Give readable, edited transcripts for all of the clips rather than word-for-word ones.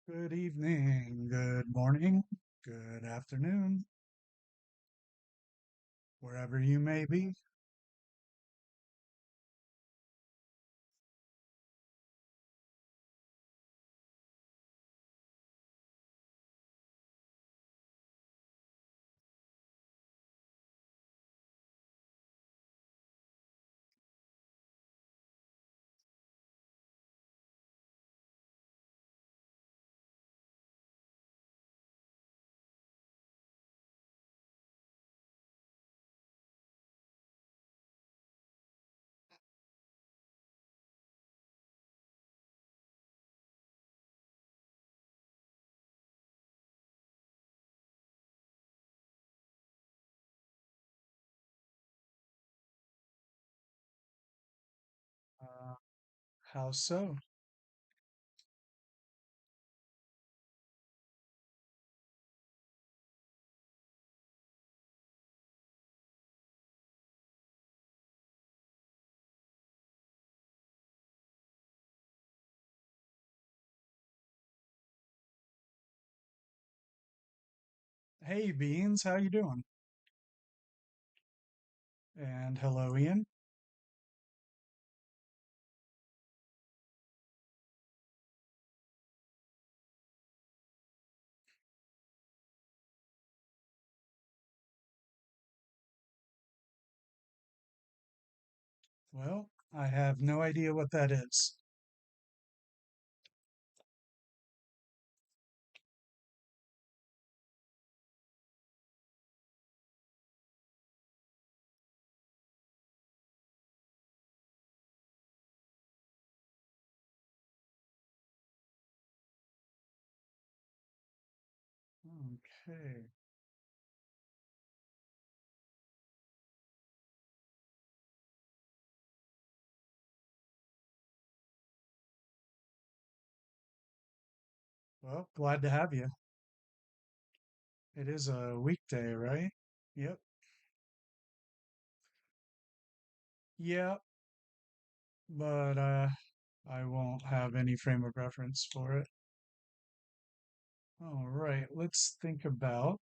Good evening, good morning, good afternoon, wherever you may be. Uh, how so? Hey, Beans, how you doing? And hello, Ian. Well, I have no idea what that is. Okay. Well, glad to have you. It is a weekday, right? Yep. Yeah, but I won't have any frame of reference for it. All right, let's think about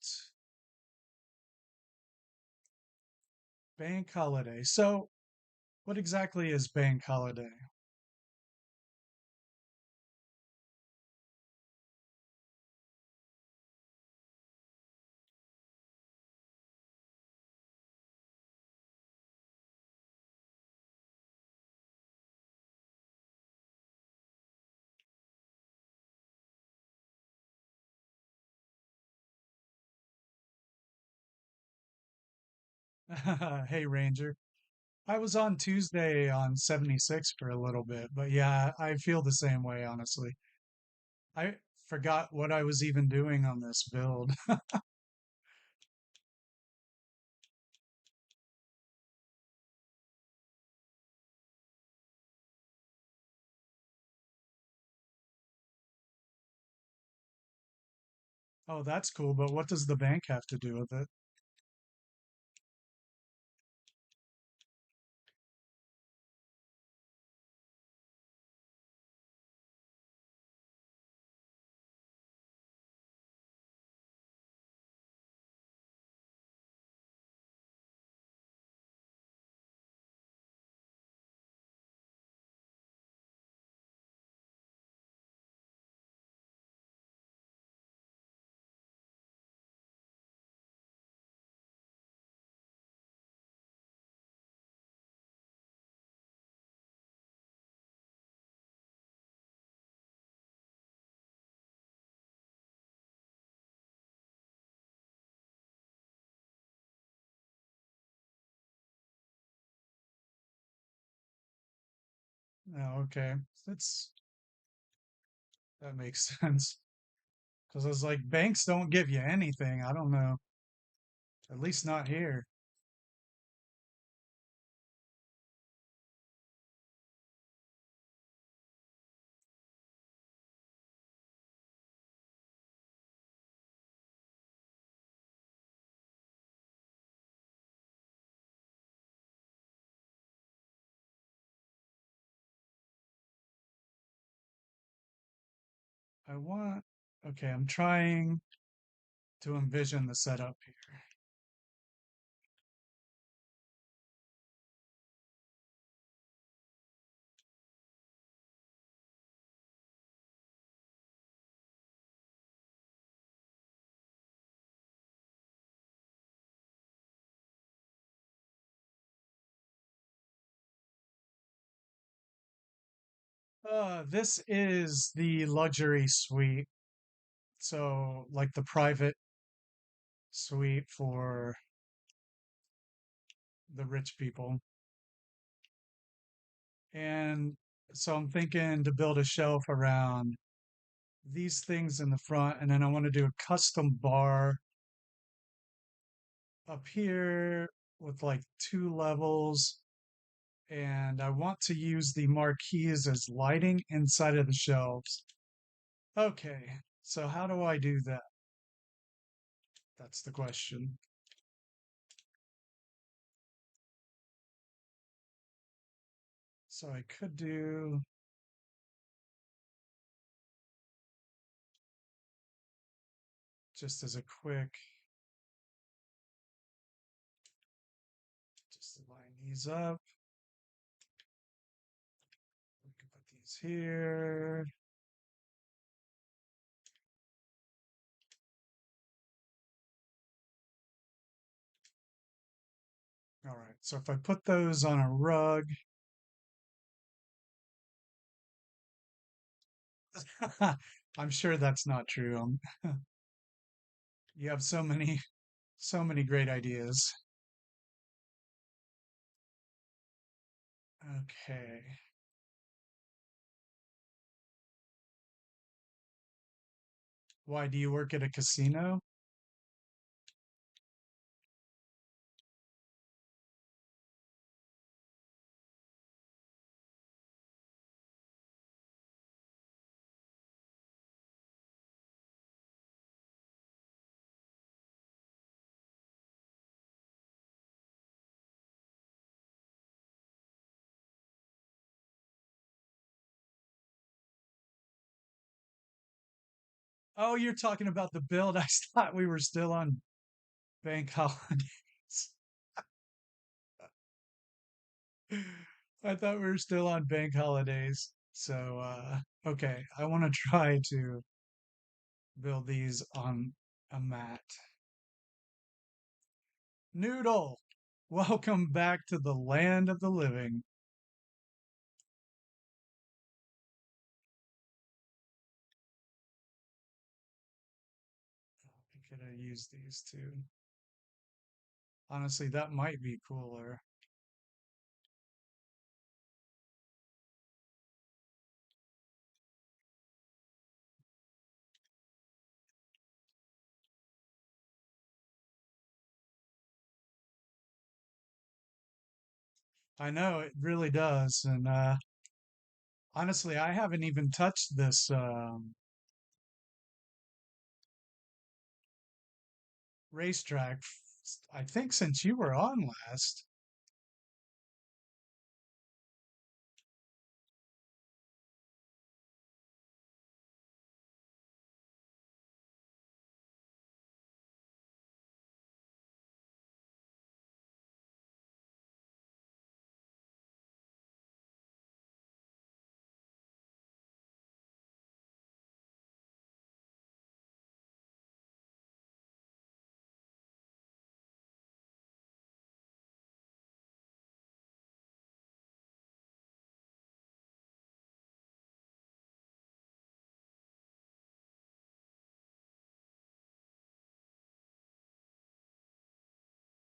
bank holiday. So, what exactly is bank holiday? Hey, Ranger. I was on Tuesday on 76 for a little bit, but yeah, I feel the same way, honestly. I forgot what I was even doing on this build. Oh, that's cool, but what does the bank have to do with it? Oh, okay. That's that makes sense. Because it's like banks don't give you anything. I don't know. At least not here. I want Okay, I'm trying to envision the setup here. This is the luxury suite. So, like the private suite for the rich people. And so I'm thinking to build a shelf around these things in the front, and then I want to do a custom bar up here with like two levels. And I want to use the marquees as lighting inside of the shelves. Okay, so how do I do that? That's the question. So I could do just as a quick, just to line these up. We can put these here. All right, so if I put those on a rug, I'm sure that's not true. You have so many great ideas. Okay. Why do you work at a casino? Oh, you're talking about the build. I thought we were still on bank holidays. I thought we were still on bank holidays. So, okay, I want to try to build these on a mat. Noodle, welcome back to the land of the living. I could have used these too. Honestly, that might be cooler. I know it really does. And honestly, I haven't even touched this racetrack, I think, since you were on last.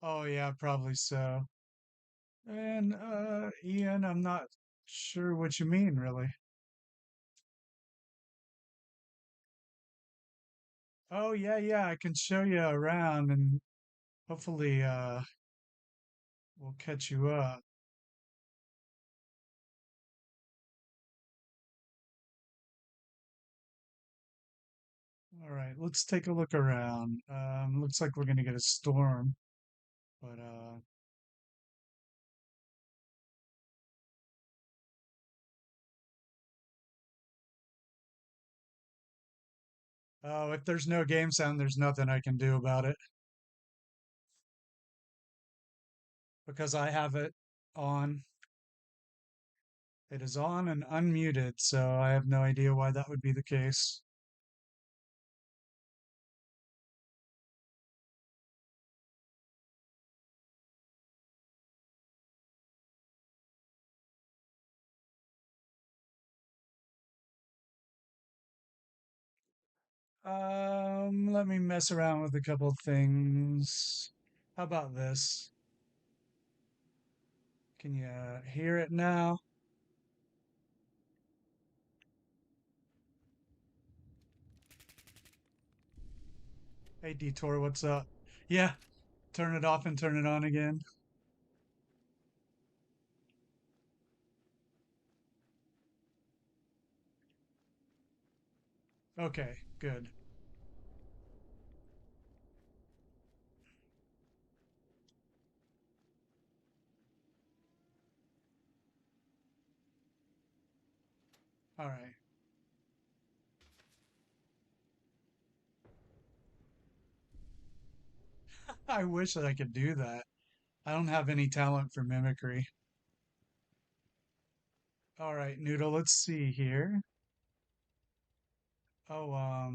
Oh, yeah, probably so. And Ian, I'm not sure what you mean, really. Oh, yeah, yeah, I can show you around and hopefully we'll catch you up. All right, let's take a look around. Looks like we're gonna get a storm, but Oh, if there's no game sound, there's nothing I can do about it because I have it on. It is on and unmuted, so I have no idea why that would be the case. Let me mess around with a couple things. How about this? Can you hear it now? Hey, Detour, what's up? Yeah, turn it off and turn it on again. Okay, good. All right. I wish that I could do that. I don't have any talent for mimicry. All right, Noodle, let's see here. Oh,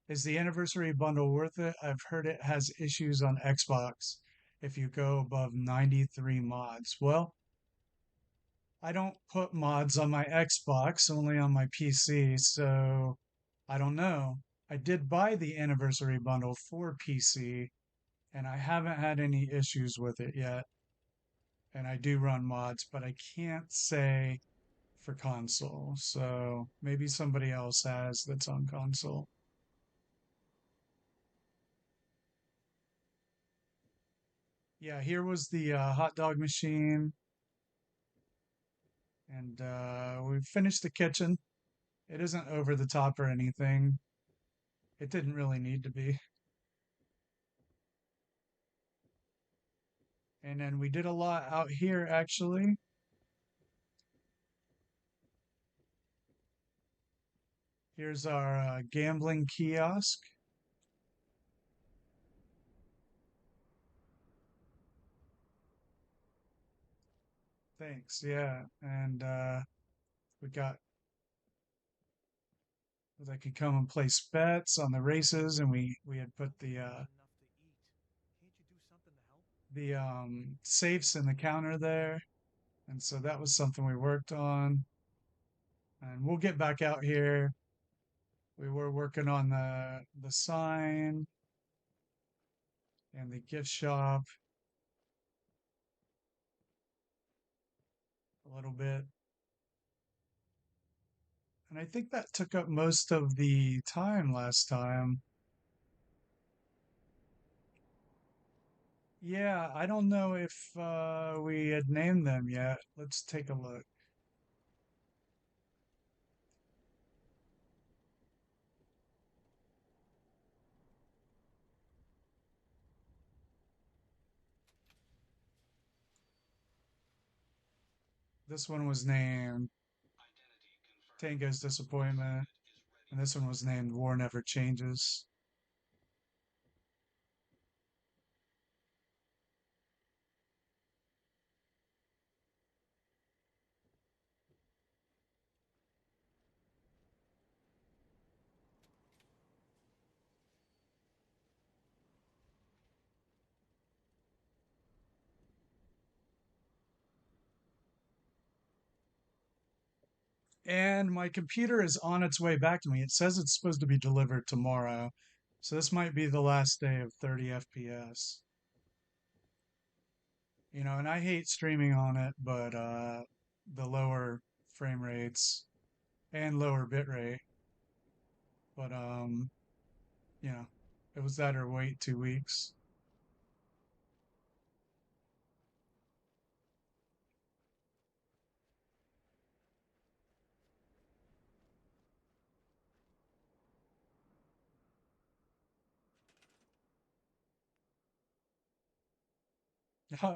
is the anniversary bundle worth it? I've heard it has issues on Xbox if you go above 93 mods. Well, I don't put mods on my Xbox, only on my PC, so I don't know. I did buy the anniversary bundle for PC, and I haven't had any issues with it yet. And I do run mods, but I can't say for console. So maybe somebody else has that's on console. Yeah, here was the hot dog machine, and we finished the kitchen. It isn't over the top or anything. It didn't really need to be. And then we did a lot out here, actually. Here's our gambling kiosk. Thanks. Yeah. And we got they could come and place bets on the races, and we had put the safes in the counter there, and so that was something we worked on. And we'll get back out here. We were working on the sign and the gift shop a little bit. And I think that took up most of the time last time. Yeah, I don't know if we had named them yet. Let's take a look. This one was named Tango's Disappointment, and this one was named War Never Changes. And my computer is on its way back to me. It says it's supposed to be delivered tomorrow. So this might be the last day of 30 FPS. And I hate streaming on it, but the lower frame rates and lower bit rate. But you know, it was that or wait 2 weeks.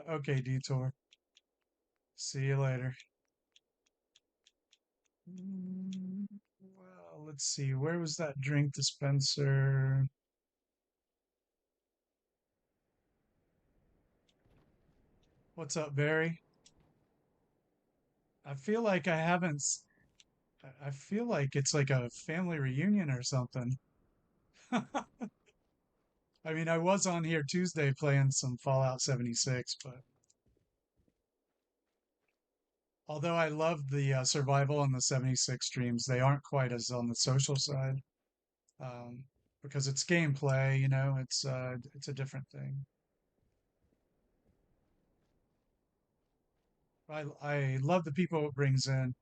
Okay, Detour. See you later. Well, let's see. Where was that drink dispenser? What's up, Barry? I feel like I haven't. I feel like it's like a family reunion or something. I mean, I was on here Tuesday playing some Fallout 76, but although I love the survival and the 76 streams, they aren't quite as on the social side um, because it's gameplay. It's a different thing. I love the people it brings in.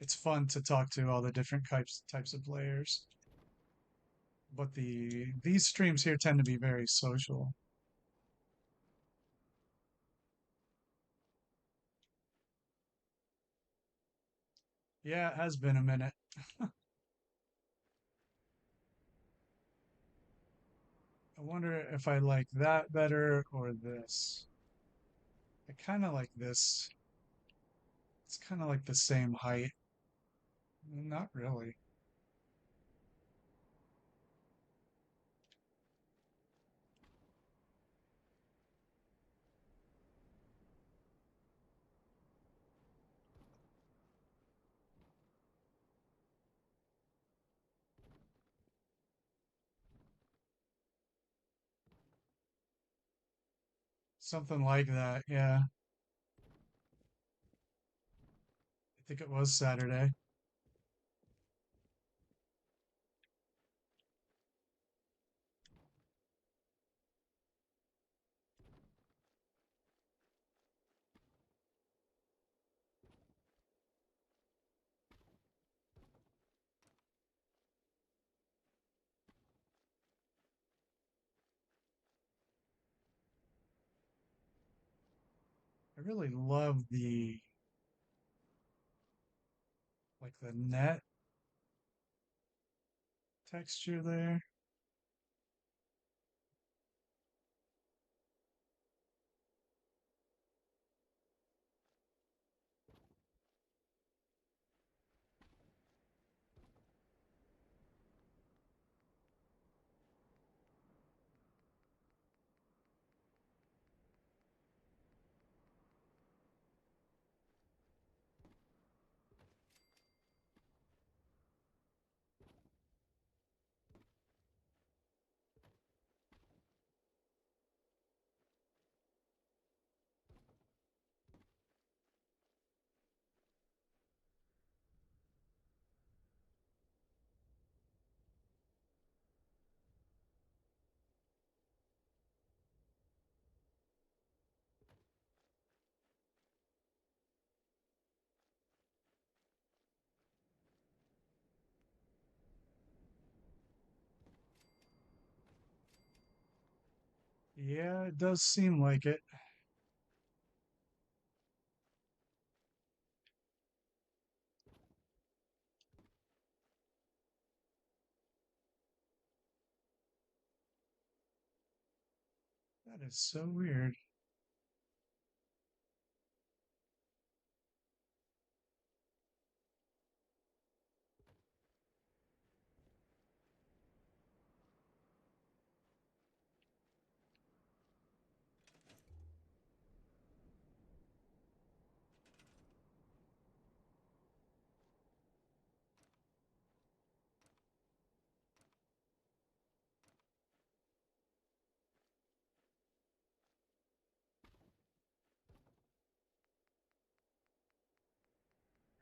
It's fun to talk to all the different types of players. But these streams here tend to be very social. Yeah, it has been a minute. I wonder if I like that better or this. I kind of like this. It's kind of like the same height. Not really. Something like that. Yeah. I think it was Saturday. I really love the net texture there. Yeah, it does seem like it. That is so weird.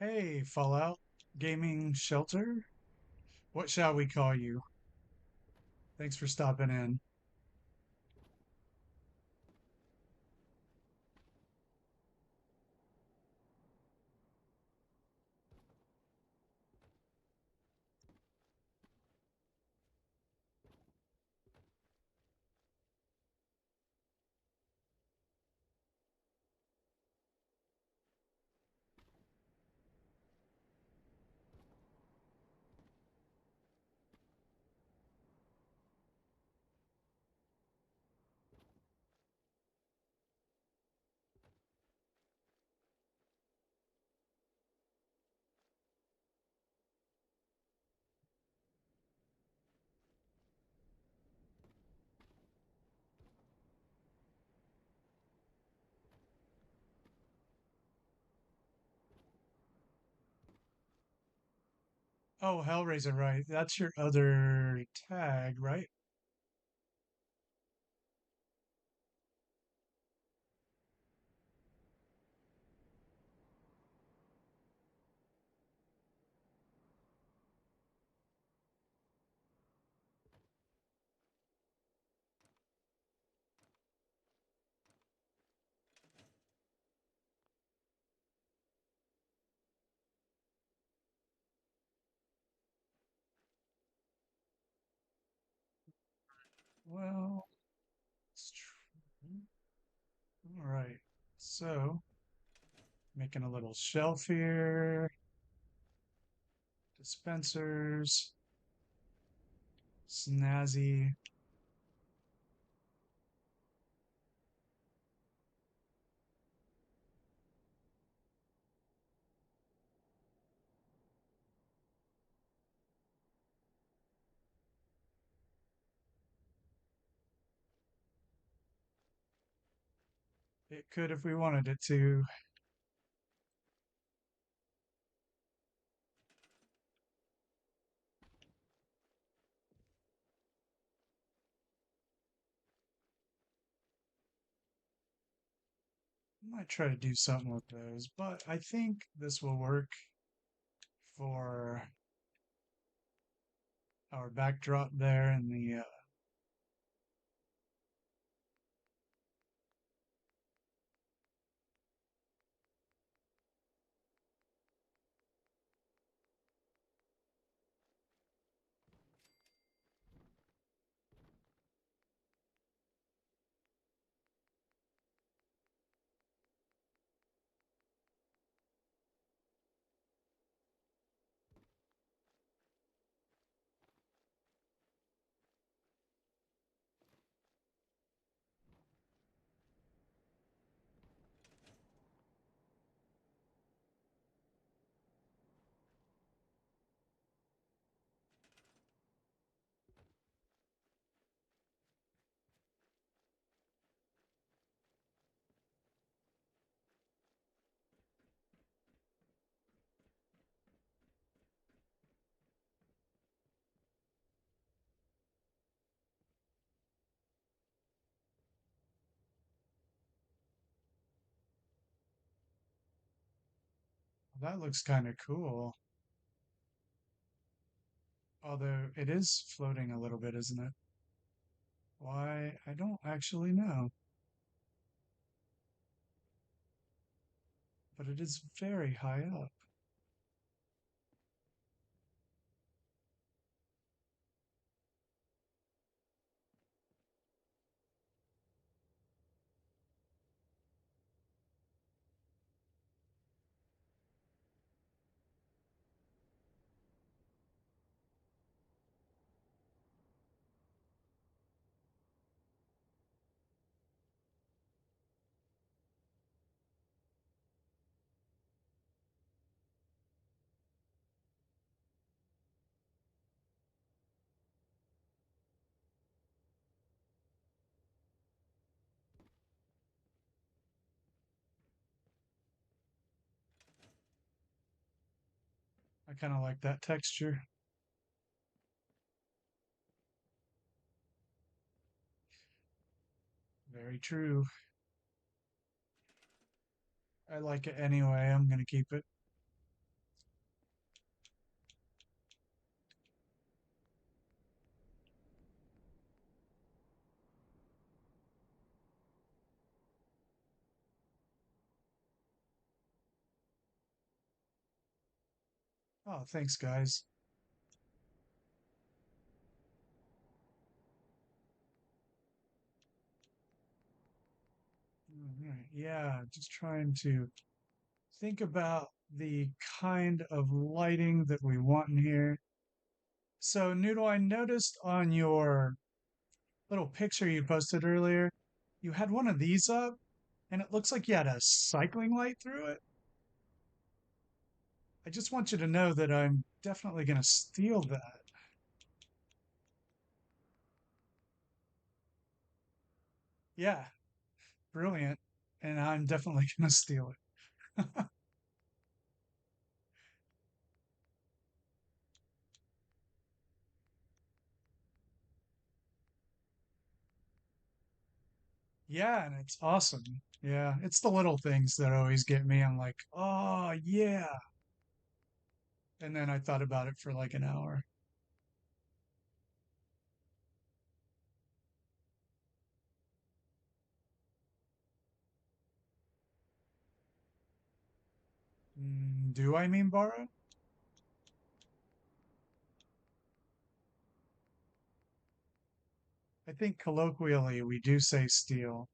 Hey, Fallout Gaming Shelter. What shall we call you? Thanks for stopping in. Oh, Hellraiser, right. That's your other tag, right? Well, it's true. All right. So, making a little shelf here, dispensers, snazzy. It could if we wanted it to. Might try to do something with those, but I think this will work for our backdrop there and that looks kind of cool. Although it is floating a little bit, isn't it? Why? I don't actually know, but it is very high up. I kind of like that texture. Very true. I like it anyway. I'm going to keep it. Oh, thanks, guys. All right. Yeah, just trying to think about the kind of lighting that we want in here. So, Noodle, I noticed on your little picture you posted earlier, you had one of these up, and it looks like you had a cycling light through it. I just want you to know that I'm definitely going to steal that. Yeah, brilliant. And I'm definitely going to steal it. Yeah, and it's awesome. Yeah, it's the little things that always get me. I'm like, oh, yeah. And then I thought about it for like an hour. Do I mean borrow? I think colloquially we do say steal.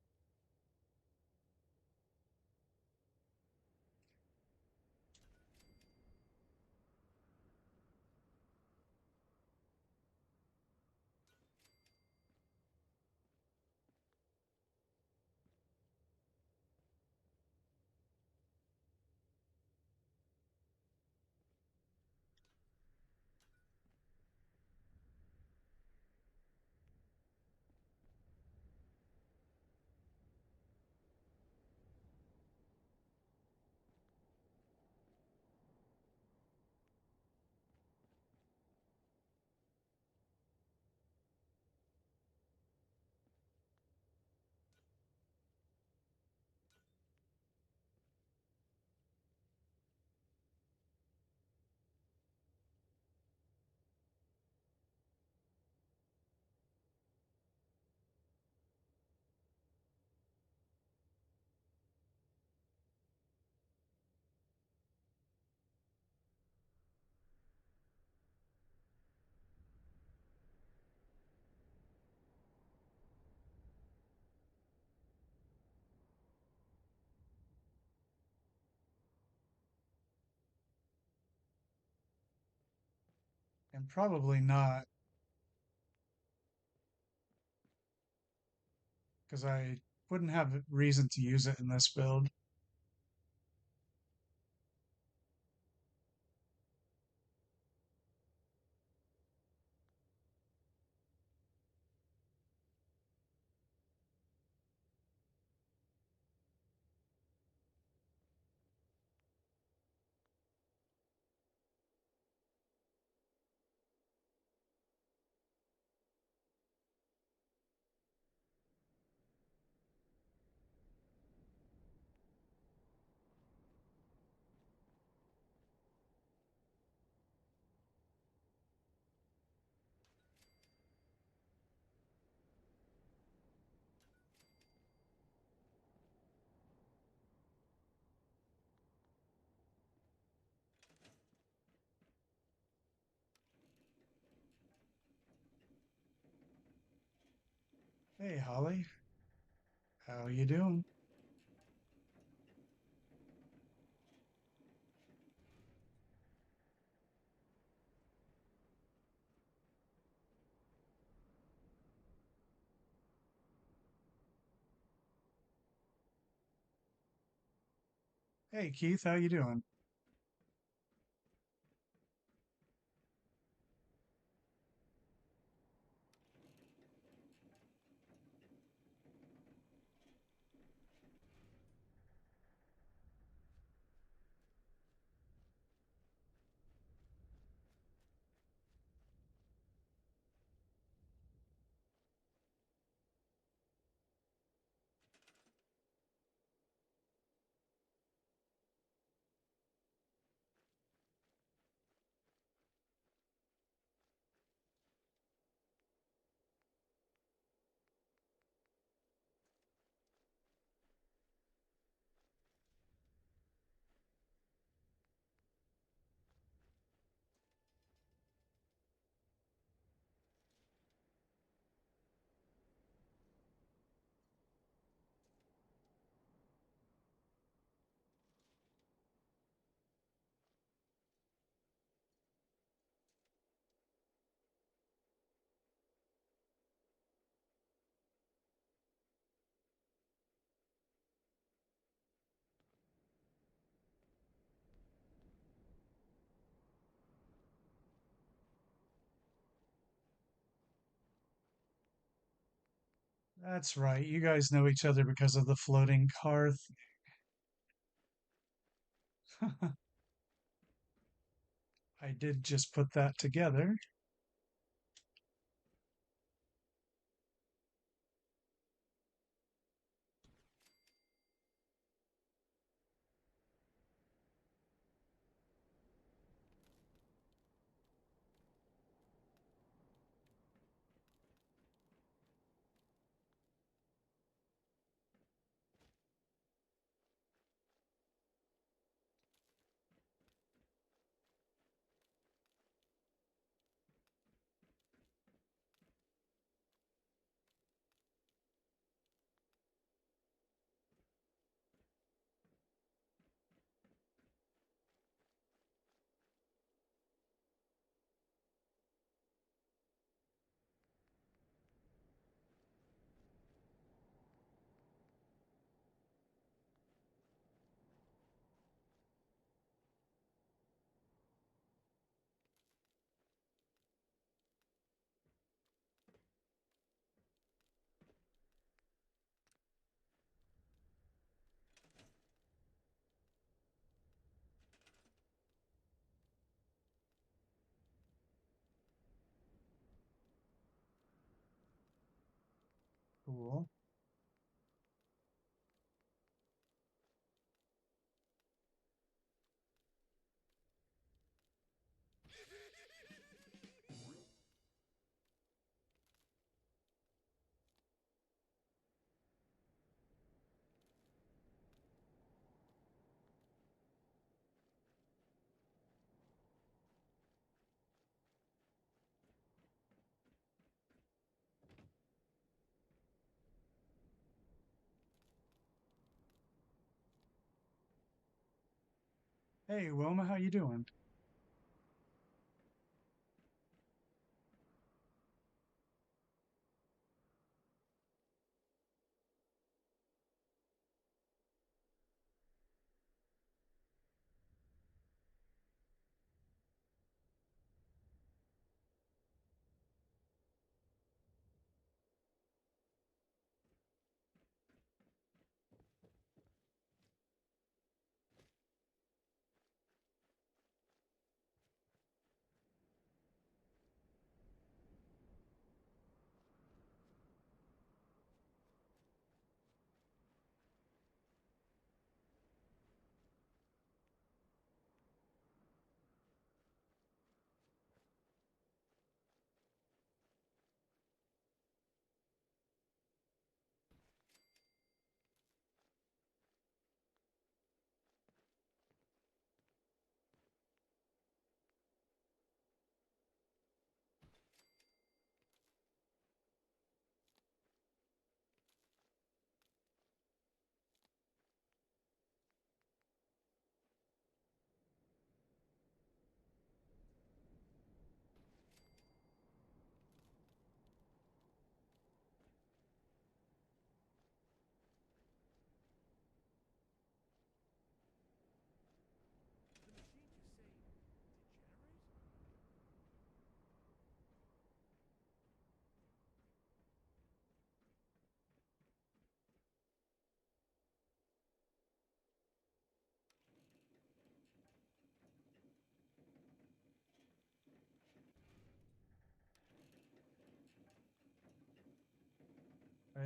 And probably not, because I wouldn't have a reason to use it in this build. Hey, Holly, how you doing? Hey, Keith, how you doing? That's right. You guys know each other because of the floating car. I did just put that together. Cool. Hey, Wilma, how you doing?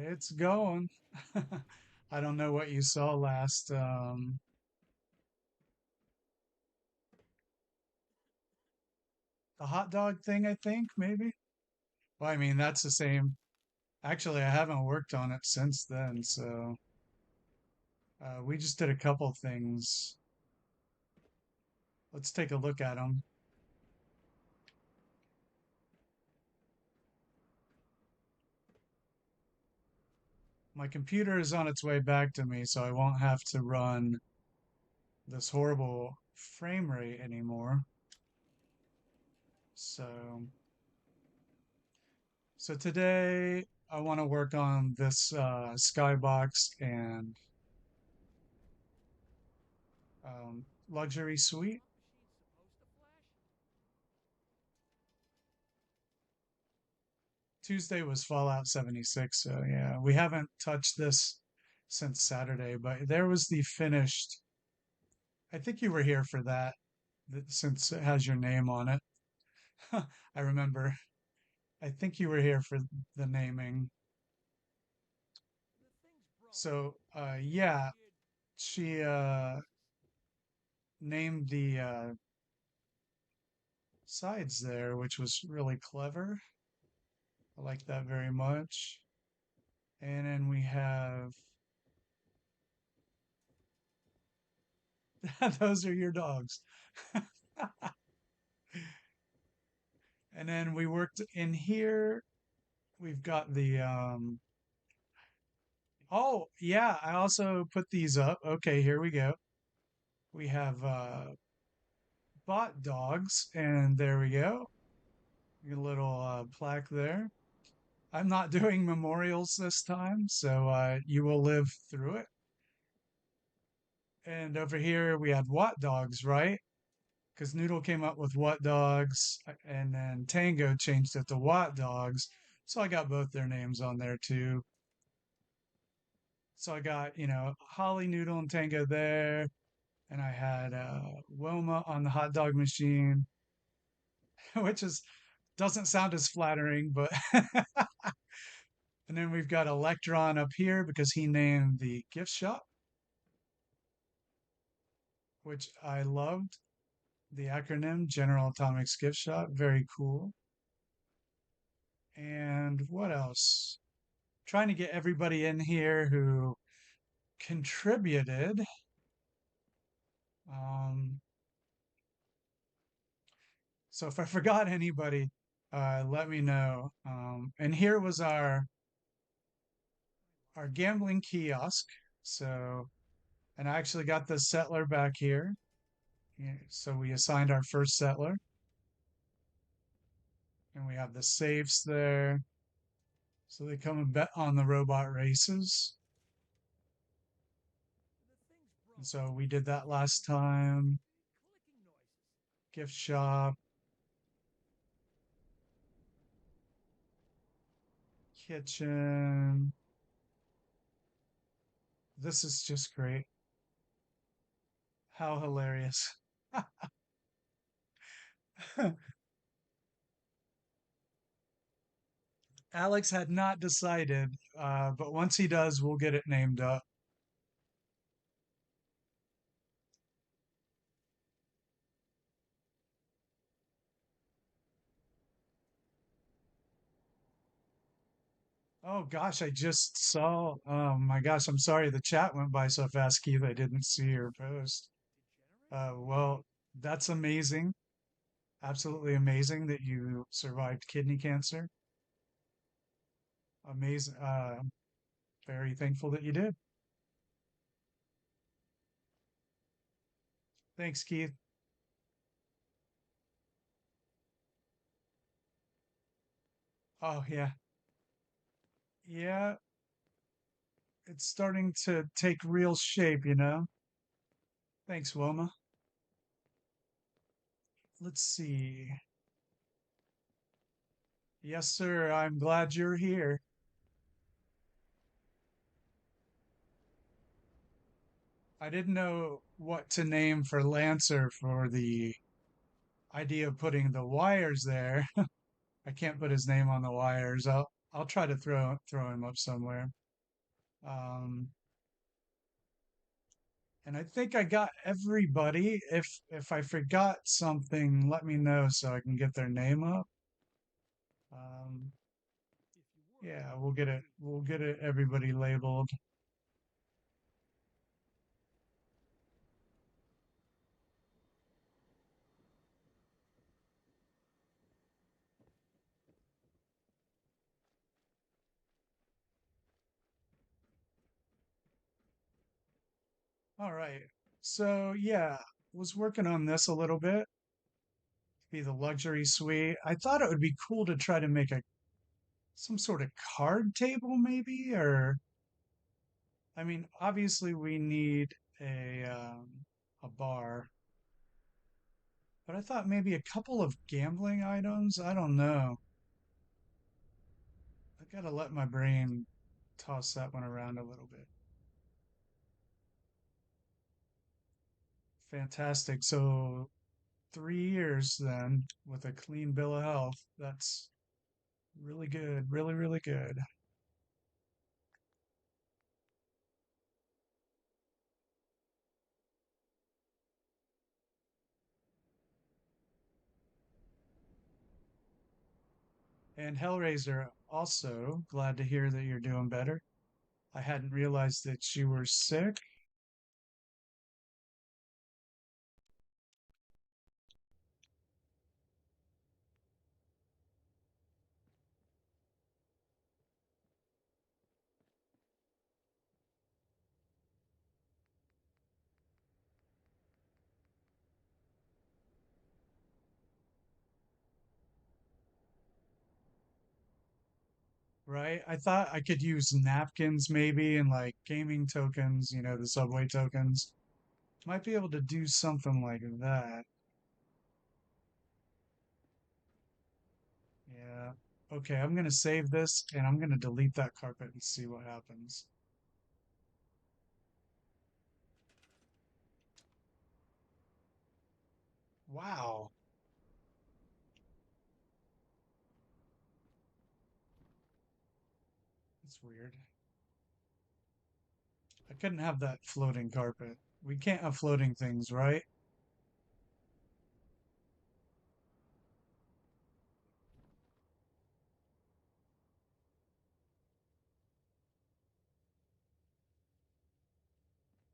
It's going. I don't know what you saw last. The hot dog thing, I think, maybe. Well, I mean, that's the same. Actually, I haven't worked on it since then, so we just did a couple things. Let's take a look at them. My computer is on its way back to me, so I won't have to run this horrible frame rate anymore. So, so today I want to work on this skybox and luxury suite. Tuesday was Fallout 76, so yeah, we haven't touched this since Saturday, but there was the finished. I think you were here for that, since it has your name on it. I remember. I think you were here for the naming. So, yeah, she named the sides there, which was really clever. I like that very much. And then we have those are your dogs. And then we worked in here. We've got the oh, yeah, I also put these up. Okay, here we go. We have bot dogs, and there we go. A little plaque there. I'm not doing memorials this time, so you will live through it. And over here we had what dogs, right? Because Noodle came up with what dogs, and then Tango changed it to what dogs. So I got both their names on there too. So I got, Holly, Noodle, and Tango there. And I had Wilma on the hot dog machine, which is doesn't sound as flattering, but And then we've got Electron up here because he named the gift shop, which I loved. The acronym General Atomics Gift Shop. Very cool. And what else? Trying to get everybody in here who contributed. Um, so if I forgot anybody, let me know. And here was our gambling kiosk. So, and I actually got the settler back here. Yeah, so we assigned our first settler, and we have the safes there. So they come and bet on the robot races. And so we did that last time. Gift shop, kitchen. This is just great. How hilarious. Alex had not decided, but once he does, we'll get it named up. Oh gosh, I just saw. Oh my gosh, I'm sorry. The chat went by so fast, Keith. I didn't see your post. Well, that's amazing. Absolutely amazing that you survived kidney cancer. Amazing. Very thankful that you did. Thanks, Keith. Oh yeah, yeah. It's starting to take real shape, you know. Thanks, Wilma. Let's see. Yes, sir. I'm glad you're here. I didn't know what to name for Lancer for the idea of putting the wires there. I can't put his name on the wires. I'll try to throw him up somewhere. Um, and I think I got everybody. If I forgot something, let me know so I can get their name up. Um, yeah, we'll get it everybody labeled. All right. So yeah, was working on this a little bit. Be the luxury suite. I thought it would be cool to try to make a some sort of card table maybe, or I mean, obviously we need a bar, but I thought maybe a couple of gambling items. I don't know. I gotta let my brain toss that one around a little bit. Fantastic. So 3 years then with a clean bill of health. That's really good. Really, really good. And Hellraiser, also glad to hear that you're doing better. I hadn't realized that you were sick. Right? I thought I could use napkins maybe and like gaming tokens, you know, the subway tokens. Might be able to do something like that. Yeah. Okay, I'm gonna save this and I'm gonna delete that carpet and see what happens. Wow. That's weird. I couldn't have that floating carpet. We can't have floating things, right?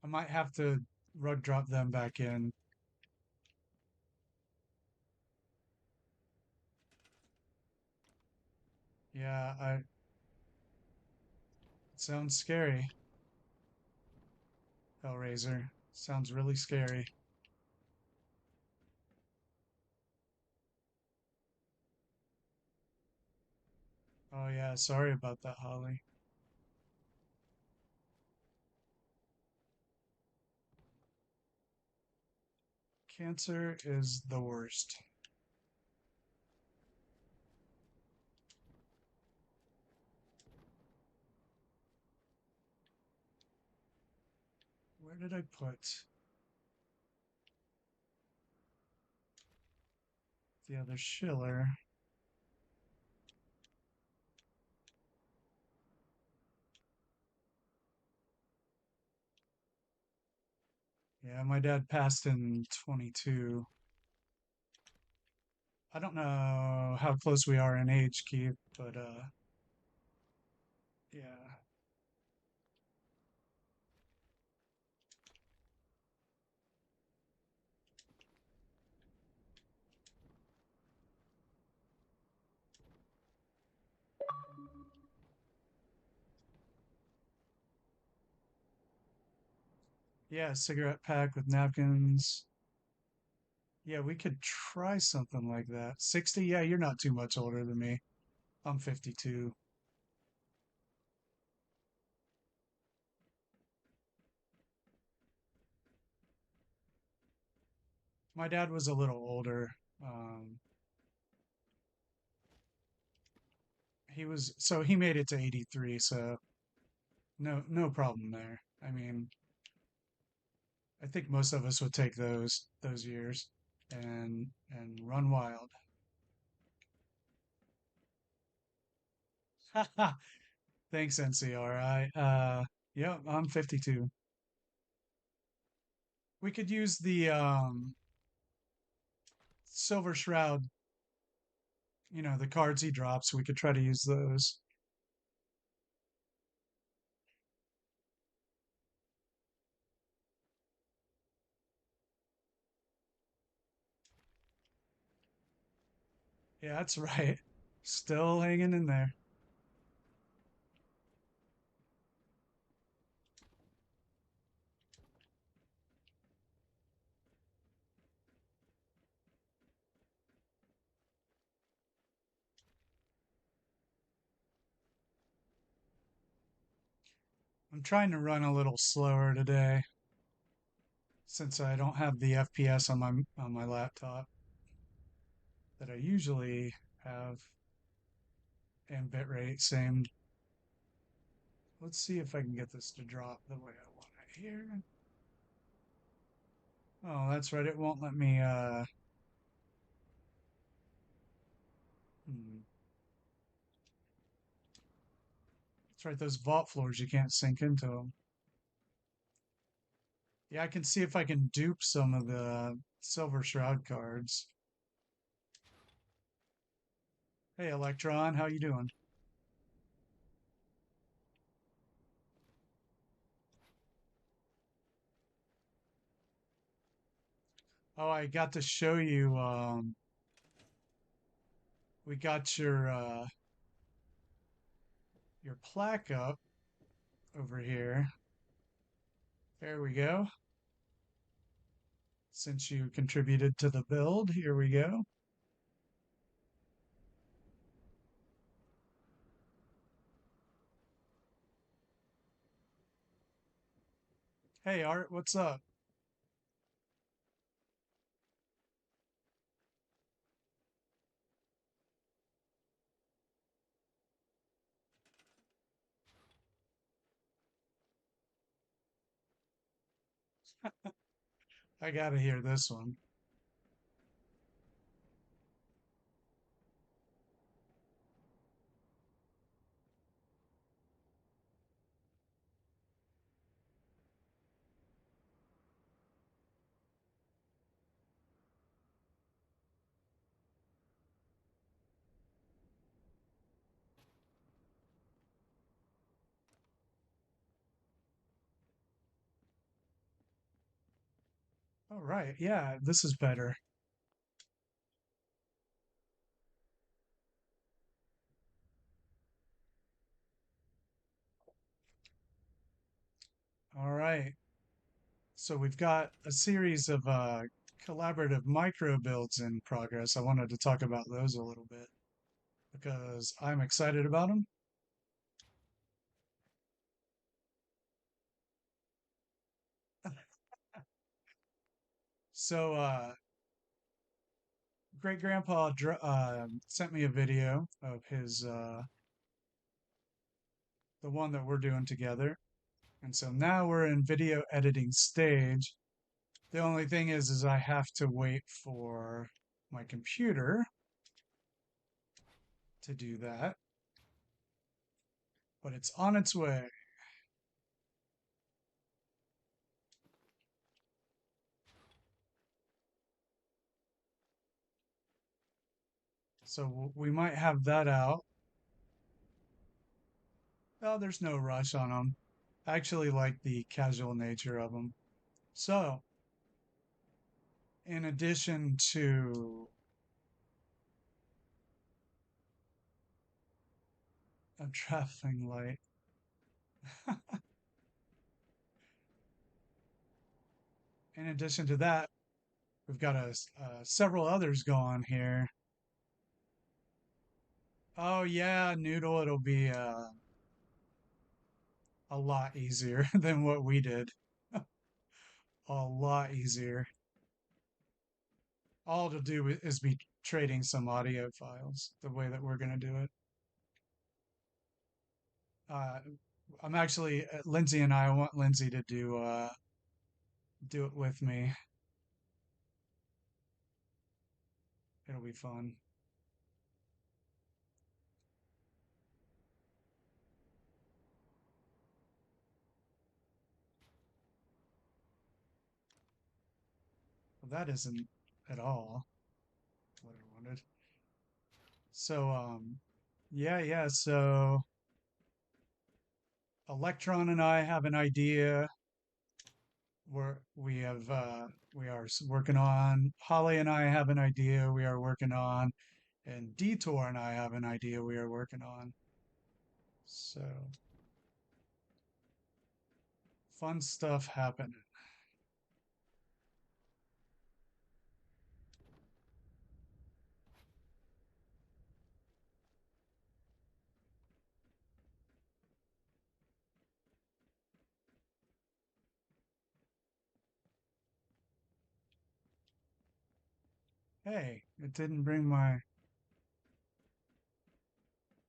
I might have to rug drop them back in. Yeah, it sounds scary. Hellraiser. Sounds really scary. Oh yeah, sorry about that, Holly. Cancer is the worst. Where did I put the other Schiller? Yeah, my dad passed in 22. I don't know how close we are in age, Keith, but yeah. Yeah, cigarette pack with napkins. Yeah, we could try something like that. 60? Yeah, you're not too much older than me. I'm 52. My dad was a little older. Um, he made it to 83, so no problem there. I mean, I think most of us would take those years and run wild. Thanks, NCR. Yeah, I'm 52. We could use the Silver Shroud, the cards he drops. We could try to use those. Yeah, that's right. Still hanging in there. I'm trying to run a little slower today since I don't have the FPS on my laptop that I usually have, and bitrate same. Let's see if I can get this to drop the way I want it here. Oh, that's right. It won't let me hmm. That's right. Those vault floors, you can't sink into them. Yeah, I can see if I can dupe some of the Silver Shroud cards. Hey, Electron, how you doing? Oh, I got to show you. We got your plaque up over here. There we go. Since you contributed to the build, here we go. Hey, Art, what's up? I gotta hear this one. All right. Yeah, this is better. All right. So we've got a series of collaborative micro builds in progress. I wanted to talk about those a little bit because I'm excited about them. So, great grandpa sent me a video of his the one that we're doing together, and so now we're in video editing stage. The only thing is I have to wait for my computer to do that, but it's on its way. So we might have that out. Oh, there's no rush on them. I actually like the casual nature of them. So, in addition to a traffic light, in addition to that, we've got several others going here. Oh yeah, Noodle, it'll be a lot easier than what we did. A lot easier. All to do is be trading some audio files the way that we're going to do it. Uh, I'm actually Lindsay and I want Lindsay to do it with me. It'll be fun. Well, that isn't at all what I wanted. So yeah. So Electron and I have an idea. We are working on. Holly and I have an idea we are working on, and Detour and I have an idea we are working on. So fun stuff happening. Hey, it didn't bring my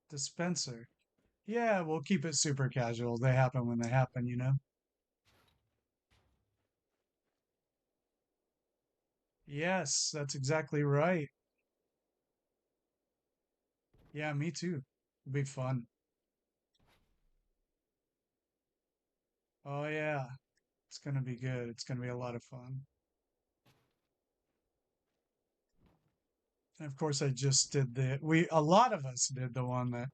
dispenser. Yeah, we'll keep it super casual. They happen when they happen, you know? Yes, that's exactly right. Yeah, me too. It'll be fun. Oh, yeah. It's gonna be good. It's gonna be a lot of fun. And of course, I just did a lot of us did the one that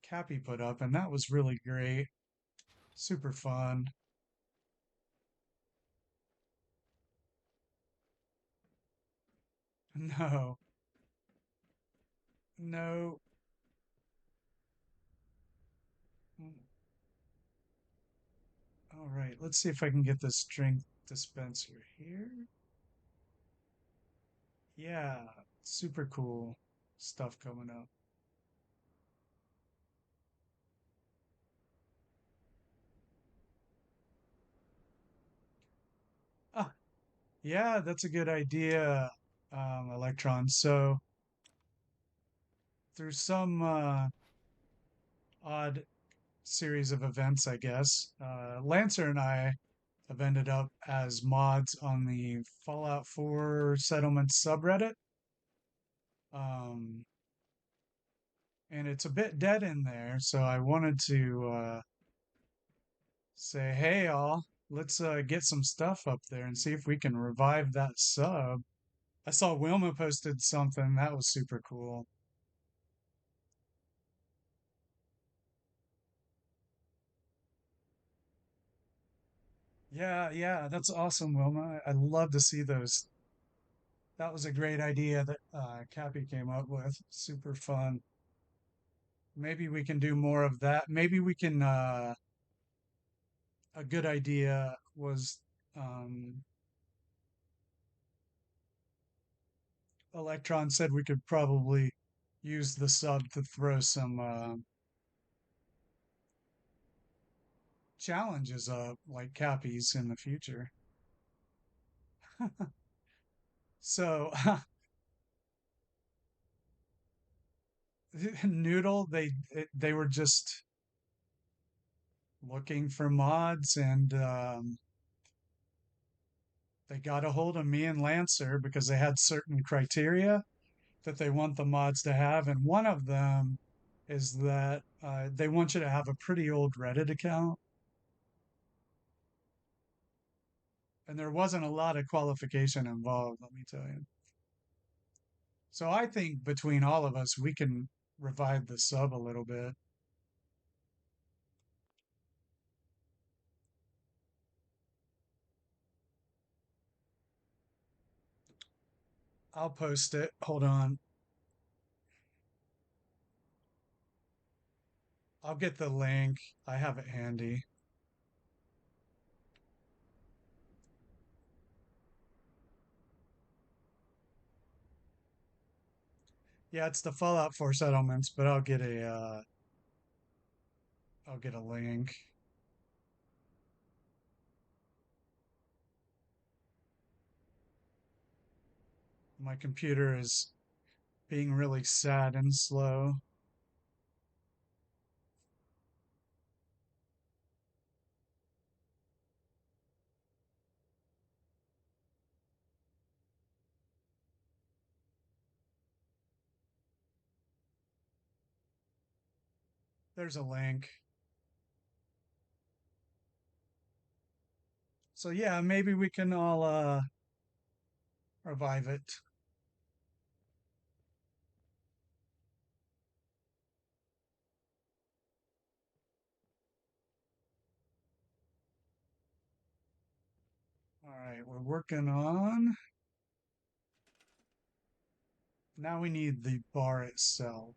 Cappy put up, and that was really great. Super fun. No, no. Mm, all right, let's see if I can get this drink dispenser here. Yeah, super cool stuff coming up. Ah, yeah, that's a good idea, Electron. So, through some odd series of events, I guess, Lancer and I have ended up as mods on the Fallout 4 settlement subreddit. Um, and it's a bit dead in there, so I wanted to say, hey, all, let's get some stuff up there and see if we can revive that sub. I saw Wilma posted something that was super cool. Yeah, yeah, that's awesome, Wilma. I'd love to see those. That was a great idea that Cappy came up with. Super fun. Maybe we can do more of that. Maybe we can. A good idea was um, Electron said we could probably use the sub to throw some challenges up, like Cappy's in the future. So Noodle, they were just looking for mods, and they got a hold of me and Lancer because they had certain criteria that they want the mods to have, and one of them is that they want you to have a pretty old Reddit account, and there wasn't a lot of qualification involved, let me tell you. So I think between all of us, we can revive the sub a little bit. I'll post it. Hold on. I'll get the link. I have it handy. Yeah, it's the Fallout 4 settlements, but I'll get a link. My computer is being really sad and slow. There's a link. So yeah, maybe we can all revive it. All right, we're working on. Now we need the bar itself.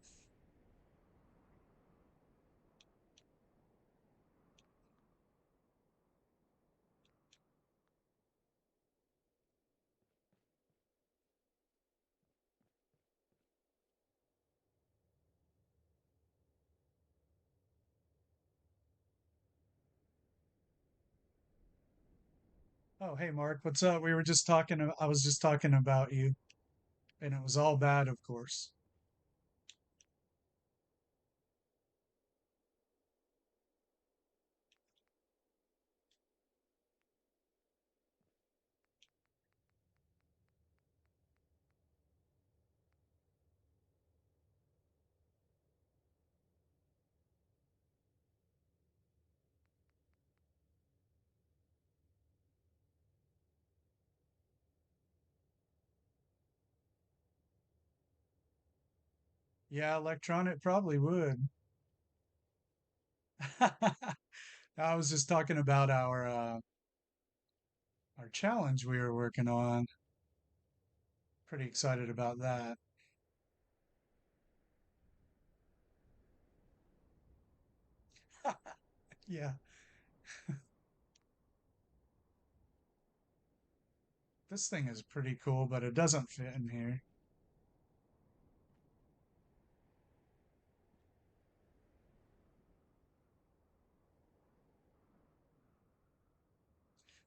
Oh, hey Mark, what's up? We were just talking. I was just talking about you, and it was all bad, of course. Yeah, Electron, it probably would. I was just talking about our challenge we were working on. Pretty excited about that. Yeah, this thing is pretty cool, but it doesn't fit in here.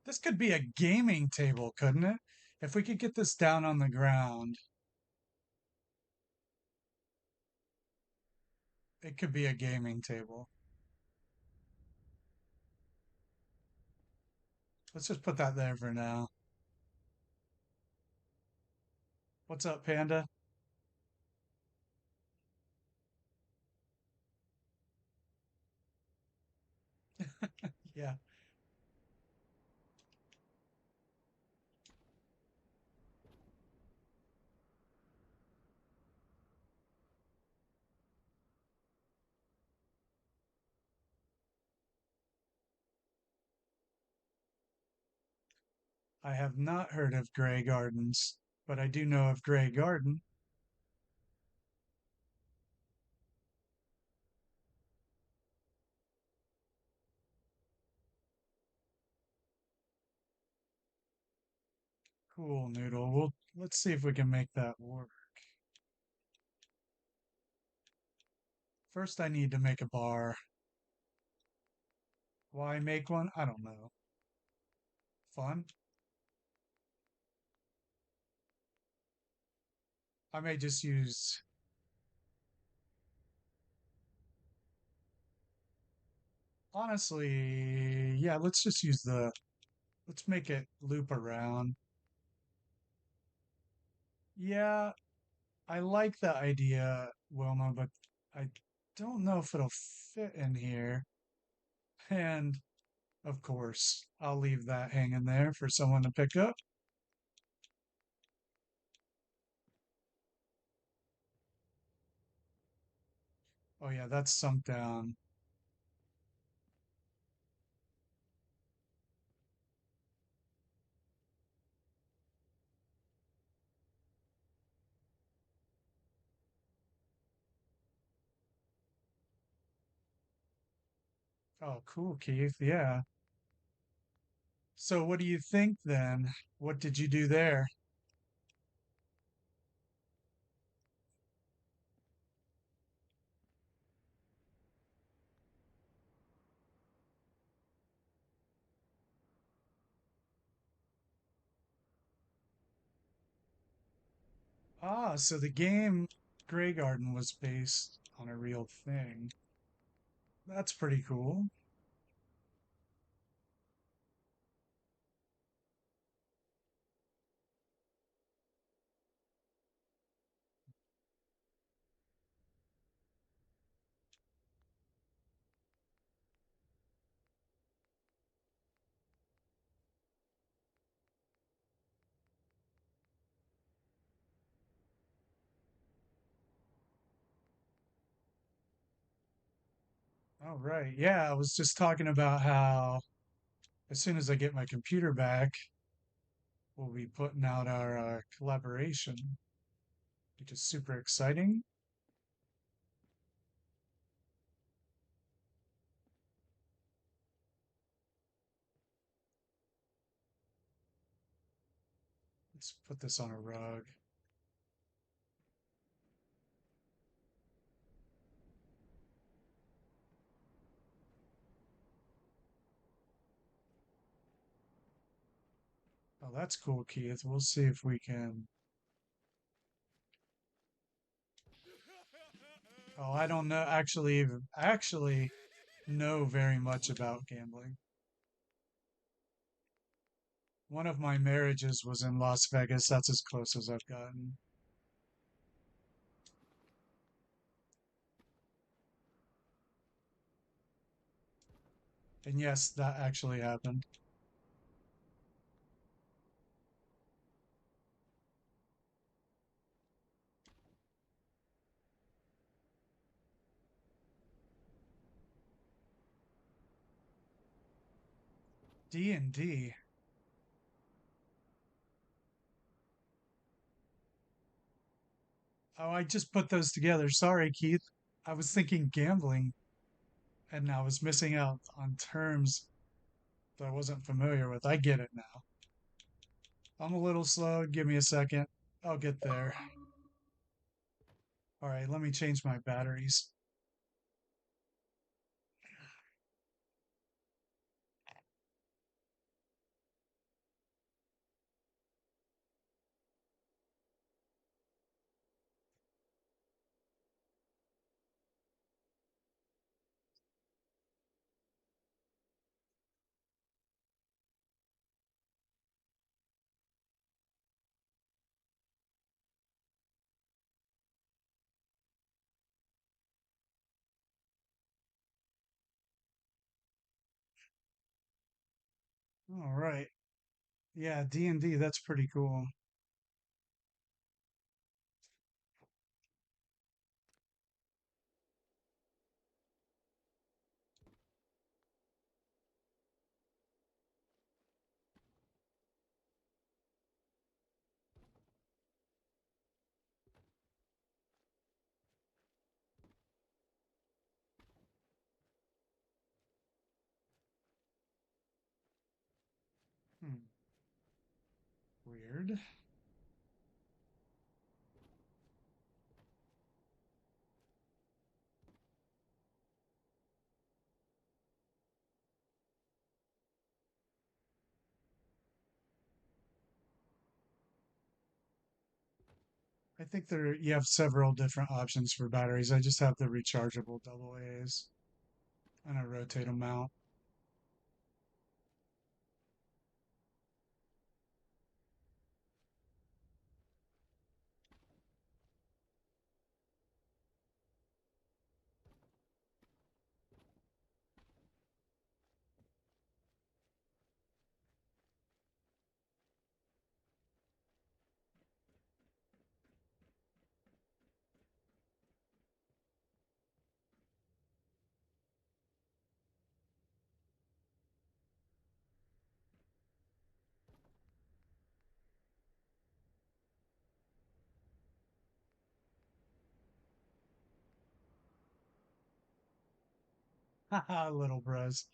This could be a gaming table, couldn't it? If we could get this down on the ground, it could be a gaming table. Let's just put that there for now. What's up, Panda? Yeah. I have not heard of Grey Gardens, but I do know of Grey Garden. Cool, Noodle. Let's see if we can make that work. First, I need to make a bar. Why make one? I don't know. Fun? I may just use. Honestly, yeah, let's just use the. Let's make it loop around. Yeah, I like the idea, Wilma, but I don't know if it'll fit in here. And of course, I'll leave that hanging there for someone to pick up. Oh, yeah, that's sunk down. Oh, cool, Keith. Yeah. So, what do you think then? What did you do there? Ah, so the game Grey Garden was based on a real thing. That's pretty cool. All right. Yeah, I was just talking about how as soon as I get my computer back, we'll be putting out our collaboration, which is super exciting. Let's put this on a rug. Oh, that's cool, Keith. We'll see if we can. Oh, I don't know. Actually know very much about gambling. One of my marriages was in Las Vegas. That's as close as I've gotten. And yes, that actually happened. D&D. Oh, I just put those together. Sorry, Keith. I was thinking gambling and I was missing out on terms that I wasn't familiar with. I get it now. I'm a little slow. Give me a second. I'll get there. All right, let me change my batteries. All right. Yeah, D&D, that's pretty cool. Weird. I think there you have several different options for batteries. I just have the rechargeable double A's and I rotate them out. Haha, little bros.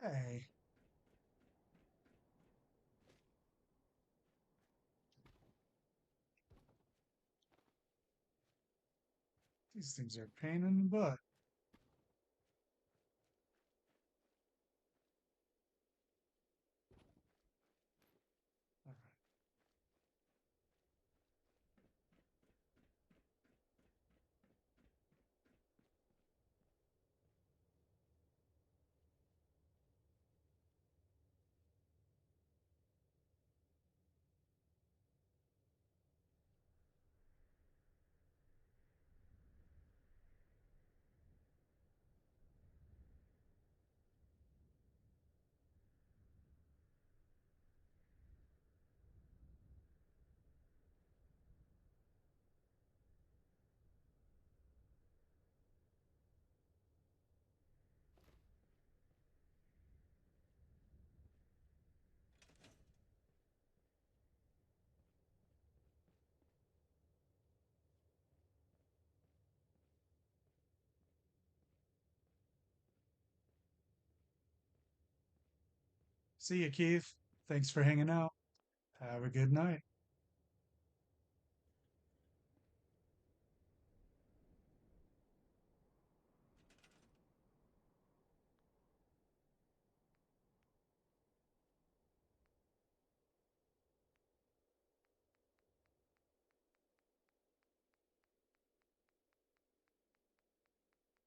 Hey, these things are a pain in the butt. All right. See you, Keith. Thanks for hanging out. Have a good night.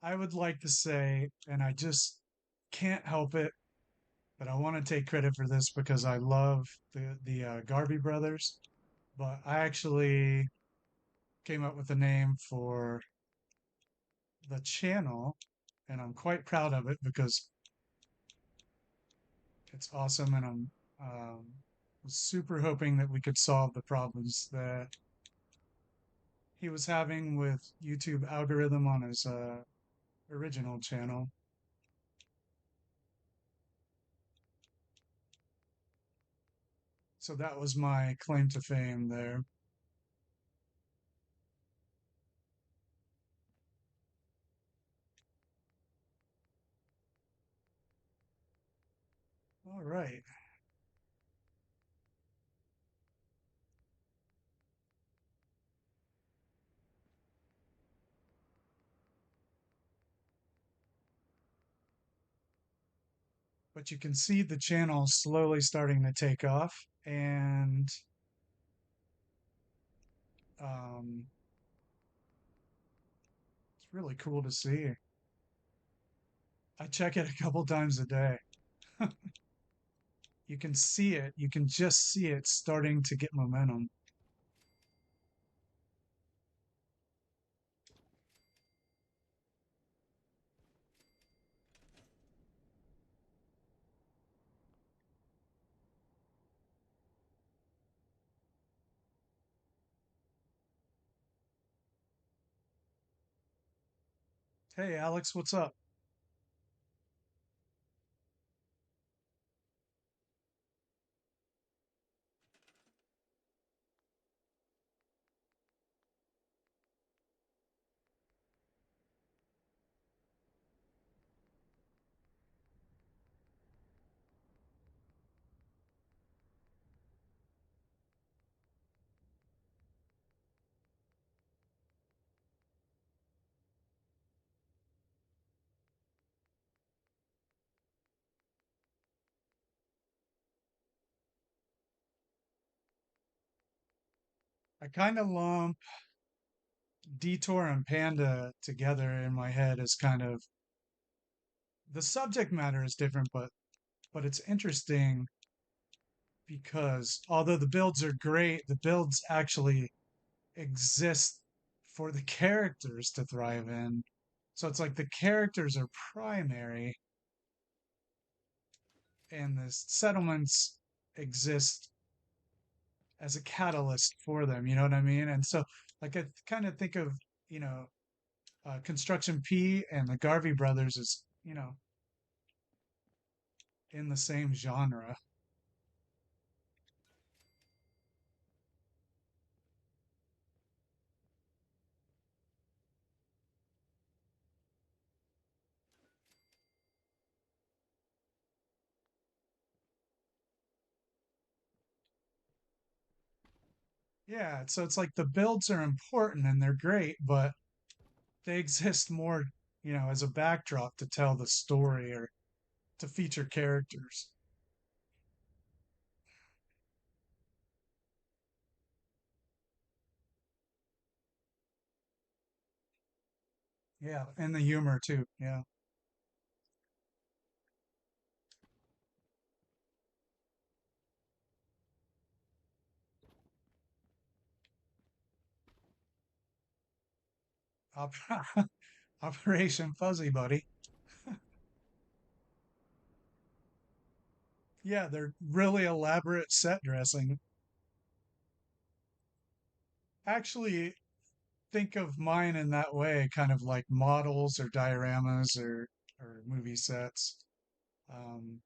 I would like to say, and I just can't help it, but I want to take credit for this because I love the Garvey brothers. But I actually came up with a name for the channel, and I'm quite proud of it because it's awesome, and I'm super hoping that we could solve the problems that he was having with YouTube algorithm on his original channel. So that was my claim to fame there. All right. But you can see the channel slowly starting to take off, and um, it's really cool to see. I check it a couple times a day. You can see it. You can just see it starting to get momentum. Hey, Alex, what's up? I kind of lump Detour and Panda together in my head as kind of the subject matter is different, but it's interesting because although the builds are great, the builds actually exist for the characters to thrive in. So it's like the characters are primary and the settlements exist as a catalyst for them. You know what I mean? And so, like, I kind of think of, you know, Construction P and the Garvey brothers as, in the same genre. Yeah. So it's like the builds are important and they're great, but they exist more, as a backdrop to tell the story or to feature characters. Yeah. And the humor too. Yeah. Op- Operation Fuzzy Buddy. Yeah, they're really elaborate set dressing. Actually, think of mine in that way, kind of like models or dioramas or movie sets. Um,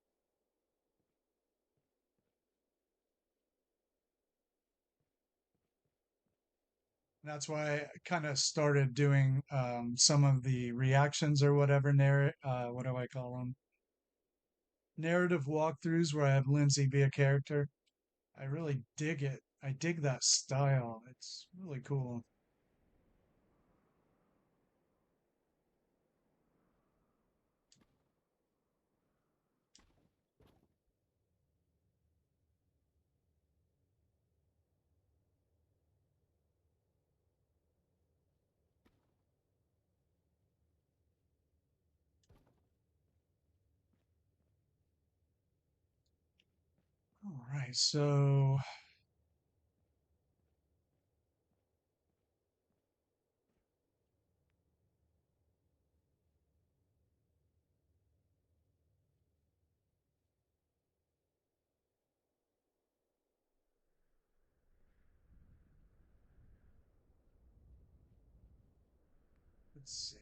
that's why I kind of started doing some of the reactions or whatever. What do I call them? narrative walkthroughs where I have Lindsay be a character. I really dig it. I dig that style. It's really cool. All right, so let's see.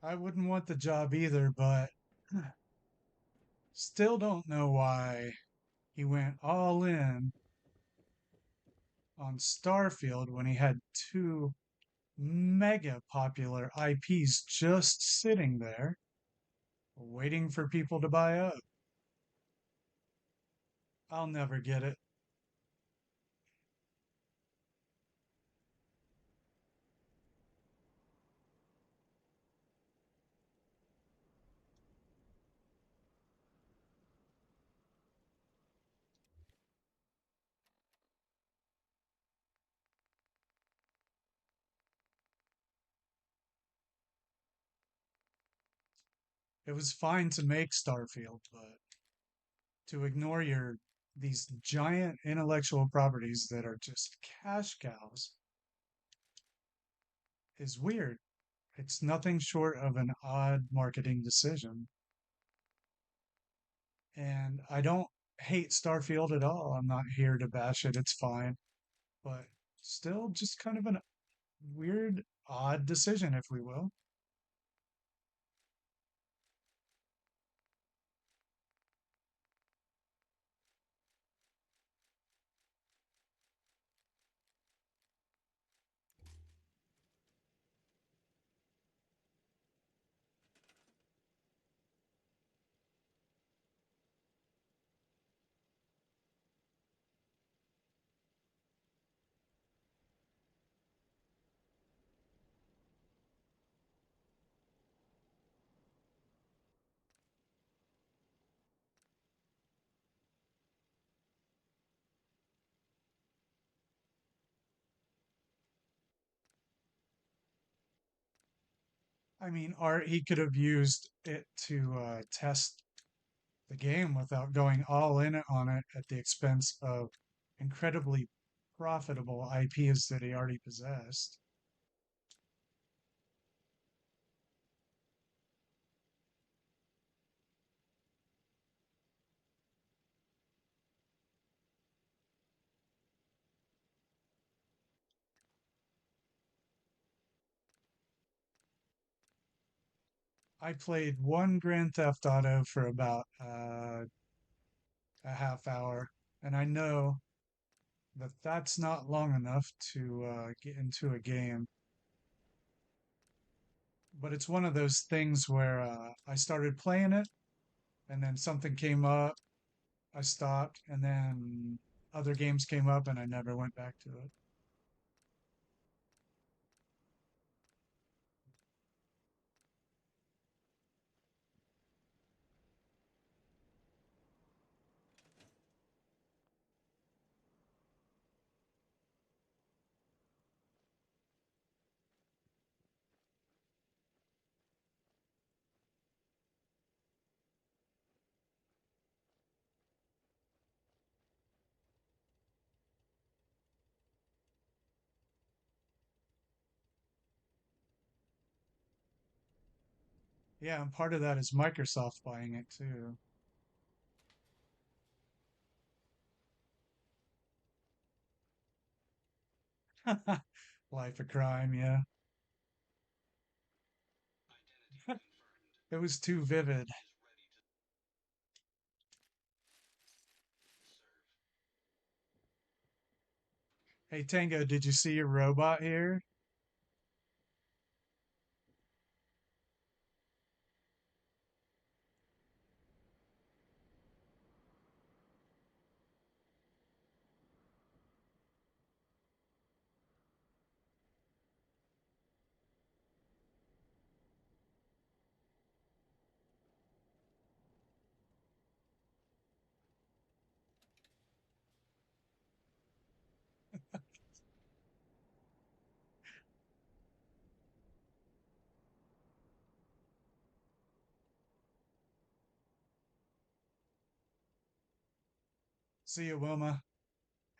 I wouldn't want the job either, but still don't know why he went all in on Starfield when he had two mega popular IPs just sitting there waiting for people to buy up. I'll never get it. It was fine to make Starfield, but to ignore your these giant intellectual properties that are just cash cows is weird. It's nothing short of an odd marketing decision. And I don't hate Starfield at all. I'm not here to bash it. It's fine. But still just kind of an weird, odd decision, if we will. I mean, art, he could have used it to test the game without going all in on it at the expense of incredibly profitable IPs that he already possessed. I played one Grand Theft Auto for about a half hour, and I know that that's not long enough to get into a game. But it's one of those things where I started playing it, and then something came up, I stopped, and then other games came up, and I never went back to it. Yeah, and part of that is Microsoft buying it too. Life of Crime, yeah. It was too vivid. Hey Tango, did you see your robot here? See you, Wilma.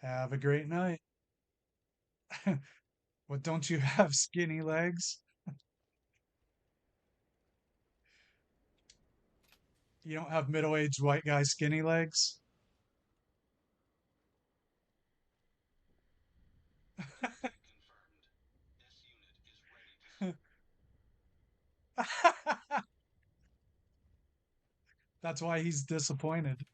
Have a great night. What, don't you have skinny legs? You don't have middle-aged white guy skinny legs? That's why he's disappointed.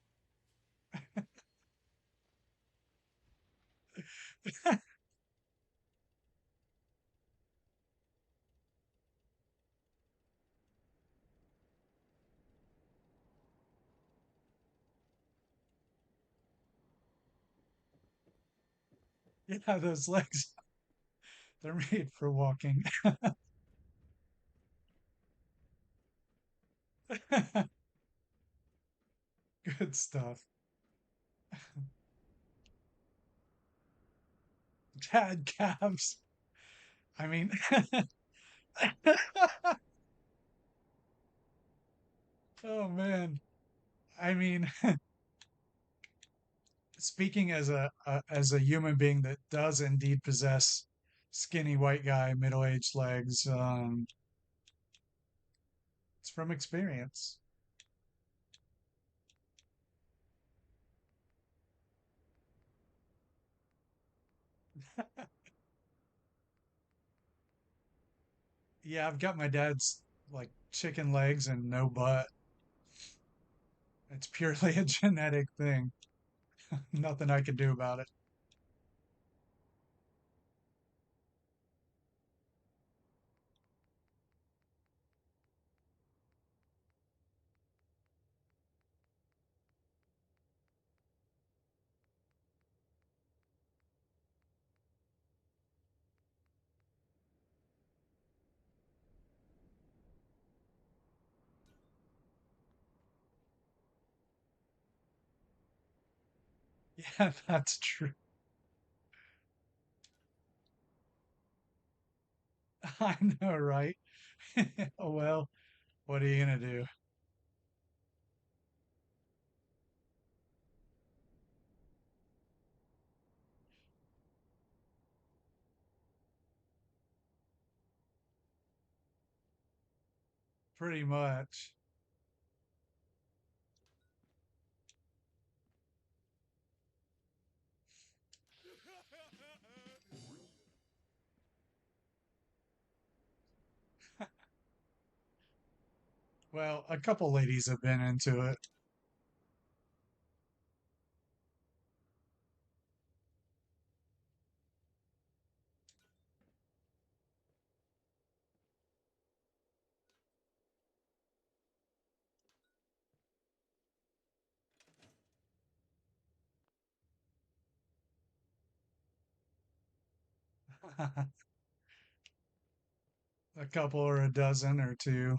Yeah, those legs, they're made for walking. Good stuff. Dad calves. I mean, oh man. I mean, speaking as a human being that does indeed possess skinny white guy, middle-aged legs, it's from experience. Yeah, I've got my dad's like chicken legs and no butt. It's purely a genetic thing. Nothing I can do about it. Yeah, that's true. I know, right? Oh, well, what are you gonna do? Pretty much. Well, a couple ladies have been into it. A couple or a dozen or two.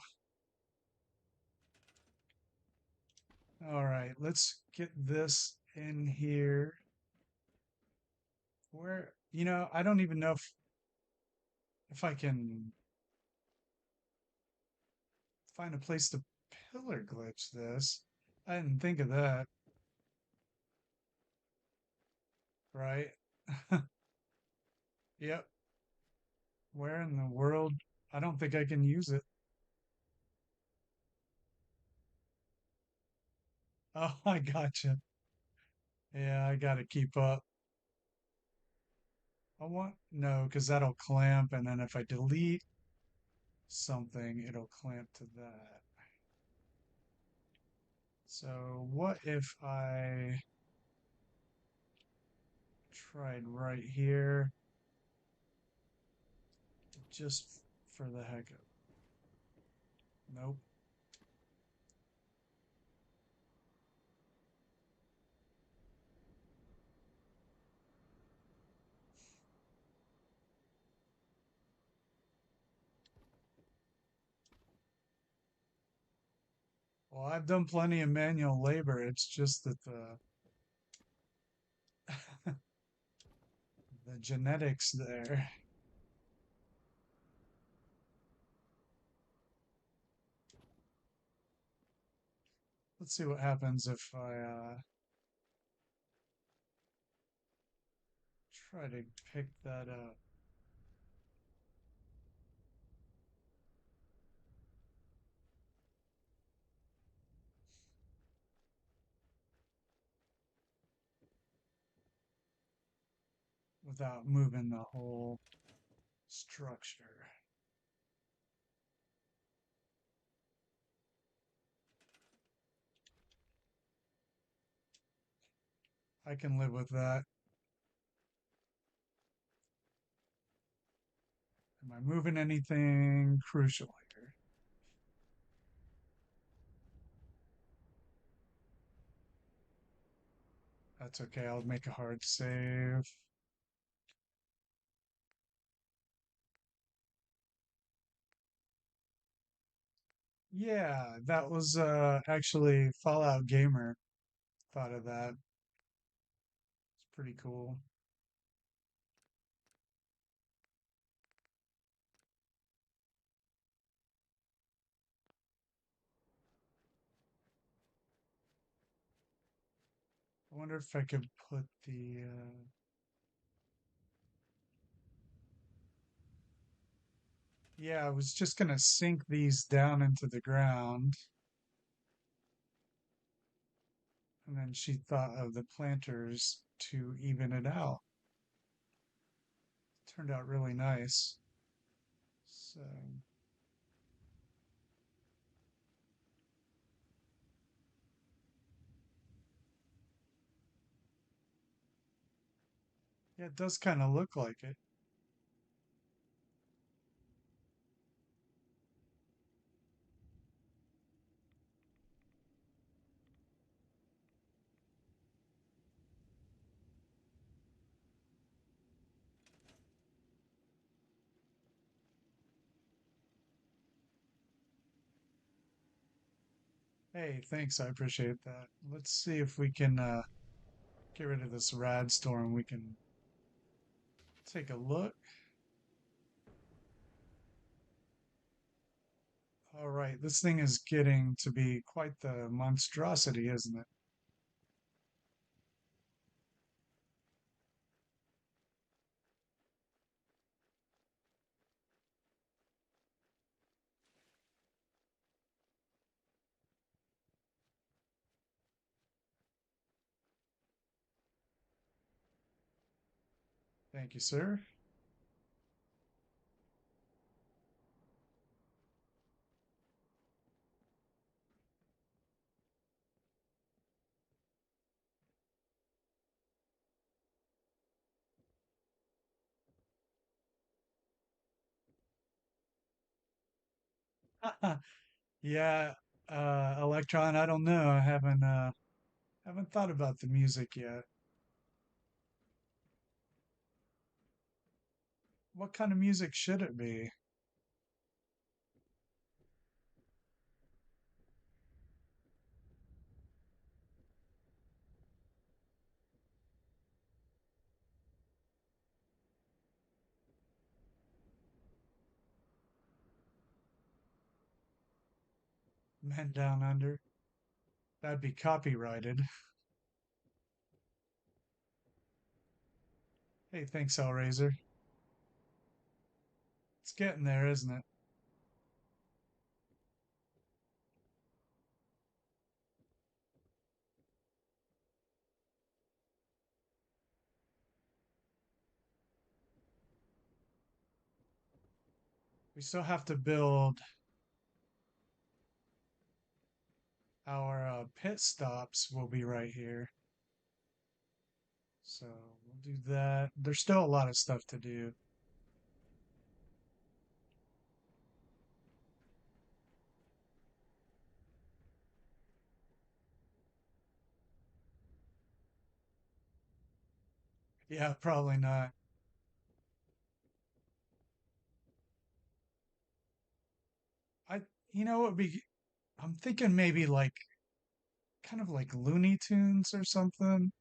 All right, let's get this in here. Where, I don't even know if I can find a place to pillar glitch this. I didn't think of that, right? Yep. Where in the world? I don't think I can use it. Oh, I gotcha. Yeah, I gotta keep up. No, because that'll clamp, and then if I delete something, it'll clamp to that. So what if I tried right here, just for the heck of it? Nope. Well, I've done plenty of manual labor. It's just that the genetics there. Let's see what happens if I try to pick that up without moving the whole structure. I can live with that. Am I moving anything crucial here? That's okay. I'll make a hard save. Yeah, that was actually Fallout Gamer thought of that. It's pretty cool. I wonder if I could put the yeah, I was just gonna sink these down into the ground, and then she thought of the planters to even it out. Turned out really nice. So yeah, it does kind of look like it. Hey, thanks, I appreciate that. Let's see if we can get rid of this rad storm. We can take a look. All right, this thing is getting to be quite the monstrosity, isn't it? Thank you, sir. Yeah, Electron, I don't know. I haven't thought about the music yet. What kind of music should it be? Men Down Under? That'd be copyrighted. Hey, thanks, Hellraiser. It's getting there, isn't it? We still have to build our pit stops will be right here. So we'll do that. There's still a lot of stuff to do. Yeah, probably not. I, it would be, I'm thinking maybe like kind of like Looney Tunes or something.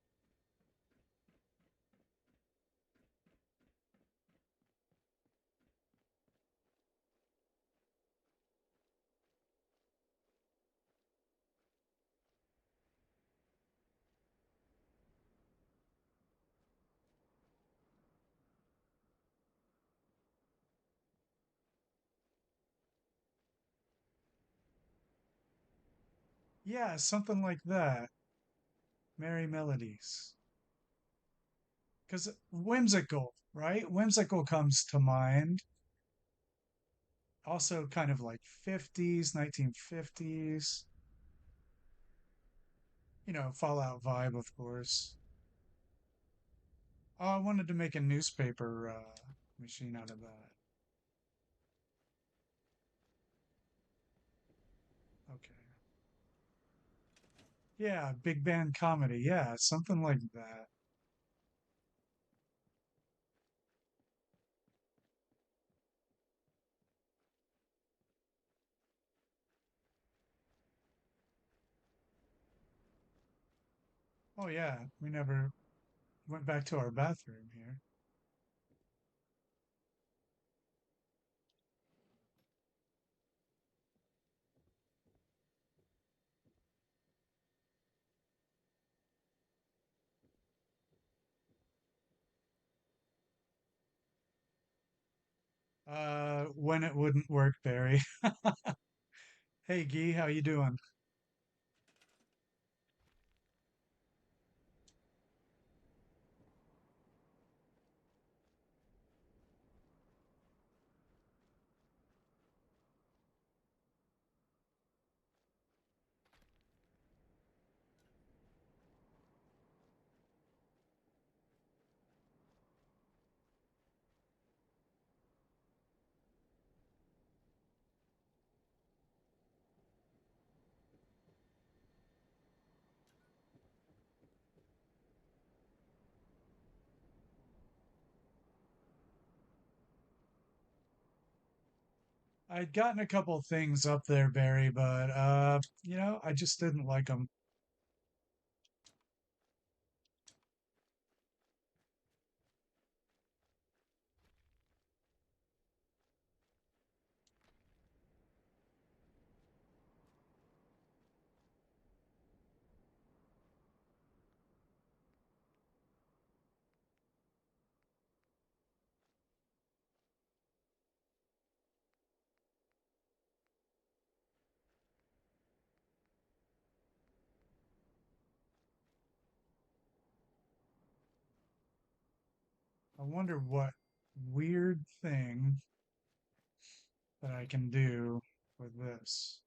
Yeah, something like that. Merry Melodies. Because whimsical, right? Whimsical comes to mind. Also, kind of like 50s, 1950s. Fallout vibe, of course. Oh, I wanted to make a newspaper machine out of that. Okay. Yeah, big band comedy. Yeah, something like that. Oh, yeah, we never went back to our bathroom here. When it wouldn't work, Barry. Hey, Guy, how you doing? I'd gotten a couple things up there, Barry, but I just didn't like them. I wonder what weird thing that I can do with this.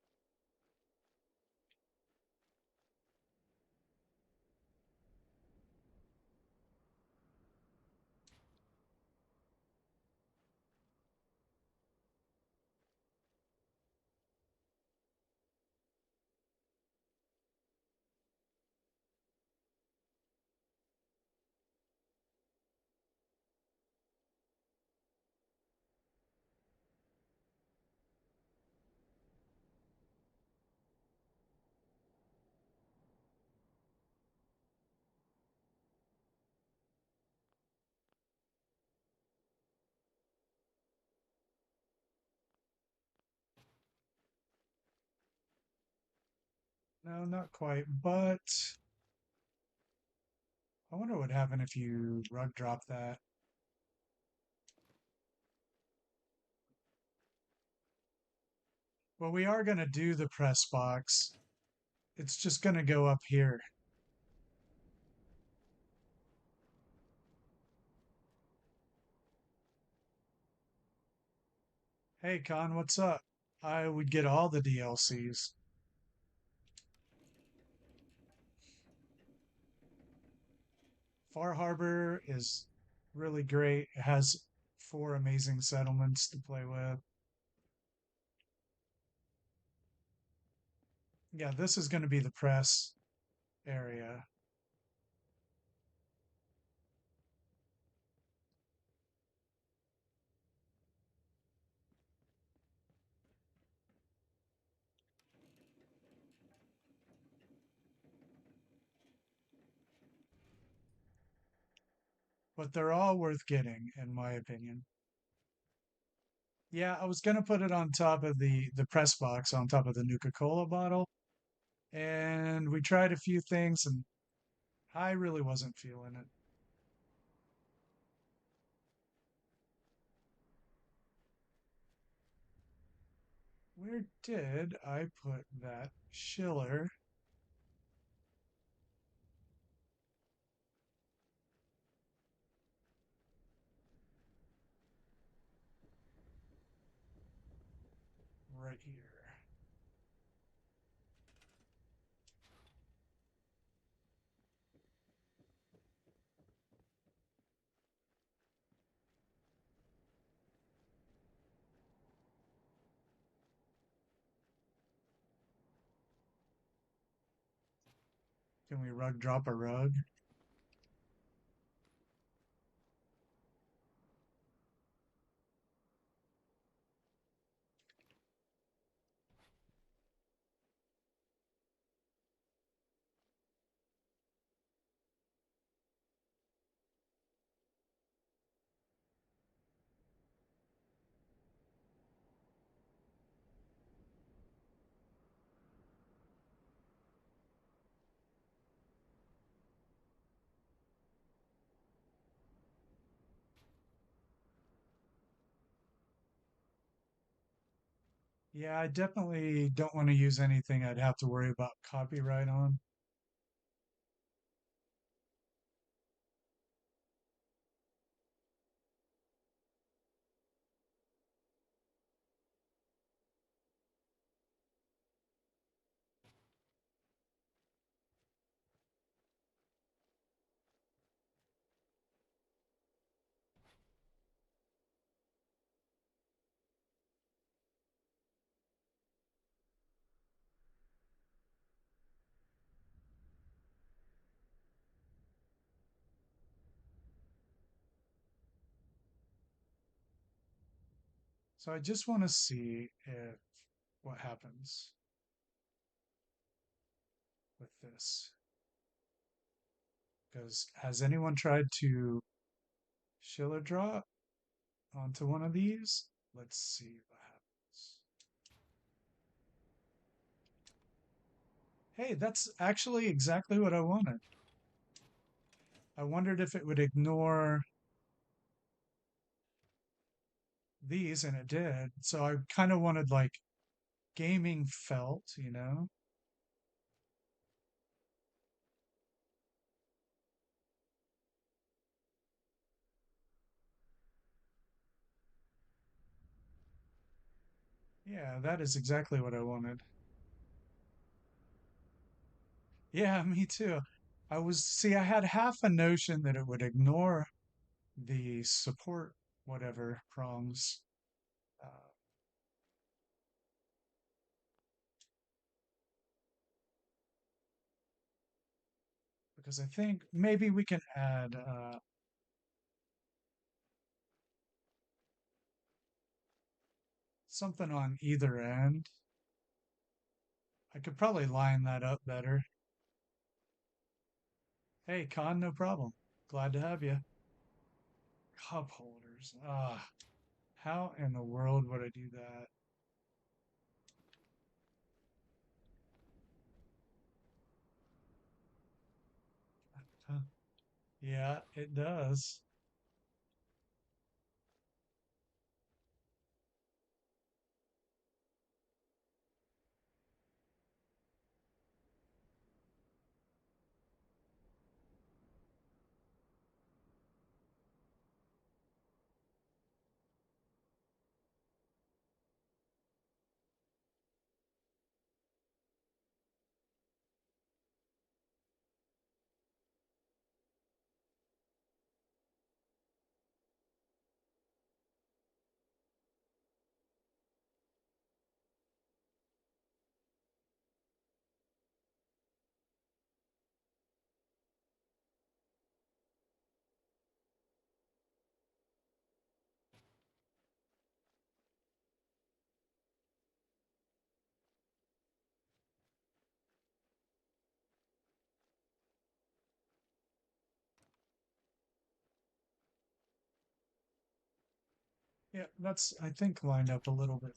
No, not quite, but I wonder what happened if you rug drop that. Well, we are going to do the press box. It's just going to go up here. Hey, Con, what's up? I would get all the DLCs. Far Harbor is really great. It has 4 amazing settlements to play with. Yeah, this is going to be the press area. But they're all worth getting, in my opinion. Yeah, I was gonna put it on top of the press box, on top of the Nuka-Cola bottle, and we tried a few things, and I really wasn't feeling it. Where did I put that Schiller? Right here. Can we rug drop a rug? Yeah, I definitely don't want to use anything I'd have to worry about copyright on. So I just want to see if what happens with this. Because has anyone tried to Schiller drop onto one of these? Let's see what happens. Hey, that's actually exactly what I wanted. I wondered if it would ignore these, and it did. So I kind of wanted like gaming felt, you know? Yeah, that is exactly what I wanted. Yeah, me too. See, I had half a notion that it would ignore the support whatever prongs, uh, because I think maybe we can add something on either end. I could probably line that up better. Hey, Con, no problem. Glad to have you. Cup holders. Ah, how in the world would I do that? Yeah, it does. Yeah, that's, I think, lined up a little bit.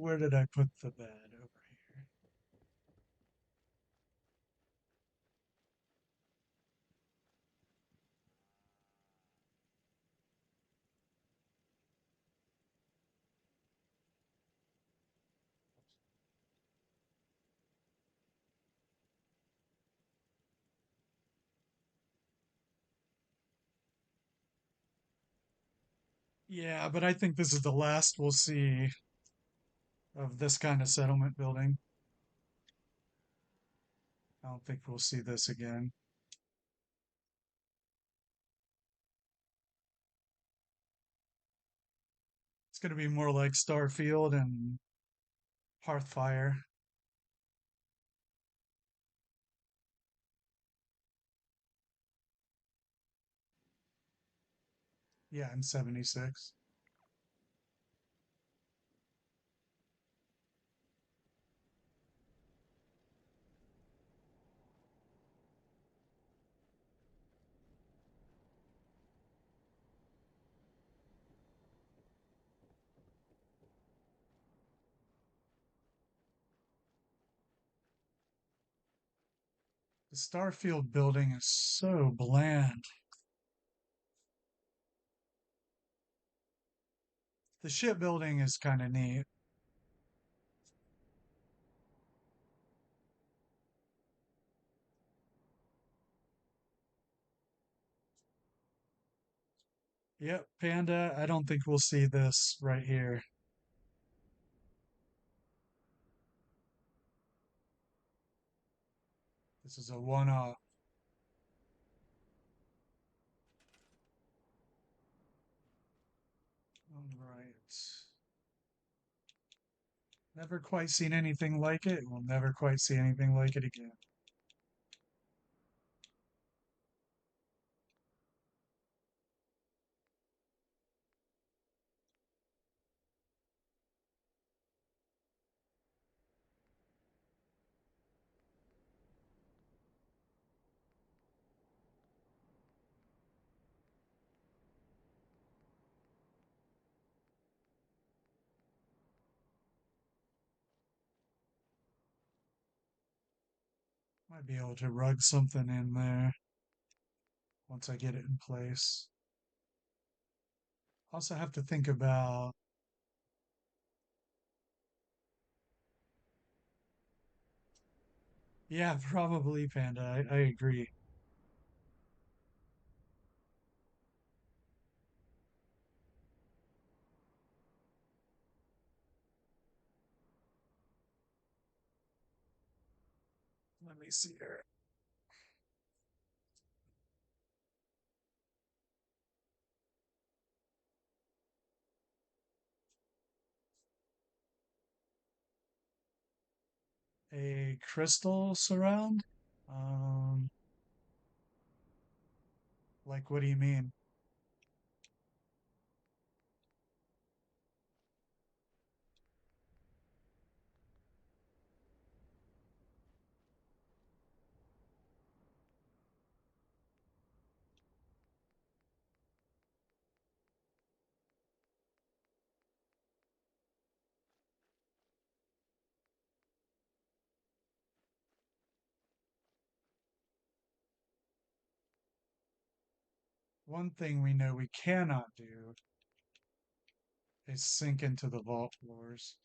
Where did I put the bed? Over here. Yeah, but I think this is the last we'll see of this kind of settlement building. I don't think we'll see this again. It's going to be more like Starfield and Hearthfire. Yeah, in 76. The Starfield building is so bland. The shipbuilding is kind of neat. Yep, Panda, I don't think we'll see this right here. This is a one-off. All right. Never quite seen anything like it. We'll never quite see anything like it again. Might be able to rug something in there once I get it in place. Also have to think about, yeah, probably Panda. I agree. Let me see here. A crystal surround? Um, like, what do you mean? One thing we know we cannot do is sink into the vault floors.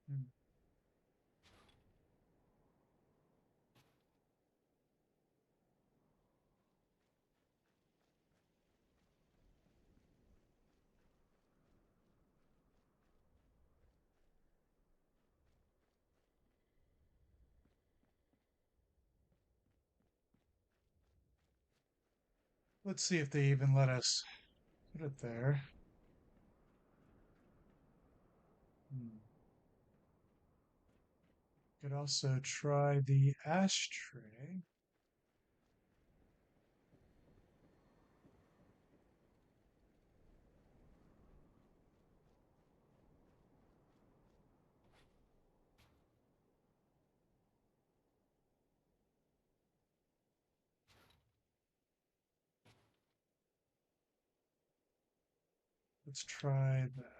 Hmm. Let's see if they even let us put it there. Hmm. Could also try the ashtray. Let's try that.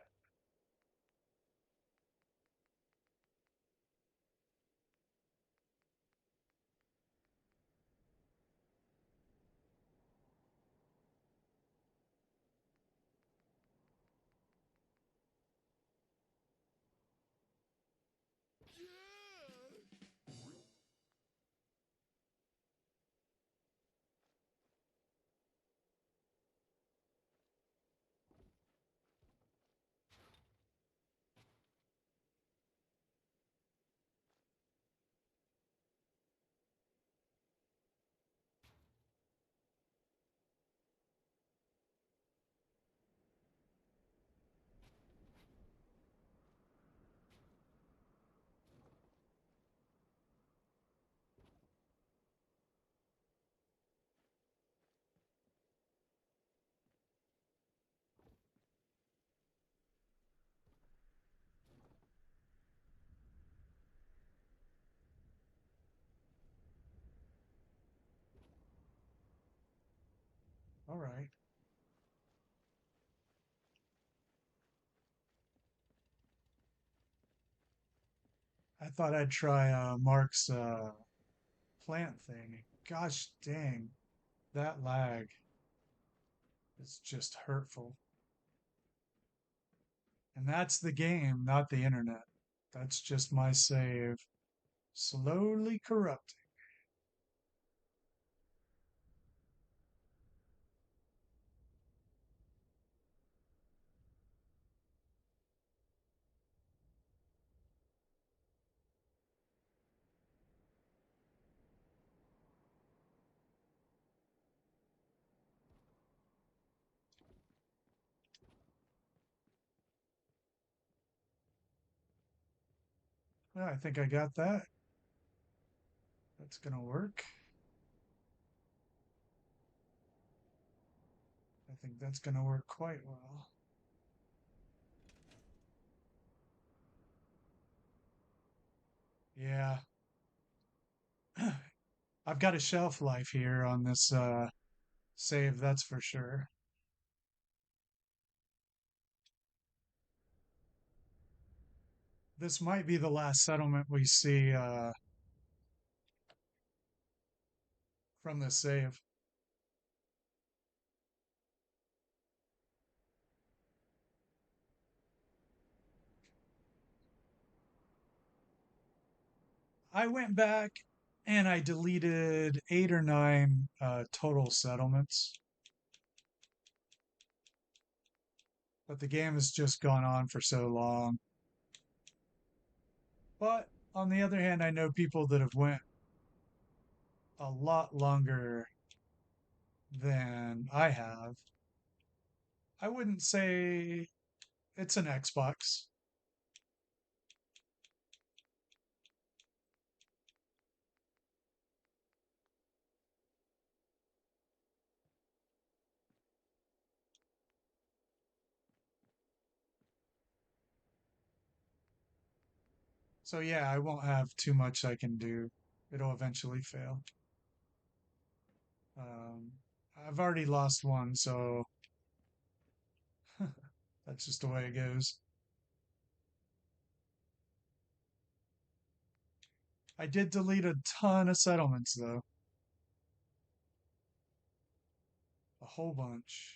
All right. I thought I'd try Mark's plant thing. Gosh dang, that lag is just hurtful. And that's the game, not the internet. That's just my save. Slowly corrupting. Yeah, I think I got that. That's gonna work. I think that's gonna work quite well. Yeah. I've got a shelf life here on this save, that's for sure. This might be the last settlement we see from this save. I went back and I deleted 8 or 9 total settlements, but the game has just gone on for so long. But on the other hand, I know people that have went a lot longer than I have. I wouldn't say it's an Xbox. So yeah, I won't have too much I can do. It'll eventually fail. Um, I've already lost one, so that's just the way it goes. I did delete a ton of settlements though, a whole bunch.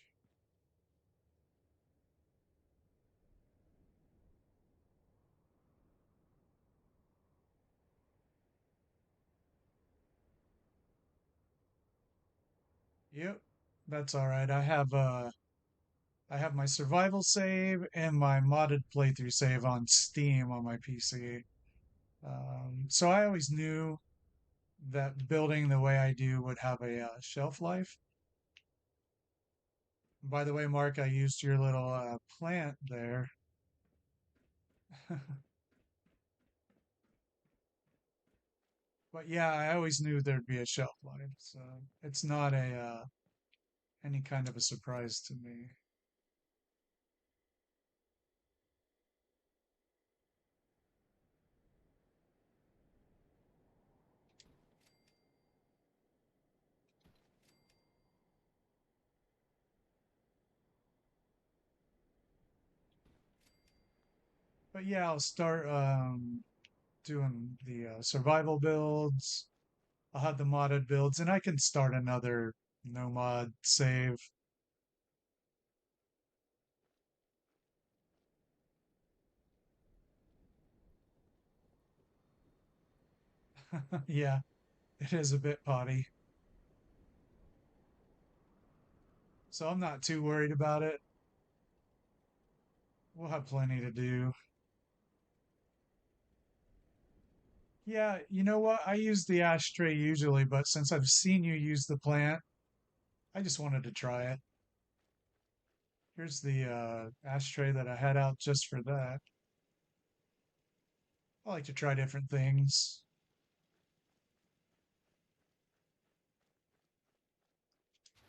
Yep, that's all right. I have my survival save and my modded playthrough save on Steam on my PC. So I always knew that building the way I do would have a shelf life. By the way, Mark, I used your little plant there. But yeah, I always knew there'd be a shelf life, so it's not a any kind of a surprise to me. But yeah, I'll start doing the survival builds. I'll have the modded builds, and I can start another no mod save. Yeah, it is a bit potty, so I'm not too worried about it. We'll have plenty to do. Yeah, you know what? I use the ashtray usually, but since I've seen you use the plant, I just wanted to try it. Here's the ashtray that I had out just for that. I like to try different things.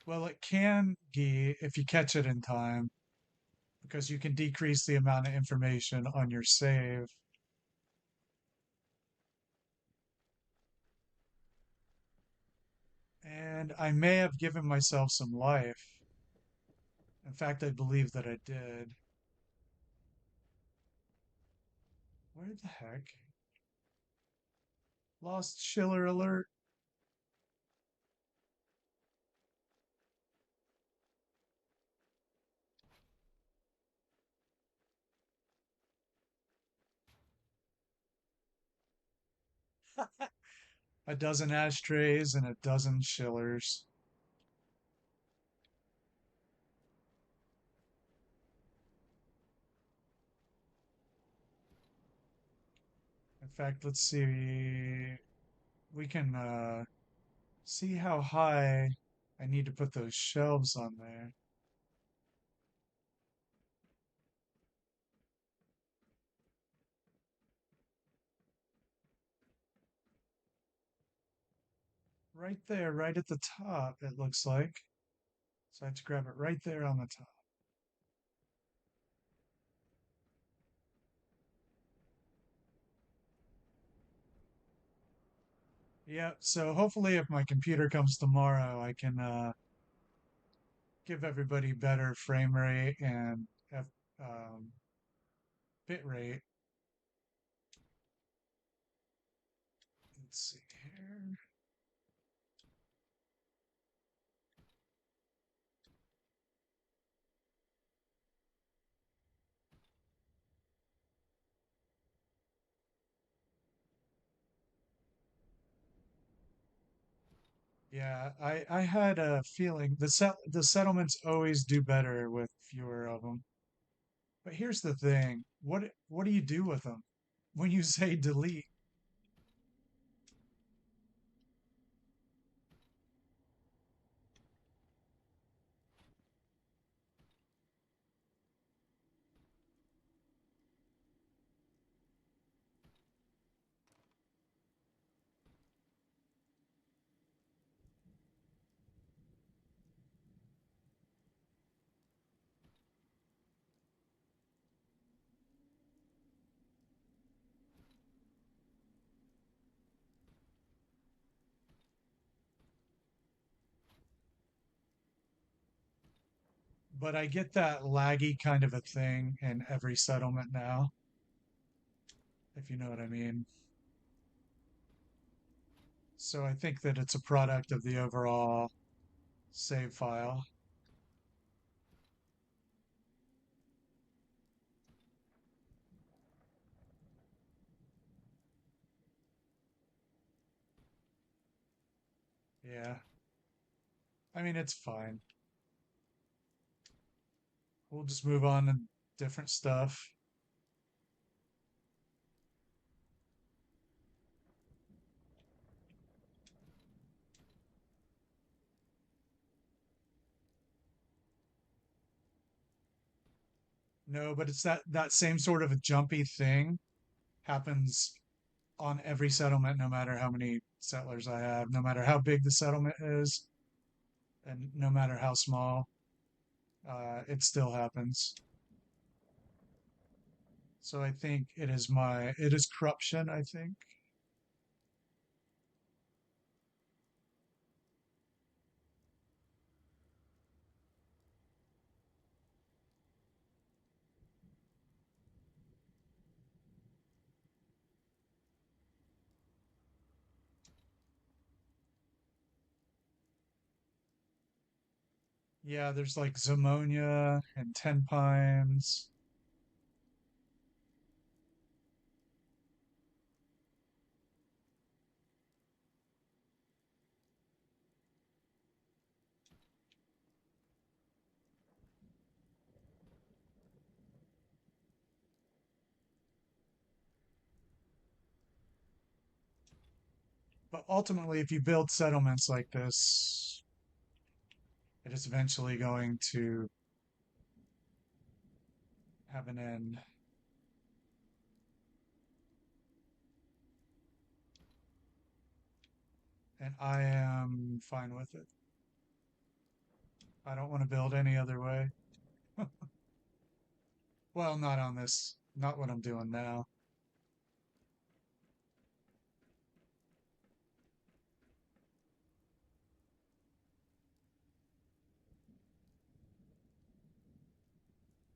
Well, it can be if you catch it in time, because you can decrease the amount of information on your save. And I may have given myself some life. In fact, I believe that I did. Where the heck? Lost Schiller alert. A dozen ashtrays and a dozen Schillers. In fact, let's see. We can see how high I need to put those shelves on there. Right there, right at the top, it looks like. So I have to grab it right there on the top. Yeah, so hopefully if my computer comes tomorrow, I can give everybody better frame rate and um, bit rate. Let's see here. Yeah, I had a feeling the settlements always do better with fewer of them. But here's the thing. What do you do with them when you say delete? But I get that laggy kind of a thing in every settlement now, if you know what I mean. So I think that it's a product of the overall save file. Yeah. I mean, it's fine. We'll just move on to different stuff. No, but it's that same sort of a jumpy thing happens on every settlement, no matter how many settlers I have, no matter how big the settlement is, and no matter how small, it still happens. So I think it is corruption, I think. Yeah, there's like Zamonia and Ten Pines. But ultimately, if you build settlements like this, it is eventually going to have an end. And I am fine with it. I don't want to build any other way. Well, not on this, not what I'm doing now.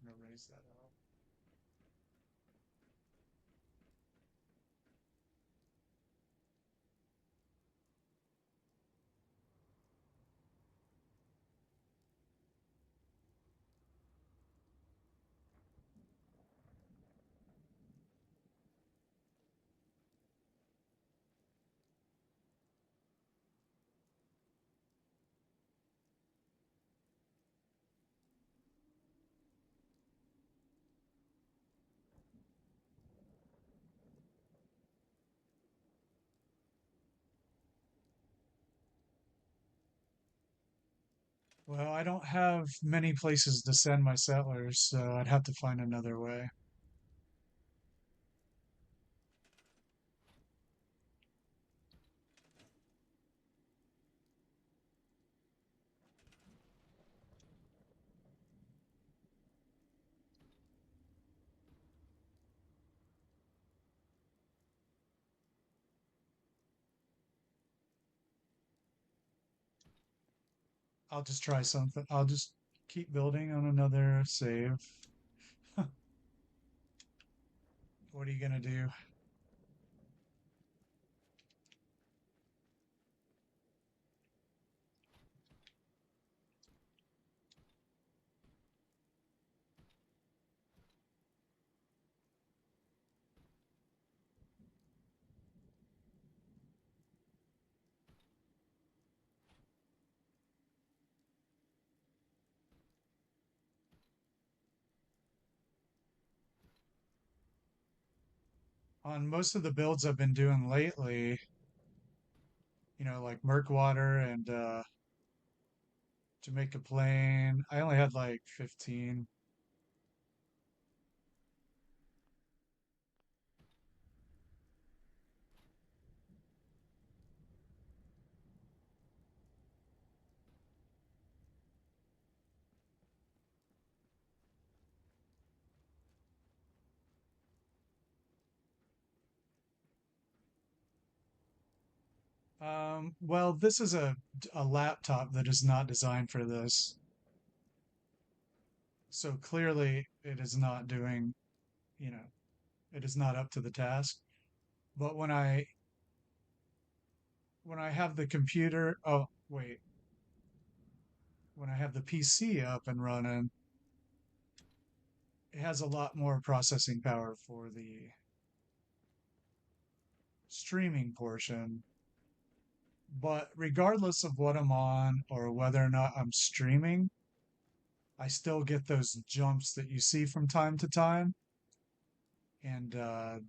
I'm gonna raise that up. Well, I don't have many places to send my settlers, so I'd have to find another way. I'll just try something. I'll just keep building on another save. What are you gonna do? On most of the builds I've been doing lately, like Murkwater and Jamaica Plain, I only had like 15. Well, this is a laptop that is not designed for this. So clearly it is not doing, you know, it is not up to the task. But when I have the computer, oh wait, when I have the PC up and running, it has a lot more processing power for the streaming portion. But regardless of what I'm on or whether or not I'm streaming, I still get those jumps that you see from time to time. And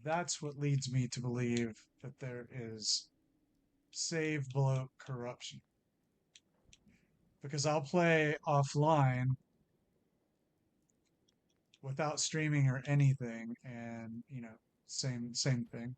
that's what leads me to believe that there is save bloat corruption. Because I'll play offline without streaming or anything, and same thing.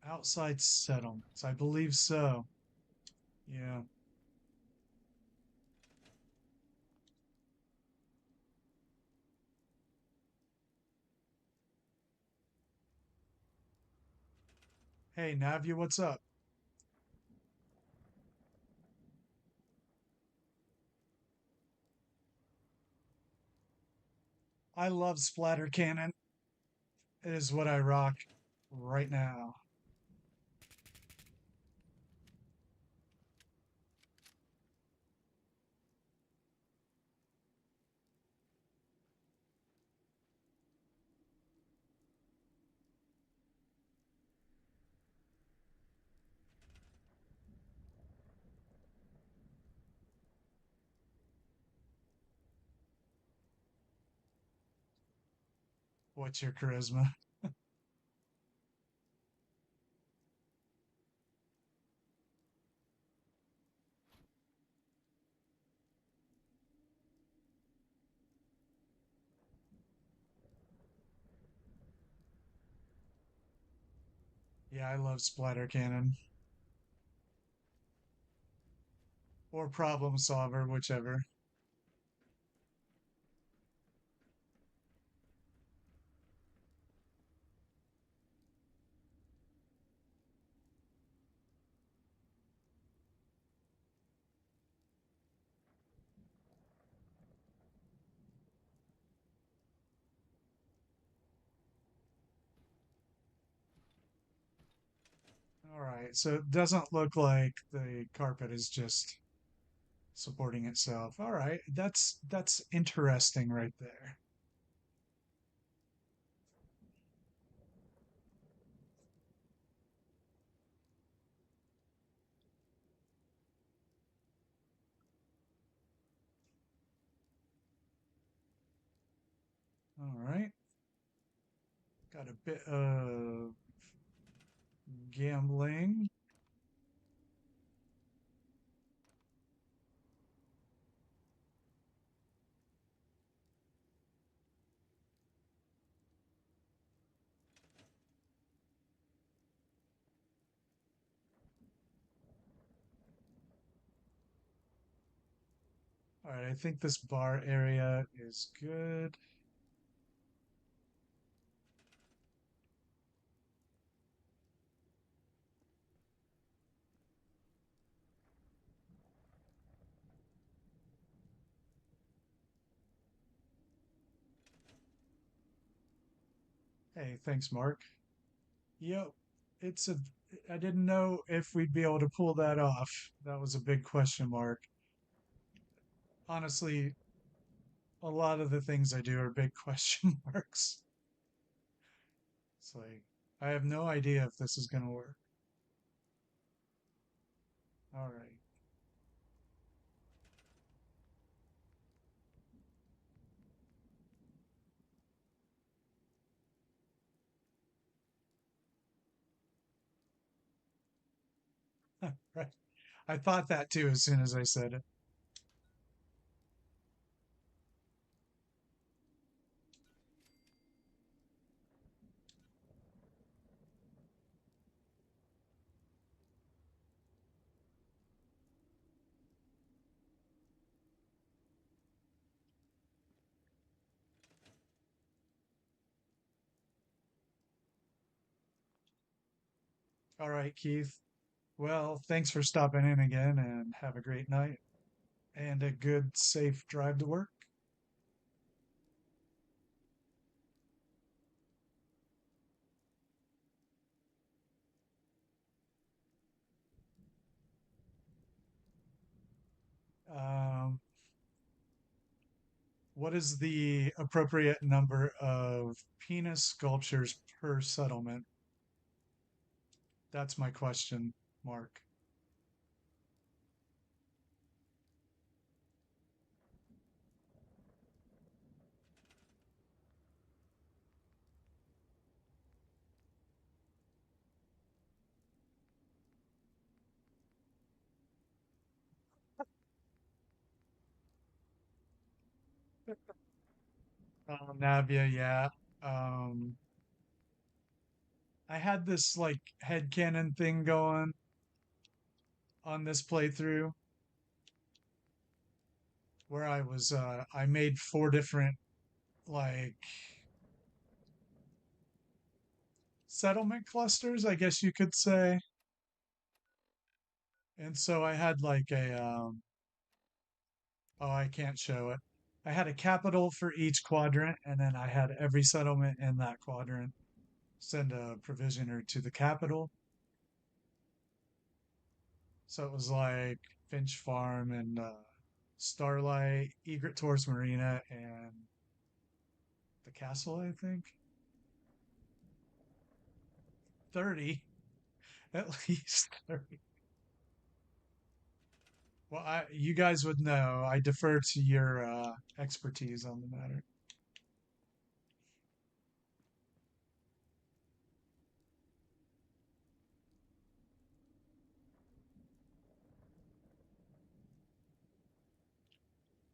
Outside settlements, I believe so. Yeah. Hey, Navia, what's up? I love splatter cannon. It is what I rock right now. What's your charisma? Yeah, I love splatter cannon or problem solver, whichever. All right, so it doesn't look like the carpet is just supporting itself. All right, that's interesting right there. All right, got a bit of gambling. All right, I think this bar area is good. Hey, thanks, Mark. Yep, it's a. I didn't know if we'd be able to pull that off. That was a big question mark. Honestly, a lot of the things I do are big question marks. It's like I have no idea if this is gonna work. All right, right. I thought that too as soon as I said it. All right, Keith. Well, thanks for stopping in again and have a great night and a good, safe drive to work. Um, what is the appropriate number of penis sculptures per settlement? That's my question, Mark. Navia, yeah. Um, I had this like headcanon thing going on this playthrough where I made four different like settlement clusters, I guess you could say. And so I had like oh, I can't show it. I had a capital for each quadrant, and then I had every settlement in that quadrant send a provisioner to the capital. So it was like Finch Farm and Starlight, Egret Tourist Marina, and the castle, I think. 30, at least 30. Well, you guys would know. I defer to your expertise on the matter.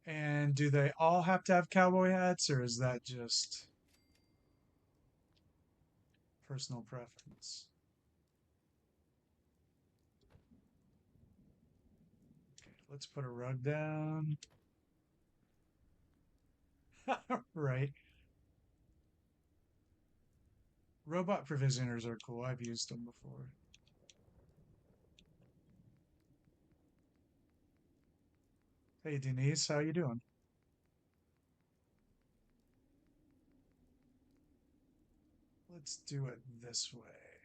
And do they all have to have cowboy hats, or is that just personal preference? Okay, let's put a rug down. Right. Robot provisioners are cool. I've used them before. Hey Denise, how you doing? Let's do it this way.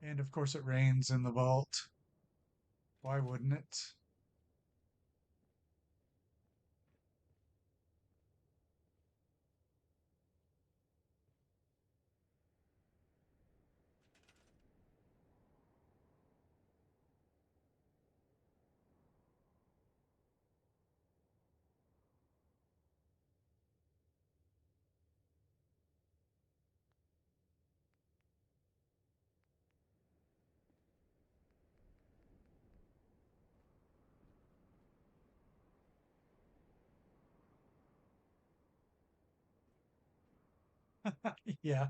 And of course, it rains in the vault. Why wouldn't it? Yeah,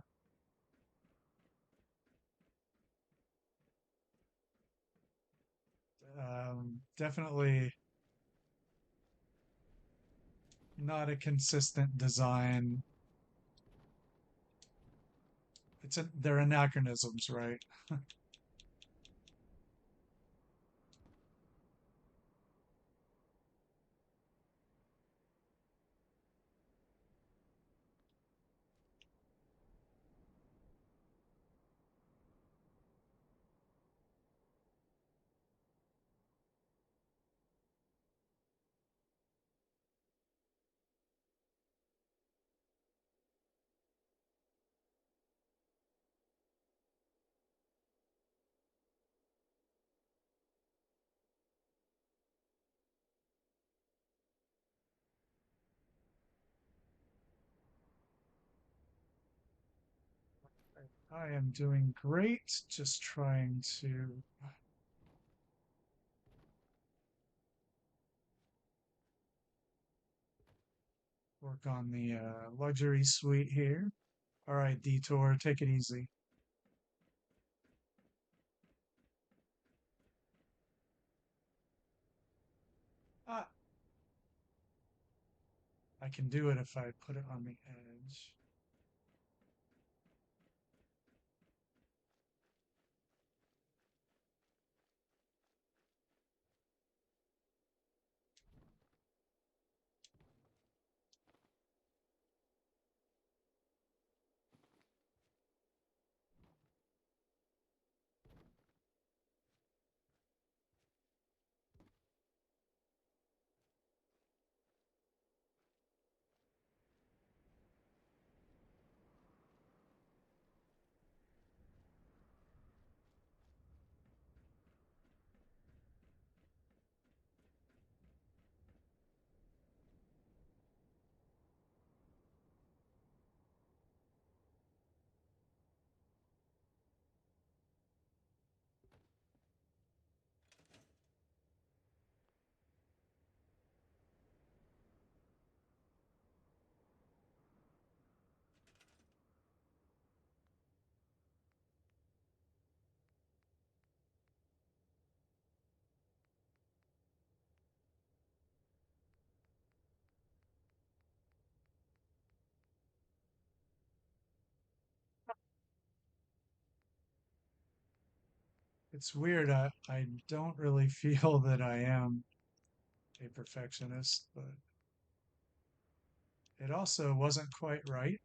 definitely not a consistent design. They're anachronisms, right? I am doing great. Just trying to work on the luxury suite here. All right, Detour, take it easy. Ah, I can do it if I put it on the edge. It's weird. I don't really feel that I am a perfectionist, but it also wasn't quite right.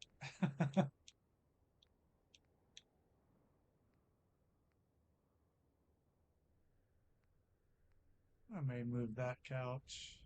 I may move that couch.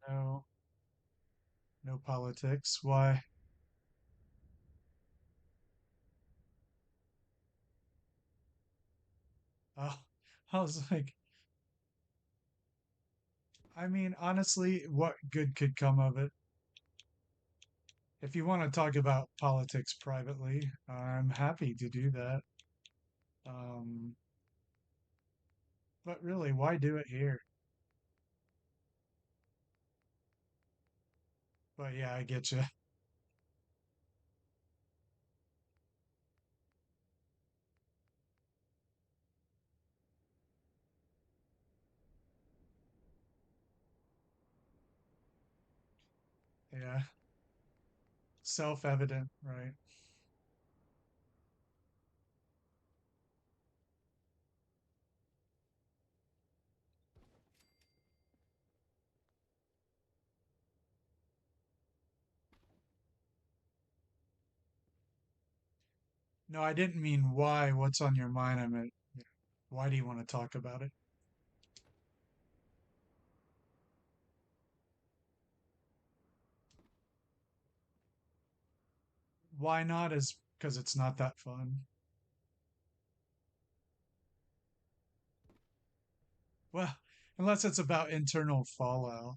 No, no politics. Why? Oh, I was like, I mean, honestly, what good could come of it? If you want to talk about politics privately, I'm happy to do that. Um, but really, why do it here? But yeah, I get you. Yeah, self-evident, right? No, I didn't mean why. What's on your mind? I meant, why do you want to talk about it? Why not? Is because it's not that fun. Well, unless it's about internal fallout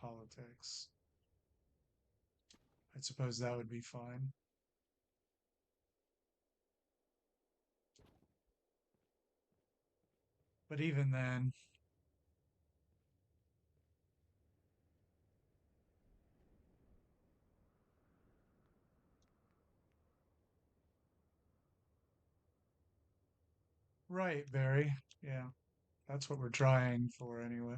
politics, I suppose that would be fine. But even then, right, Barry? Yeah, that's what we're trying for anyway.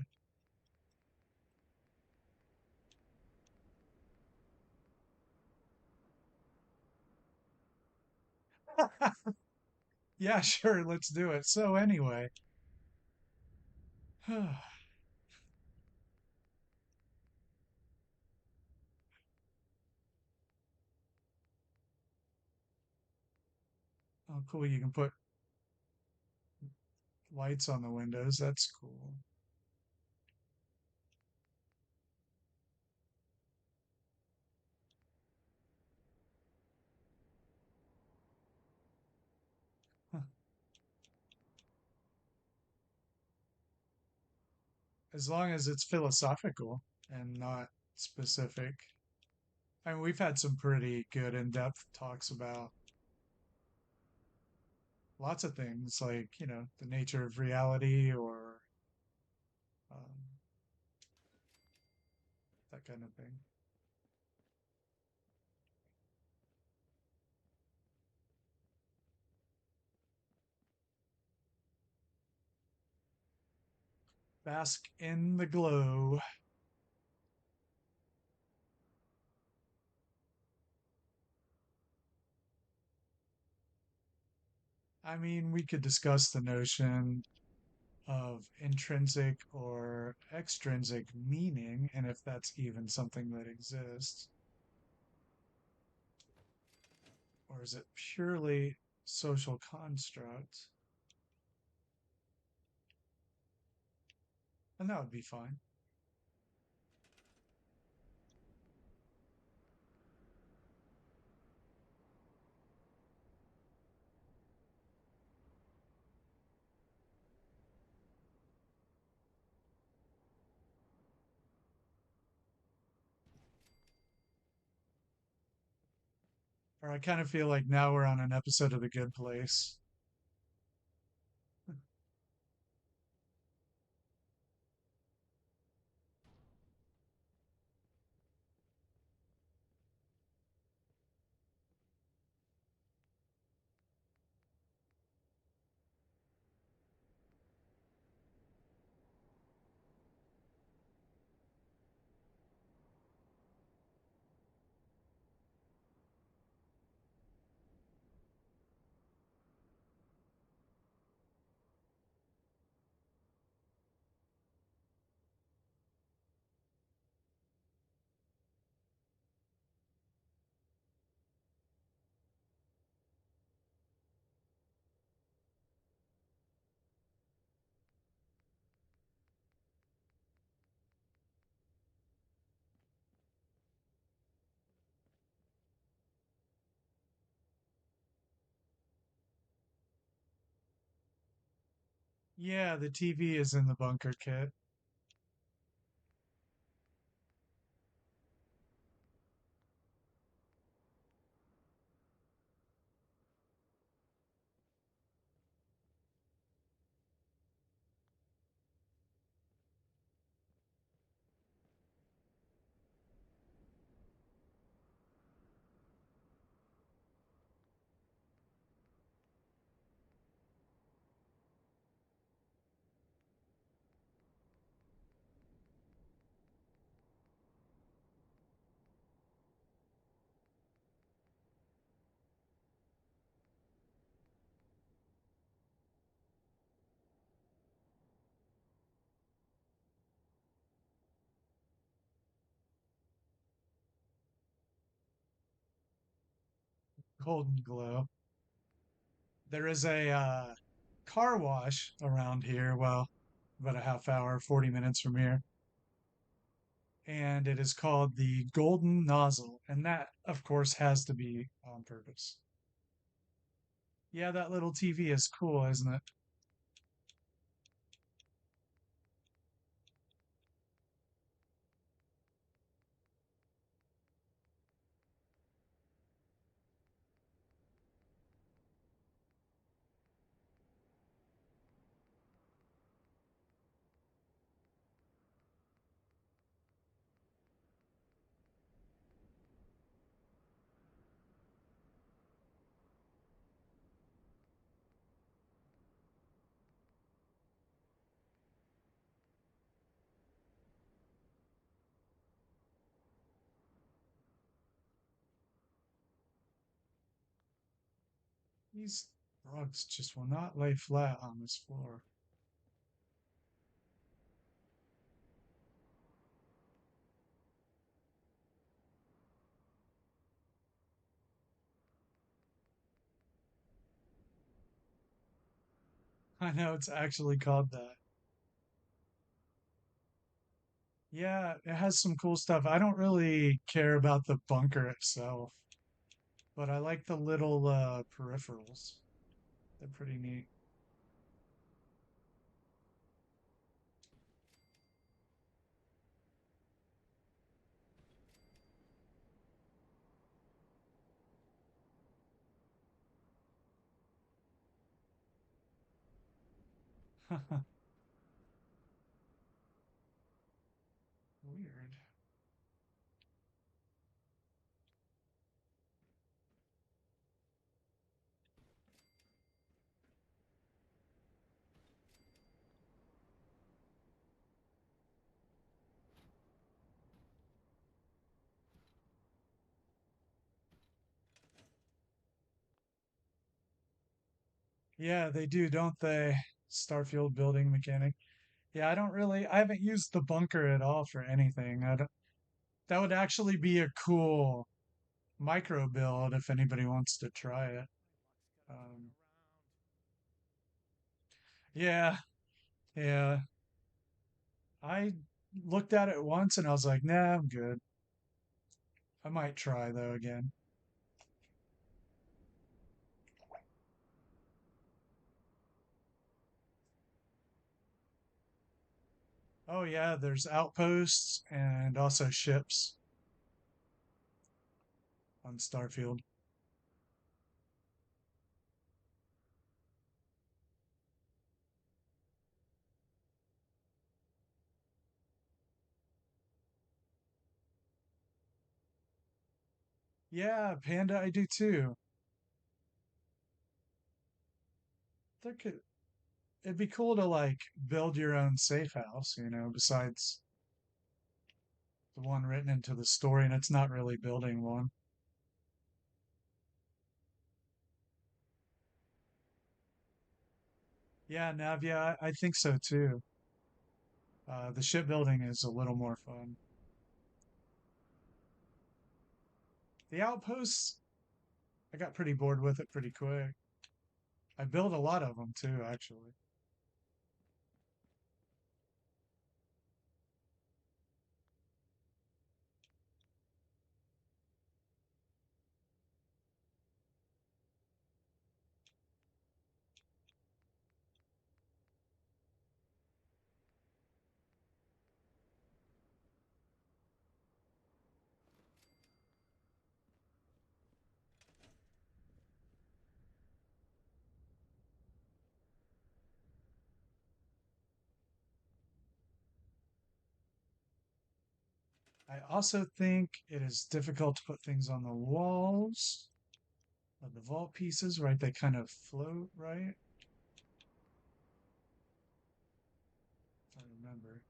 Yeah, sure, let's do it. So anyway, oh, cool. You can put lights on the windows. That's cool. Huh. As long as it's philosophical and not specific. I mean, we've had some pretty good in-depth talks about lots of things like, the nature of reality or um, that kind of thing. Bask in the glow. I mean, we could discuss the notion of intrinsic or extrinsic meaning and if that's even something that exists, or is it purely social construct? And that would be fine. Or I kind of feel like now we're on an episode of The Good Place. Yeah, the TV is in the bunker kit. Golden glow. There is a car wash around here. Well, about a half hour, 40 minutes from here. And it is called the Golden Nozzle. And that, of course, has to be on purpose. Yeah, that little TV is cool, isn't it? These rugs just will not lay flat on this floor. I know it's actually called that. Yeah, it has some cool stuff. I don't really care about the bunker itself, but I like the little peripherals. They're pretty neat. Weird. Yeah, they do, don't they? Starfield building mechanic. Yeah, I haven't used the bunker at all for anything. I don't, that would actually be a cool micro build if anybody wants to try it. Um, yeah, yeah. I looked at it once and I was like, nah, I'm good. I might try though again. Oh yeah, there's outposts and also ships on Starfield. Yeah, Panda, I do too. There could It'd be cool to like build your own safe house, besides the one written into the story, and it's not really building one. Yeah, Navia, I think so too. The shipbuilding is a little more fun. The outposts, I got pretty bored with it pretty quick. I built a lot of them too, actually. I also think it is difficult to put things on the walls of the vault pieces, right? They kind of float, right? If I remember.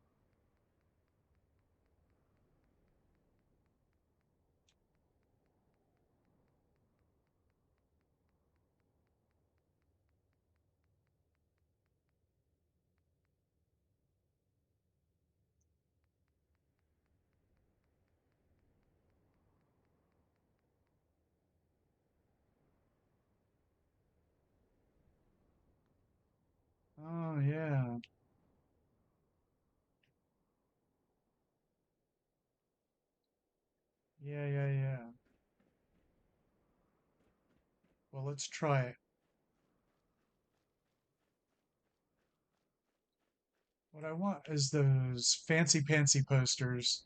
Oh, yeah. Yeah, yeah, yeah. Well, let's try it. What I want is those fancy pantsy posters.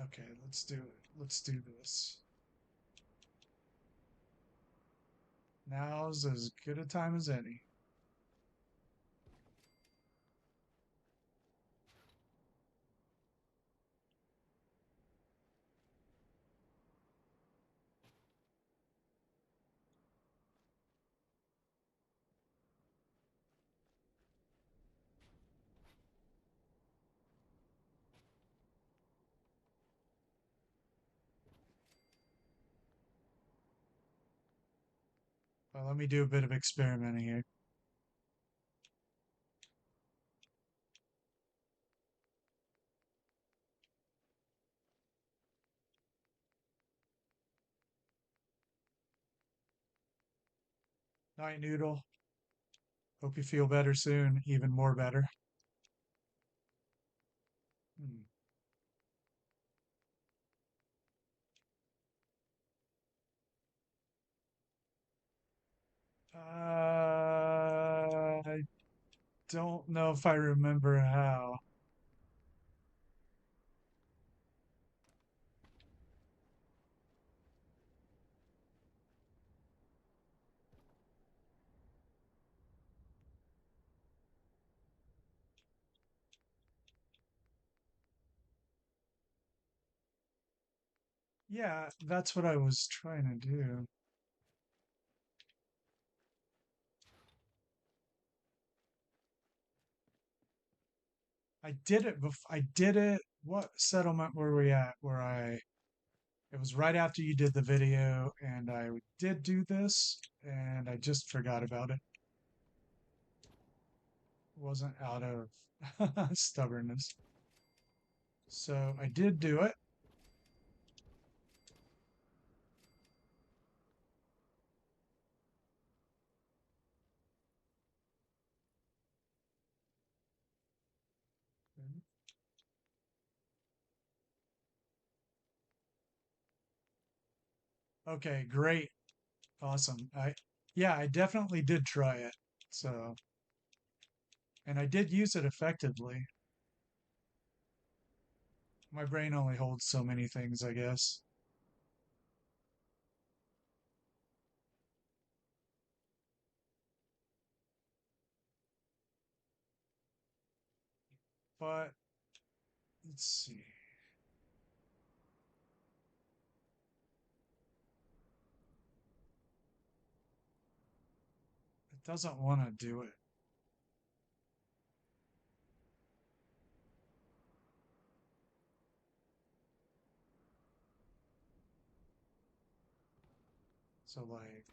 Okay, let's do it. Let's do this. Now's as good a time as any. Well, let me do a bit of experimenting here. Night Noodle. Hope you feel better soon, even more better. Hmm. I don't know if I remember how. Yeah, that's what I was trying to do. I did it I did it. What settlement were we at? It was right after you did the video, and I did do this, and I just forgot about it. It wasn't out of stubbornness. So I did do it. Okay, great. Awesome. Yeah, I definitely did try it. So, and I did use it effectively. My brain only holds so many things, I guess. But let's see. It doesn't want to do it. So like,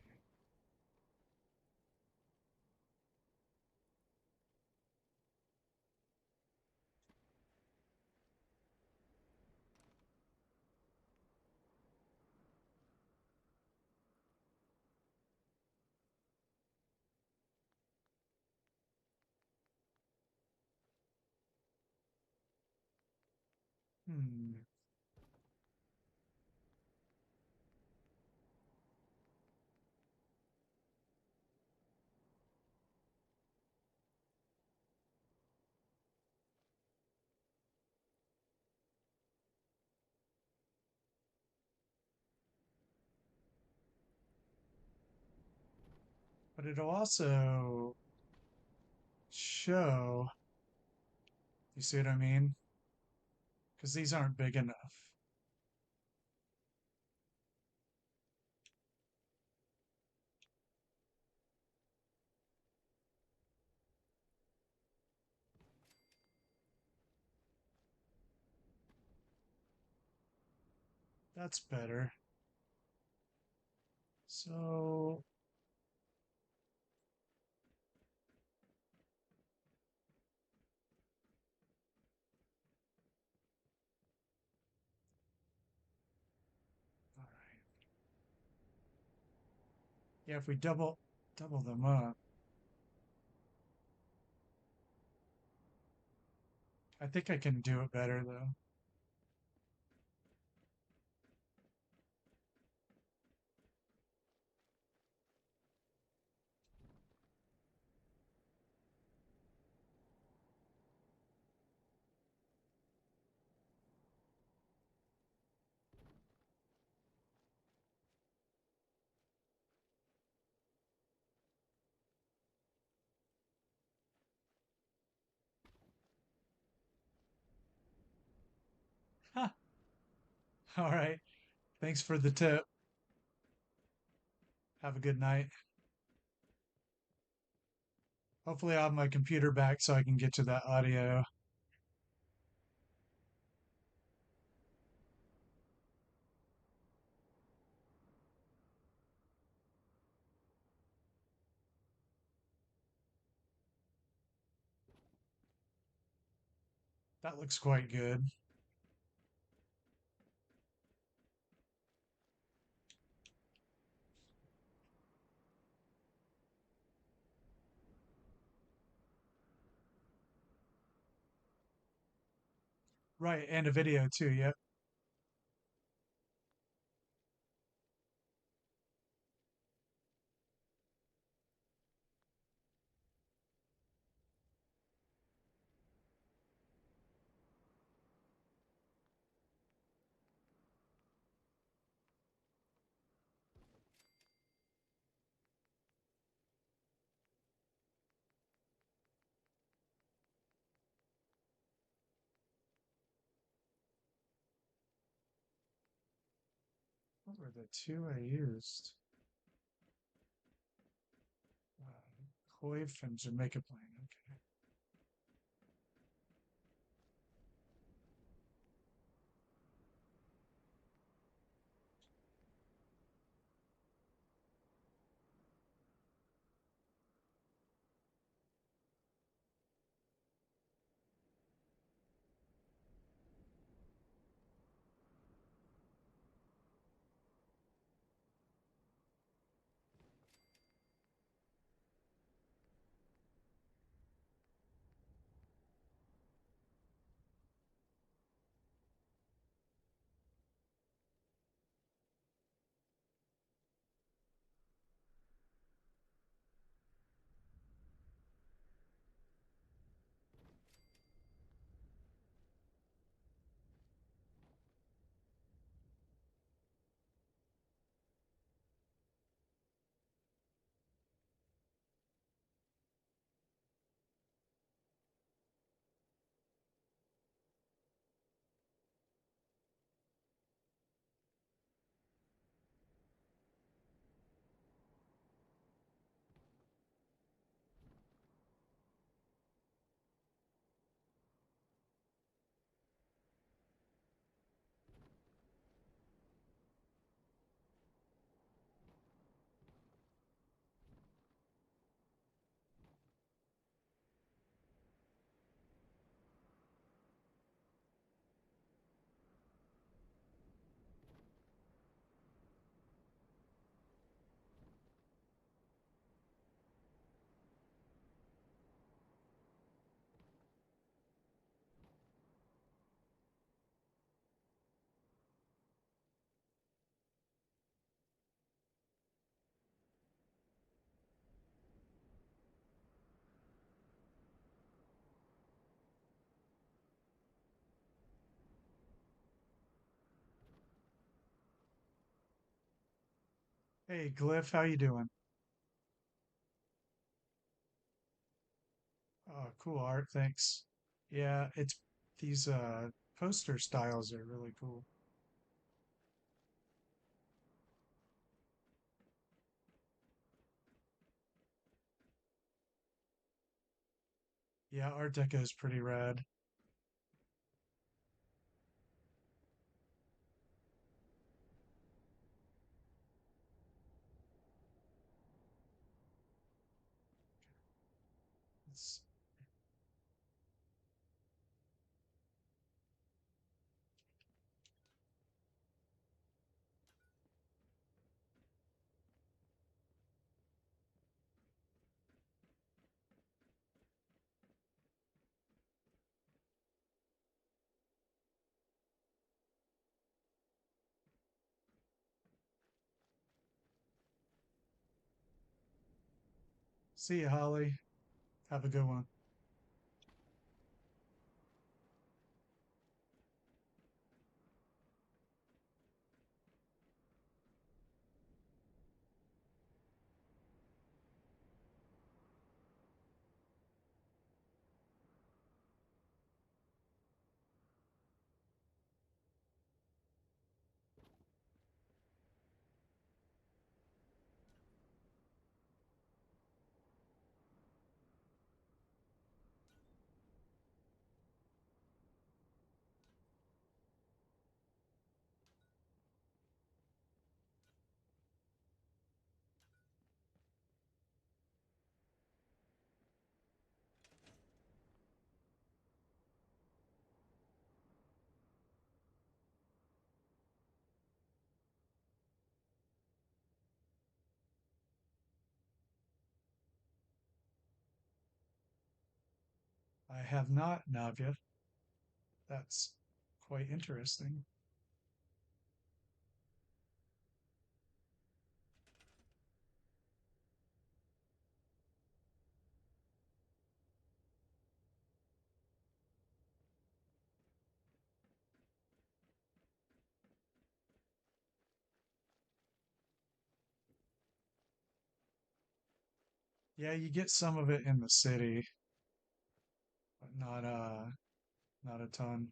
hmm. But it'll also show, you see what I mean? because these aren't big enough. That's better. So, all right. Yeah, if we double them up, I think I can do it better though. Huh. All right. Thanks for the tip. Have a good night. Hopefully, I have my computer back so I can get to that audio. That looks quite good. Right, and a video too. Yep. What were the two I used? Hoif and Jamaica Plain. Okay. Hey, Glyph, how you doing? Oh, cool art. Thanks. Yeah, it's these. poster styles are really cool. Yeah, Art Deco is pretty rad. It's, See you, Holly. Have a good one. I have not, Navya. That's quite interesting. Yeah, you get some of it in the city, but not a ton.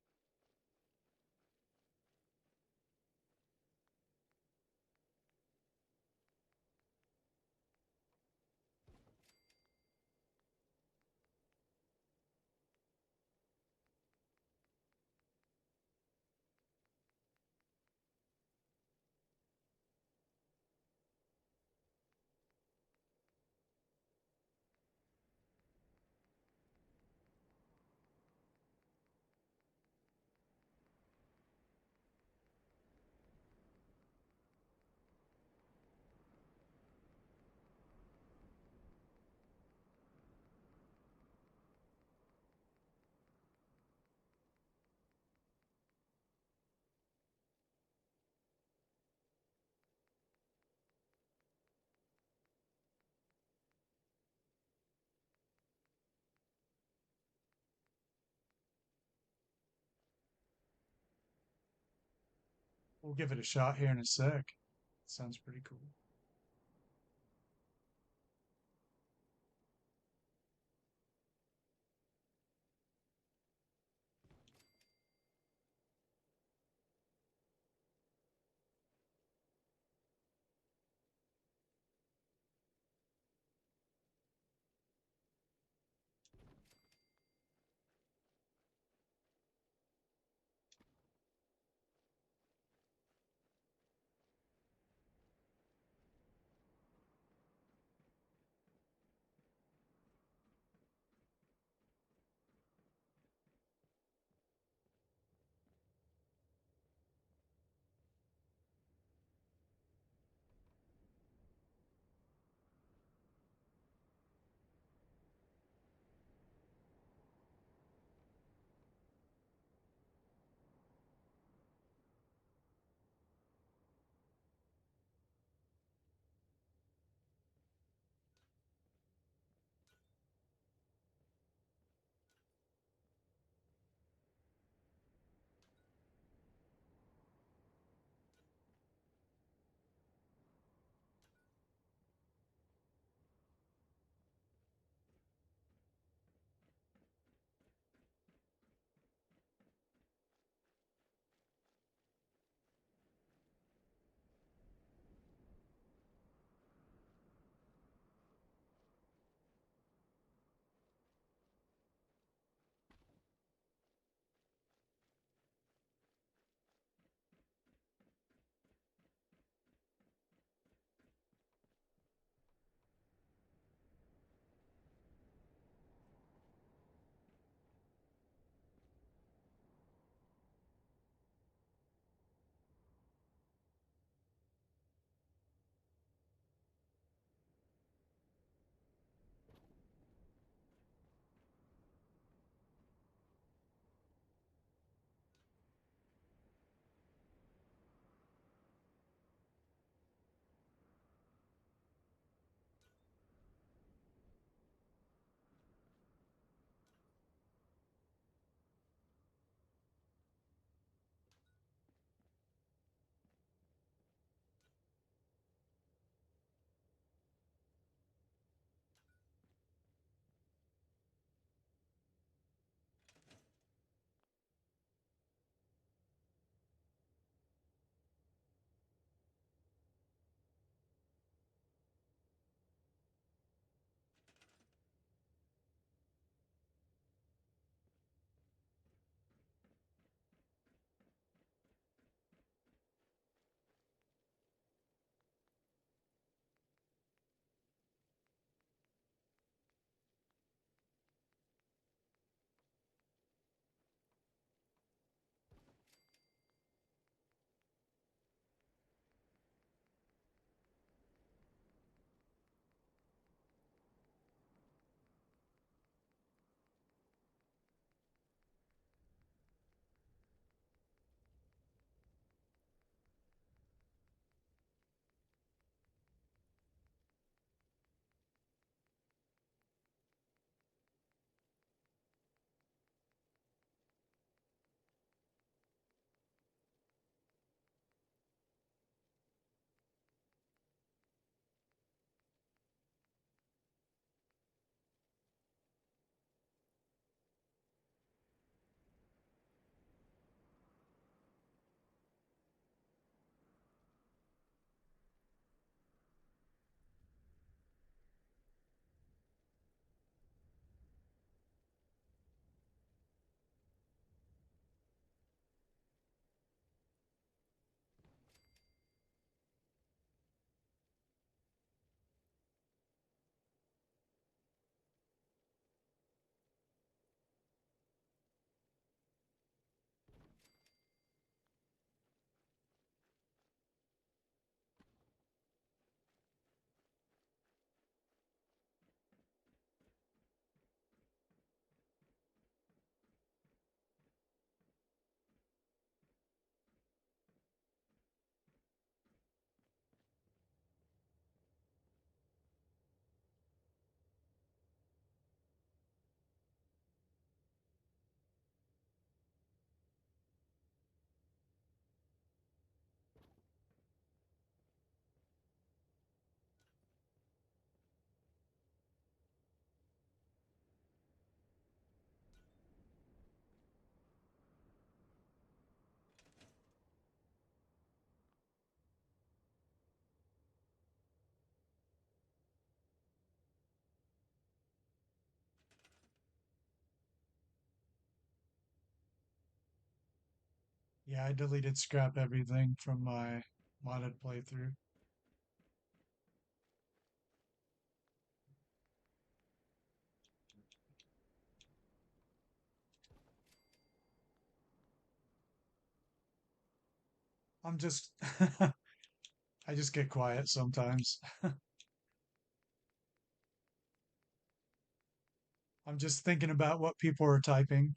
We'll give it a shot here in a sec. Sounds pretty cool. Yeah, I deleted scrap everything from my modded playthrough. I'm just I just get quiet sometimes. I'm just thinking about what people are typing.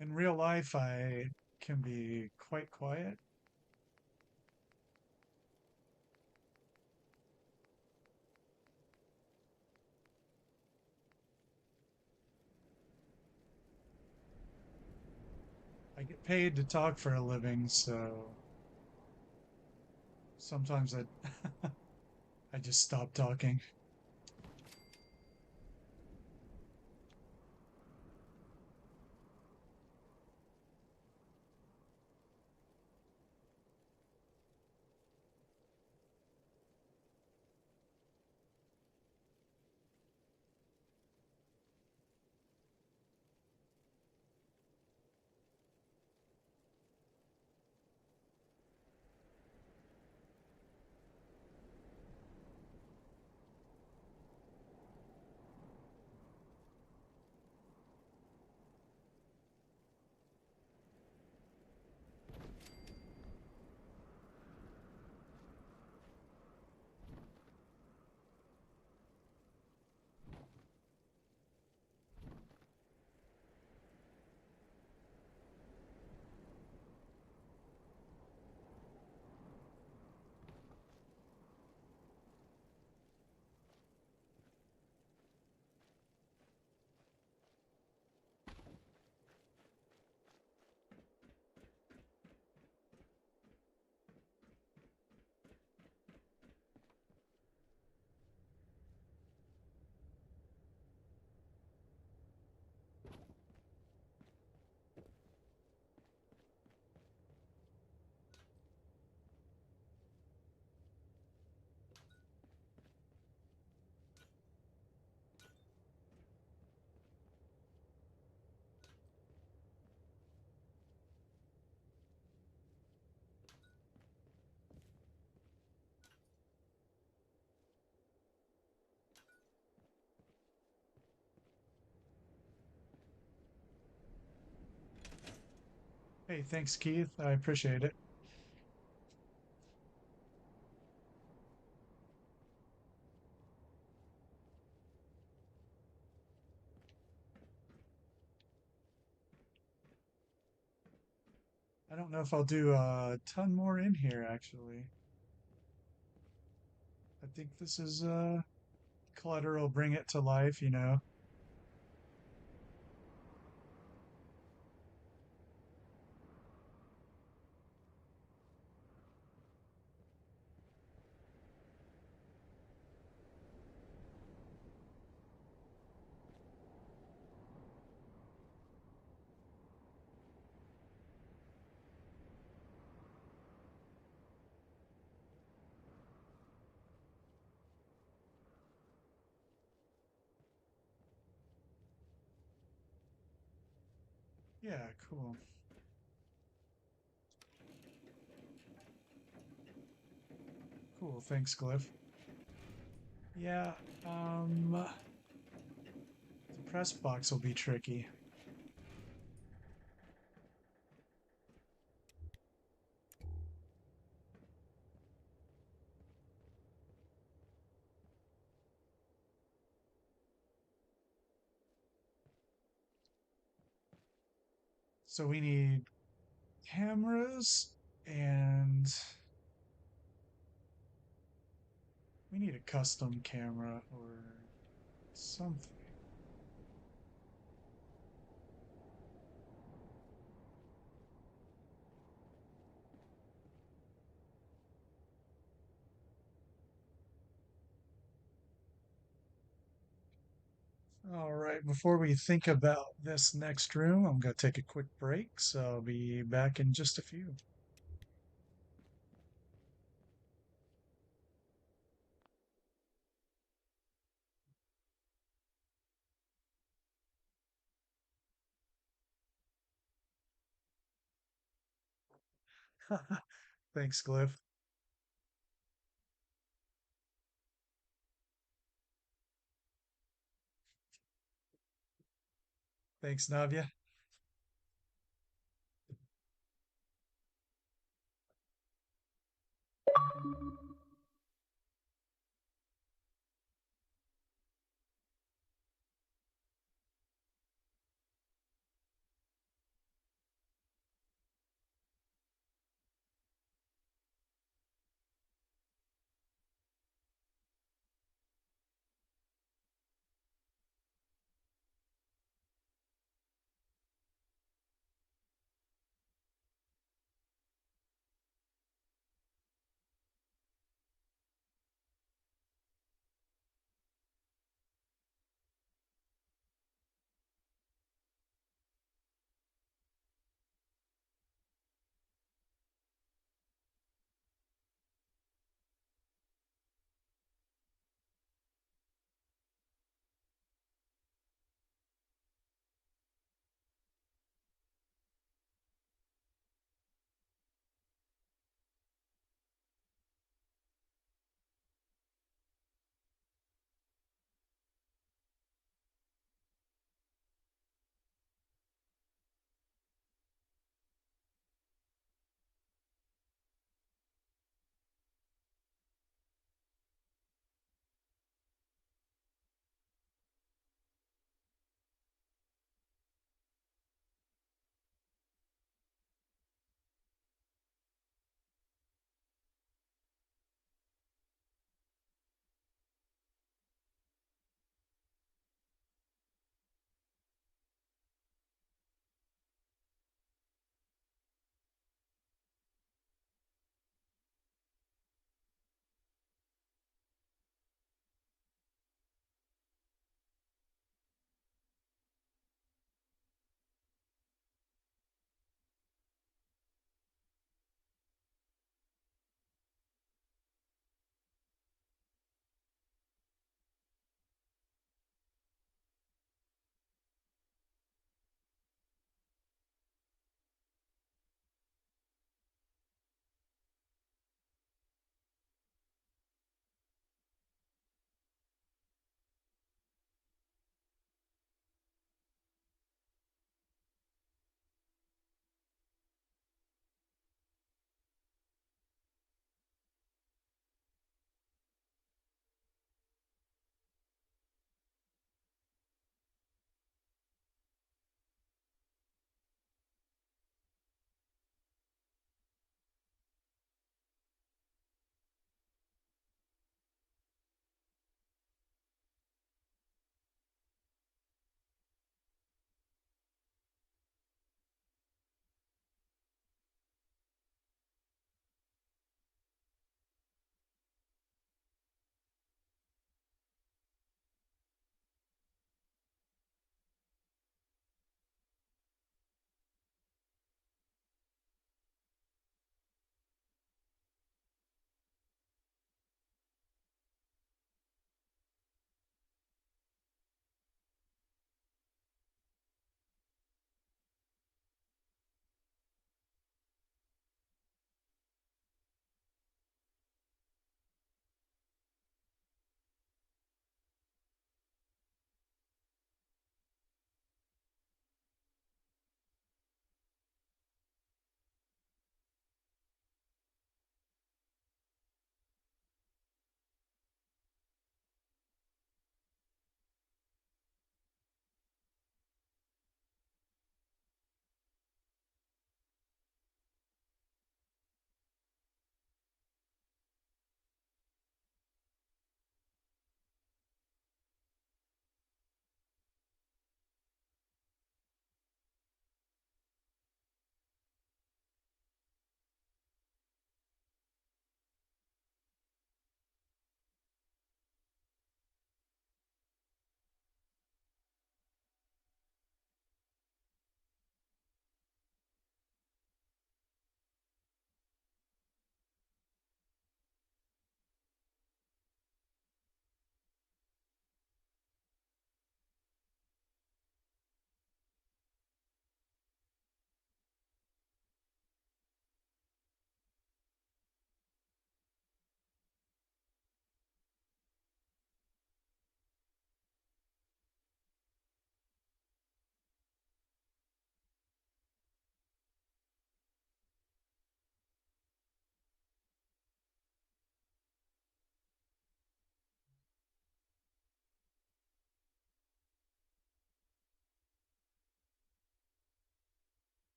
In real life, I can be quite quiet. I get paid to talk for a living, so sometimes I just stop talking. Hey, thanks, Keith. I appreciate it. I don't know if I'll do a ton more in here, actually. I think this is clutter will bring it to life. Yeah, cool. Cool. Thanks, Glyph. Yeah, the press box will be tricky. So we need cameras and we need a custom camera or something. All right, before we think about this next room, I'm going to take a quick break, so I'll be back in just a few. Thanks, Cliff. Thanks, Navia.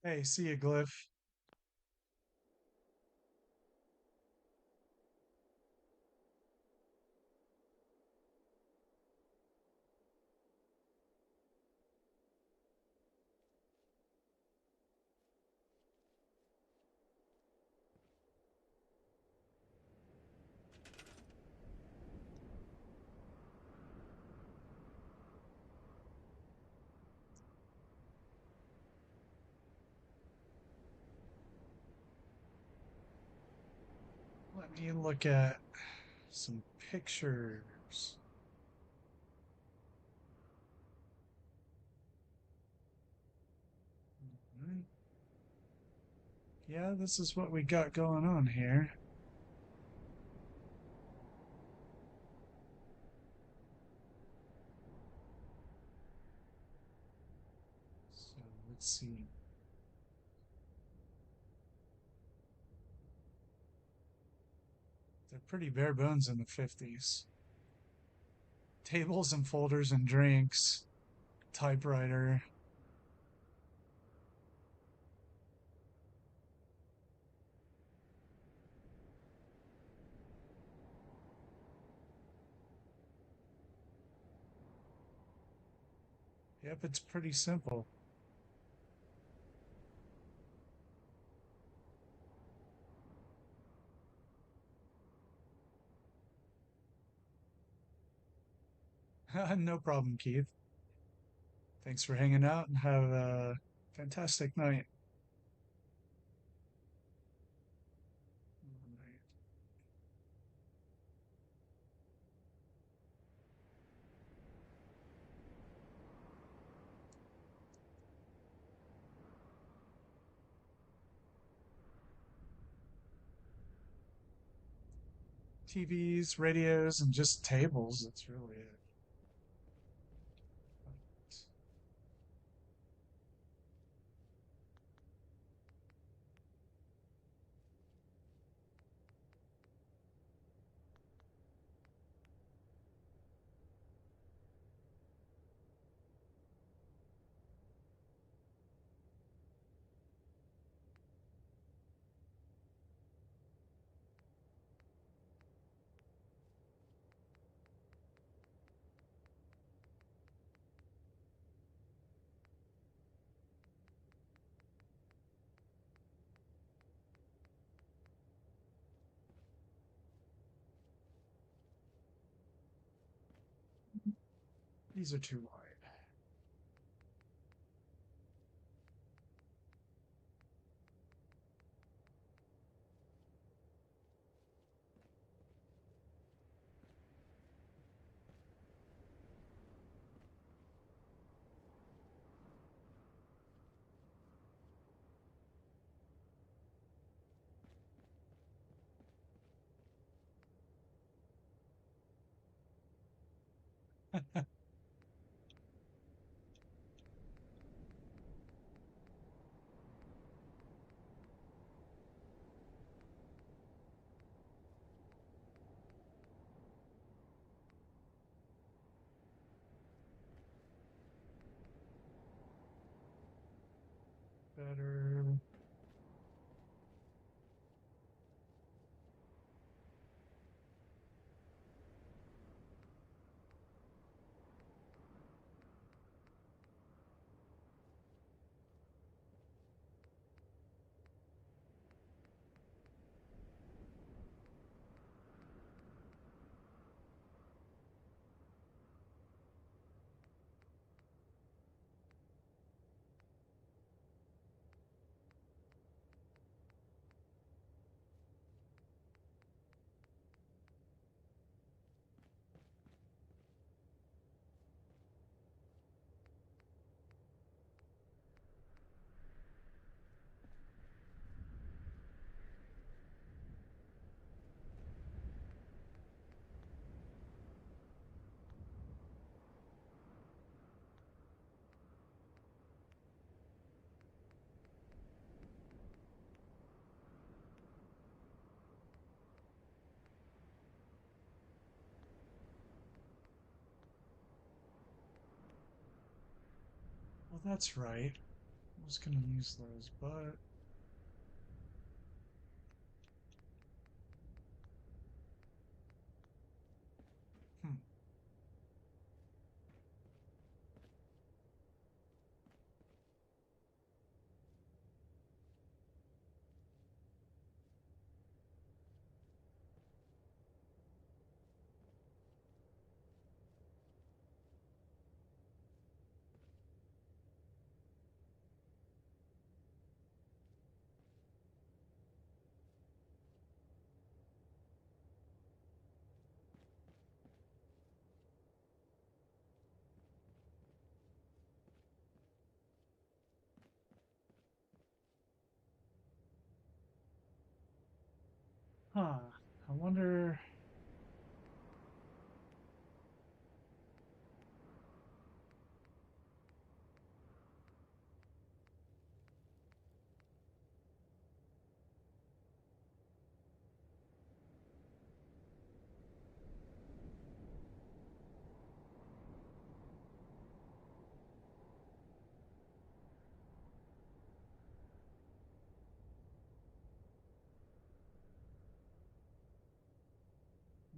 Hey, see you, Glyph. Let me look at some pictures. Mhm. Yeah, this is what we got going on here. So let's see. They're pretty bare bones in the 50s. Tables and folders and drinks, typewriter. Yep, it's pretty simple. No problem, Keith. Thanks for hanging out and have a fantastic night. TVs, radios, and just tables. That's really it. These are too wide. Better. Well, that's right. was gonna use those, but hmm. Huh. I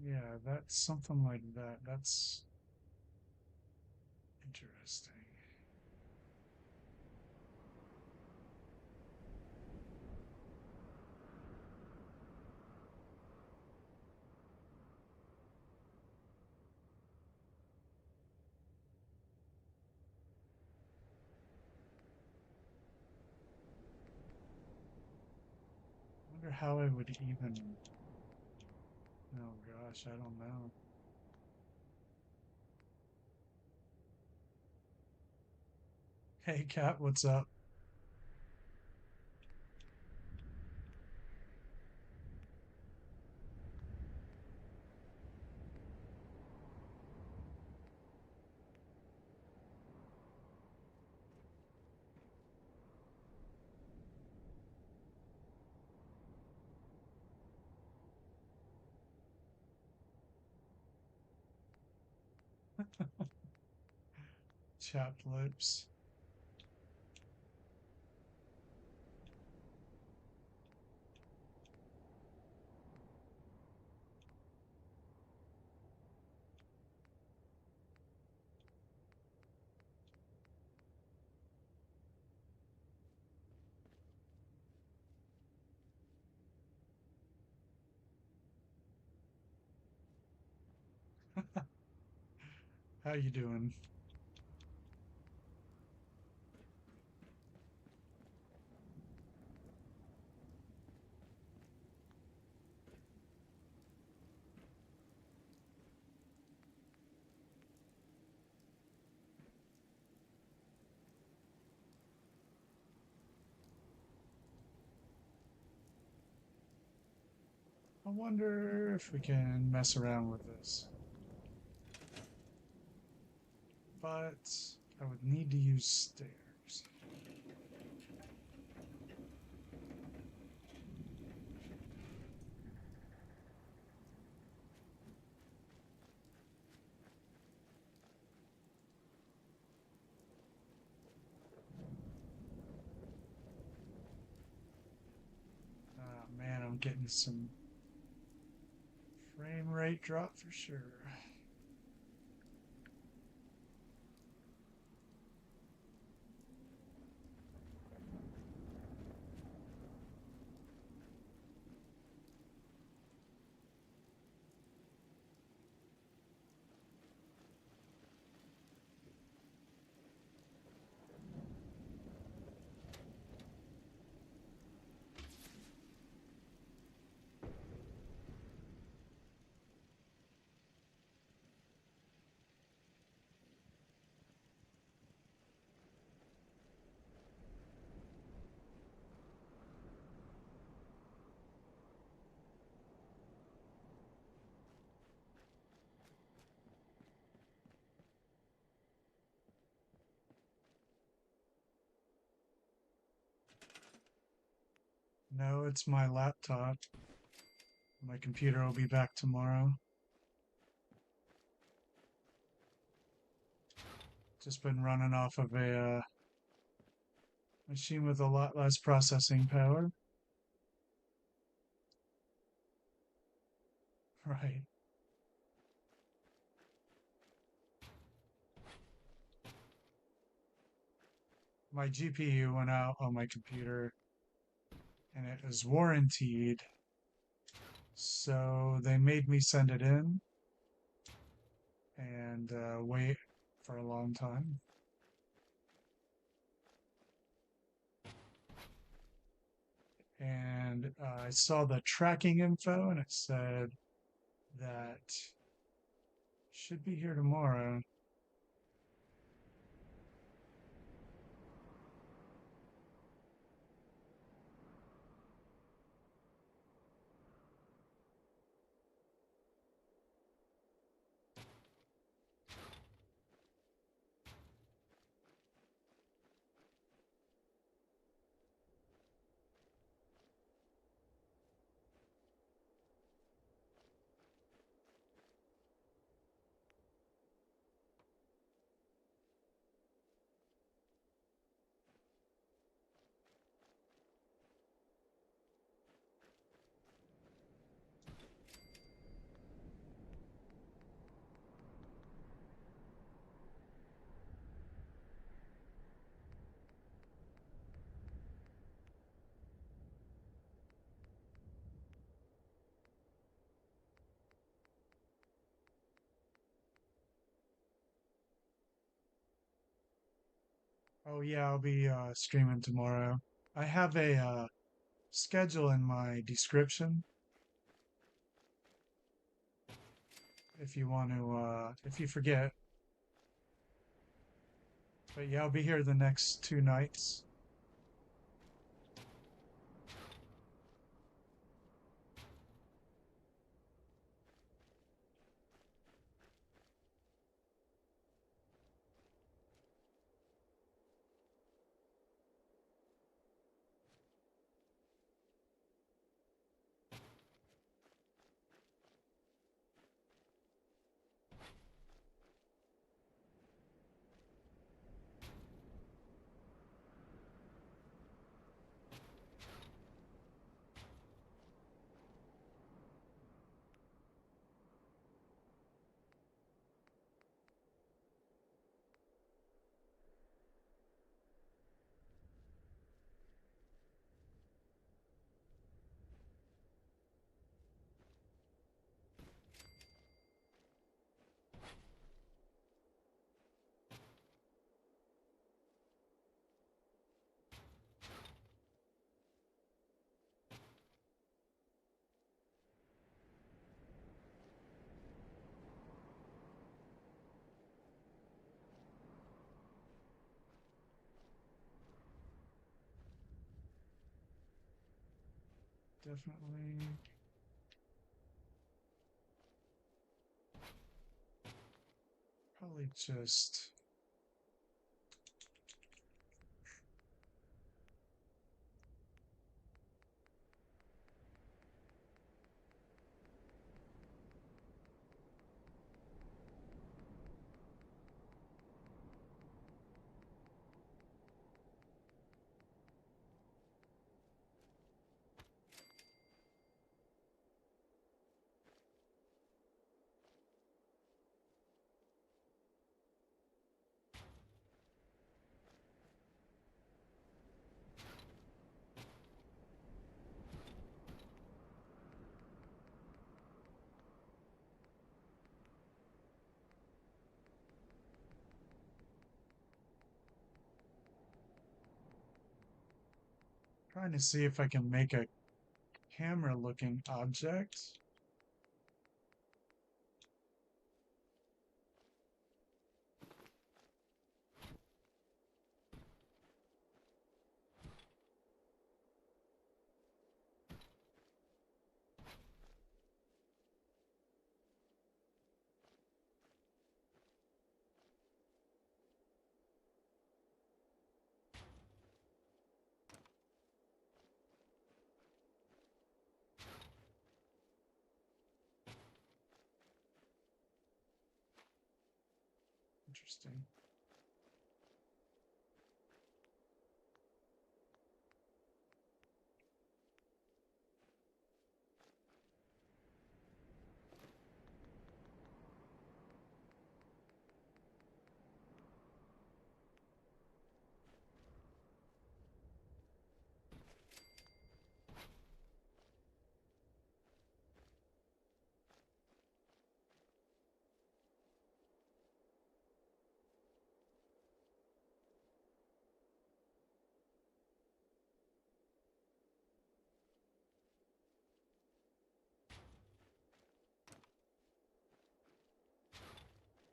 yeah, that's something like that. That's interesting. Wonder how I would even. Oh gosh, I don't know. Hey, Cat, what's up? Chapped lips. How you doing? I wonder if we can mess around with this. But I would need to use stairs. Ah, man, I'm getting some frame rate drop for sure. No, it's my laptop. My computer will be back tomorrow. Just been running off of a Machine with a lot less processing power. Right. My GPU went out on my computer and it was warranted. So they made me send it in and wait for a long time. And I saw the tracking info and it said that should be here tomorrow. Oh yeah, I'll be streaming tomorrow. I have a schedule in my description if you want to if you forget. But yeah, I'll be here the next 2 nights. Definitely. Probably just trying to see if I can make a camera looking object. Interesting.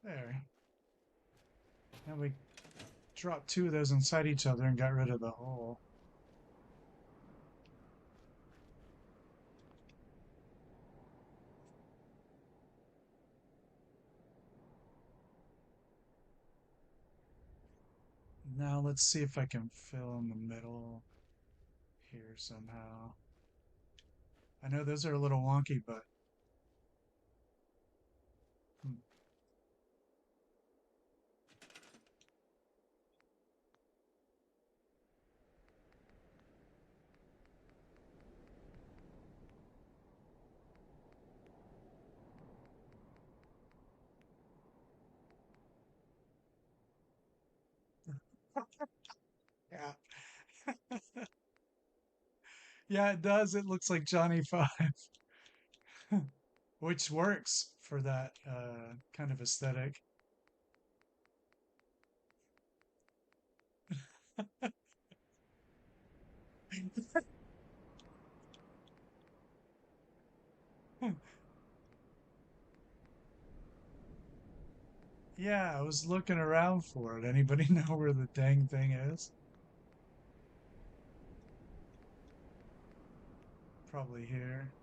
There. Now we dropped two of those inside each other and got rid of the hole. Now let's see if I can fill in the middle here somehow. I know those are a little wonky, but hmm. Yeah. Yeah, it does. It looks like Johnny Five, which works for that kind of aesthetic. Yeah, I was looking around for it. Anybody know where the dang thing is? Probably here.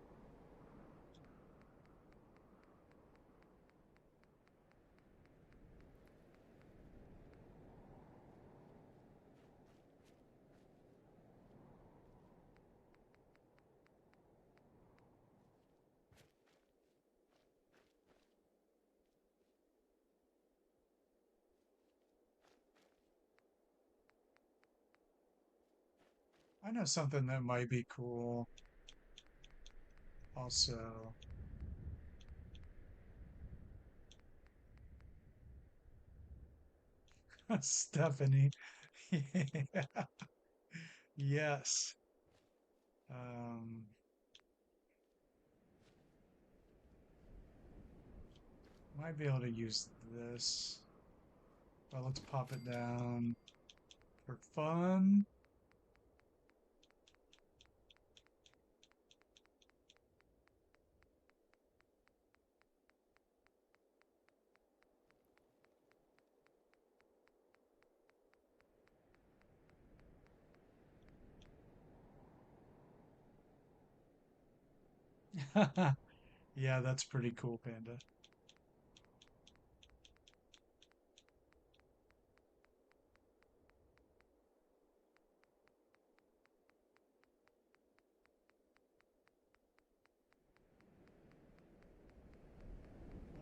I know something that might be cool. Also, Stephanie. Yeah. Yes. Um, might be able to use this. Well, let's pop it down for fun. Yeah, that's pretty cool, Panda.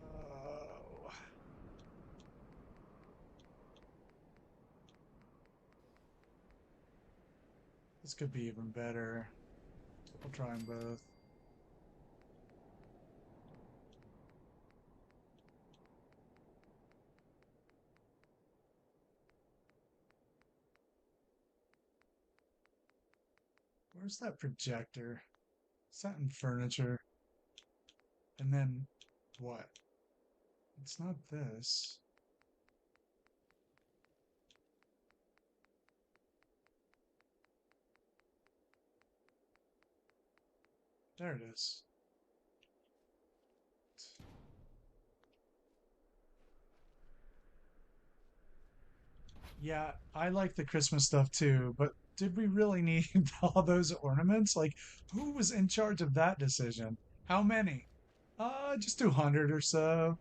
Oh, this could be even better. We'll try them both. Where's that projector? Is that in furniture? And then what? It's not this. There it is. Yeah, I like the Christmas stuff too, but did we really need all those ornaments? Like, who was in charge of that decision? How many? Just 200 or so.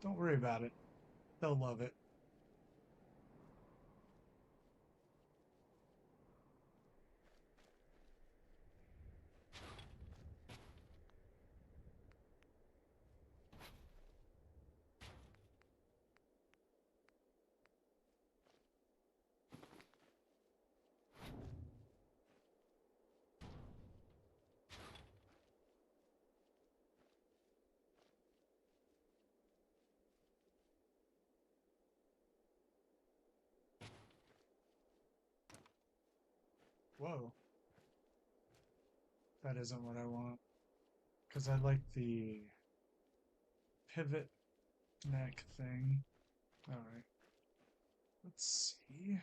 Don't worry about it. They'll love it. Whoa, that isn't what I want. Because I like the pivot neck thing. All right, let's see.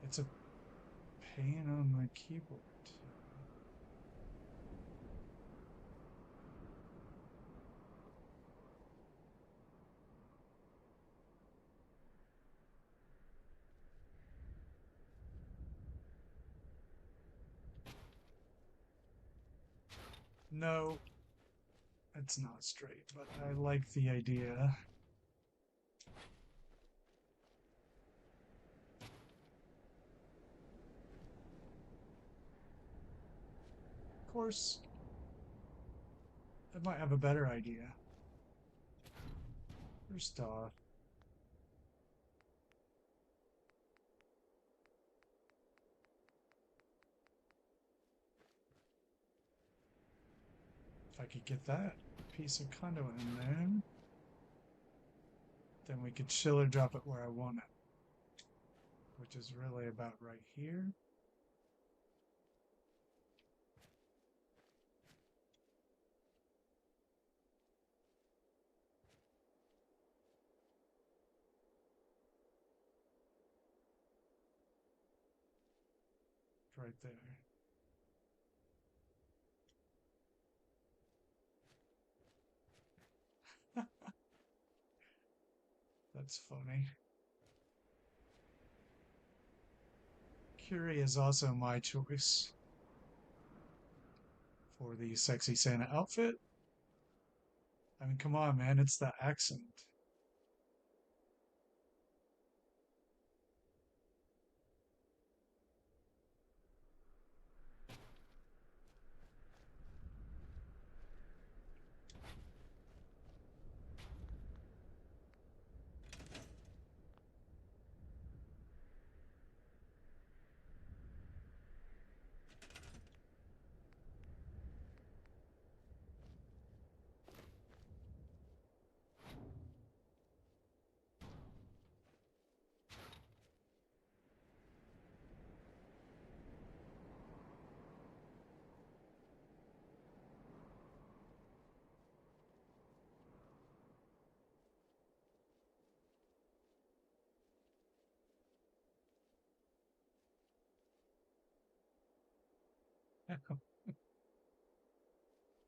It's a pain on my keyboard. No, it's not straight, but I like the idea. Of course, I might have a better idea. First off, if I could get that piece of conduit in there, then we could chill or drop it where I want it, which is really about right here. Right there. That's funny. Curie is also my choice for the sexy Santa outfit. I mean, come on, man, it's the accent.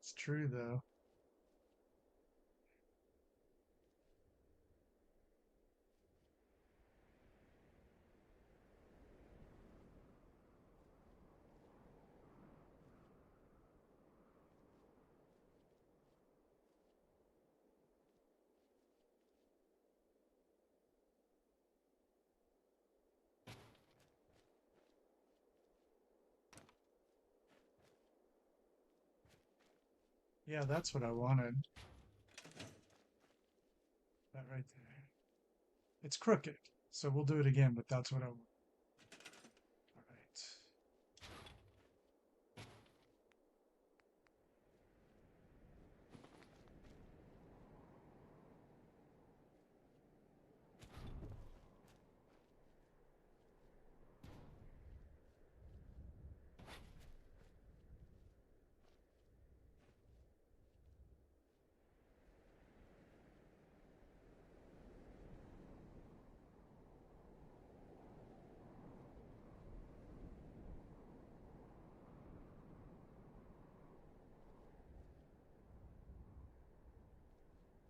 It's true, though. Yeah, that's what I wanted. That right there. It's crooked, so we'll do it again, but that's what I want. All right.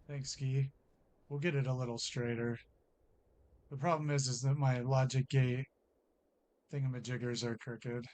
Thanks, Ski. We'll get it a little straighter. The problem is that my logic gate thingamajiggers are crooked.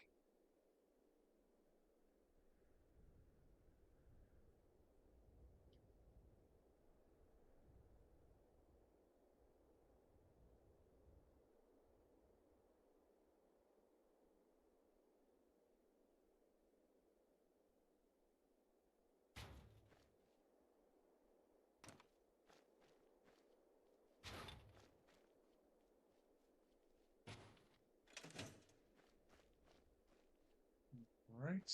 All right.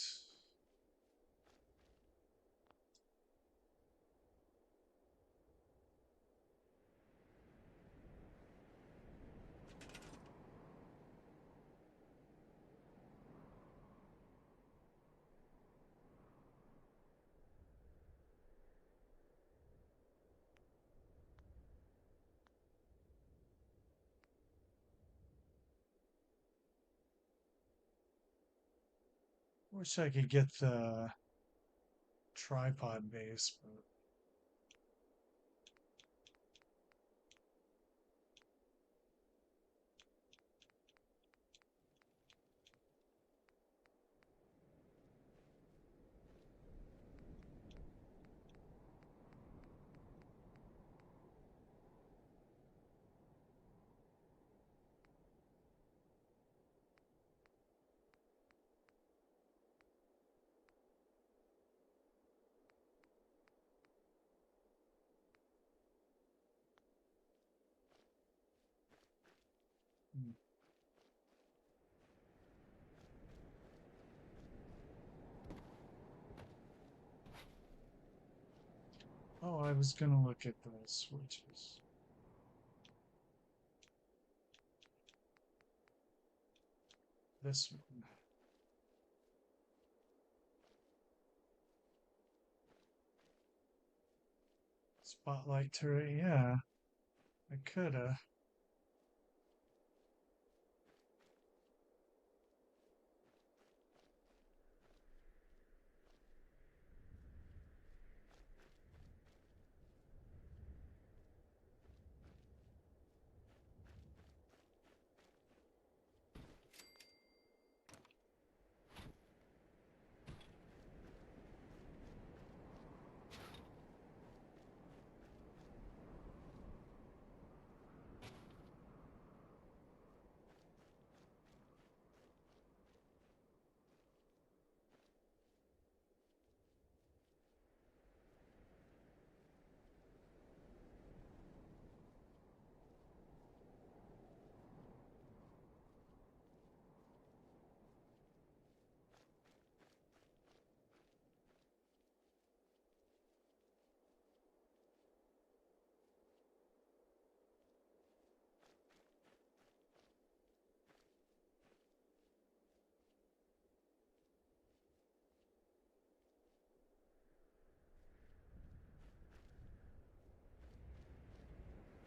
Wish I could get the tripod base, but hmm. Oh, I was gonna look at the switches. This one. Spotlight turret, yeah. I coulda.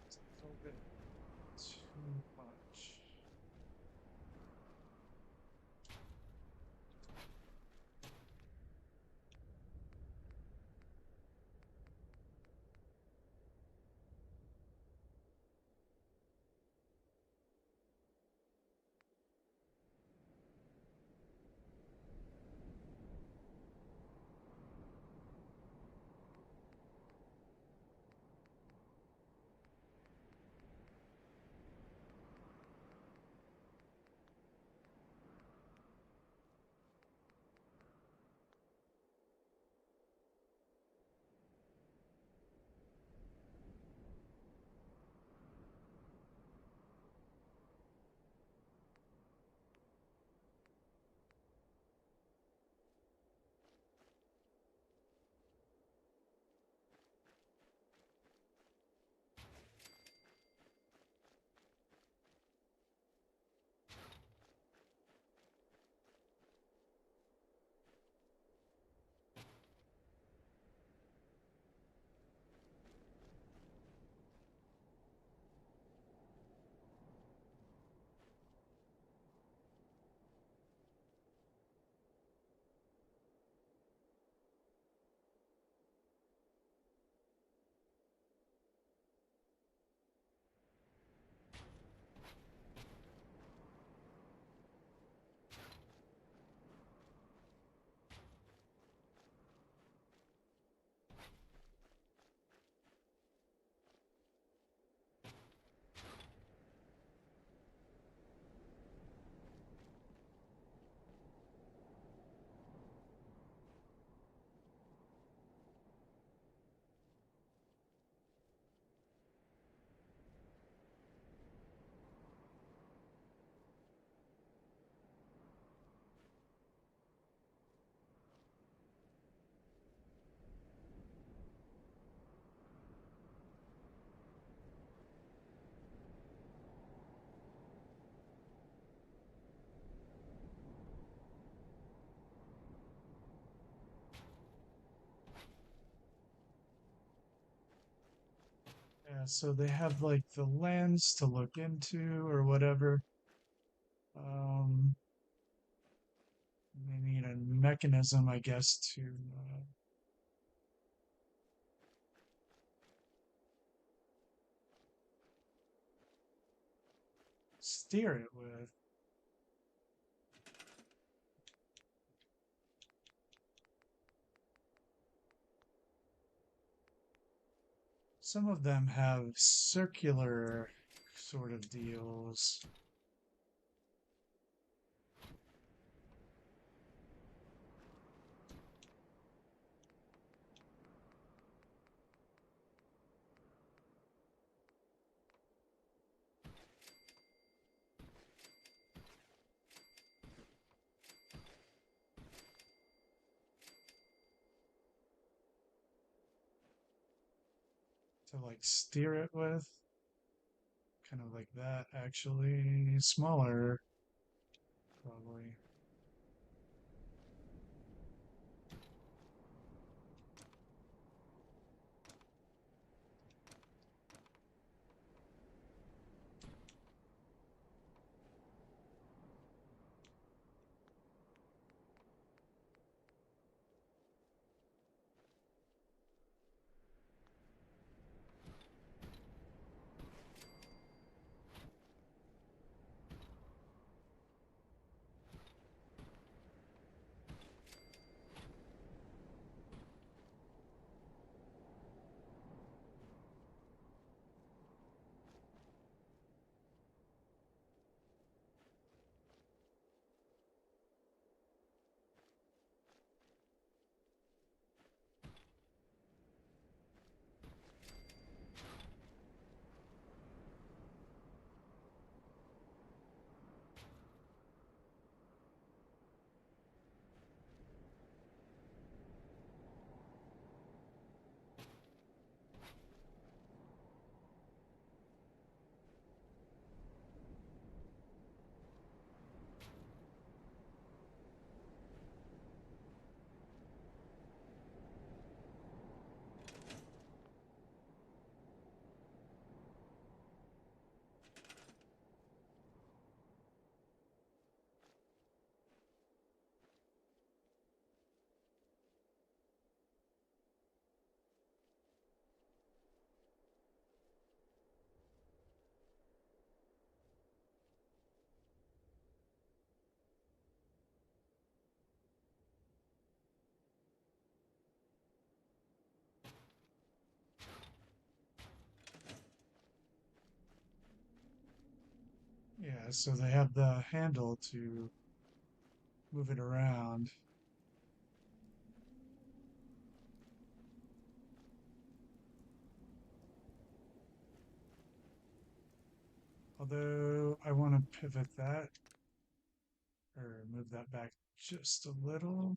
It's a little bit too much. Yeah, so they have like the lens to look into or whatever. Um, They need a mechanism, I guess, to steer it with. Some of them have circular sort of deals. To like steer it with. Kind of like that, actually. Smaller, probably. Yeah, so they have the handle to move it around. Although I want to pivot that or move that back just a little.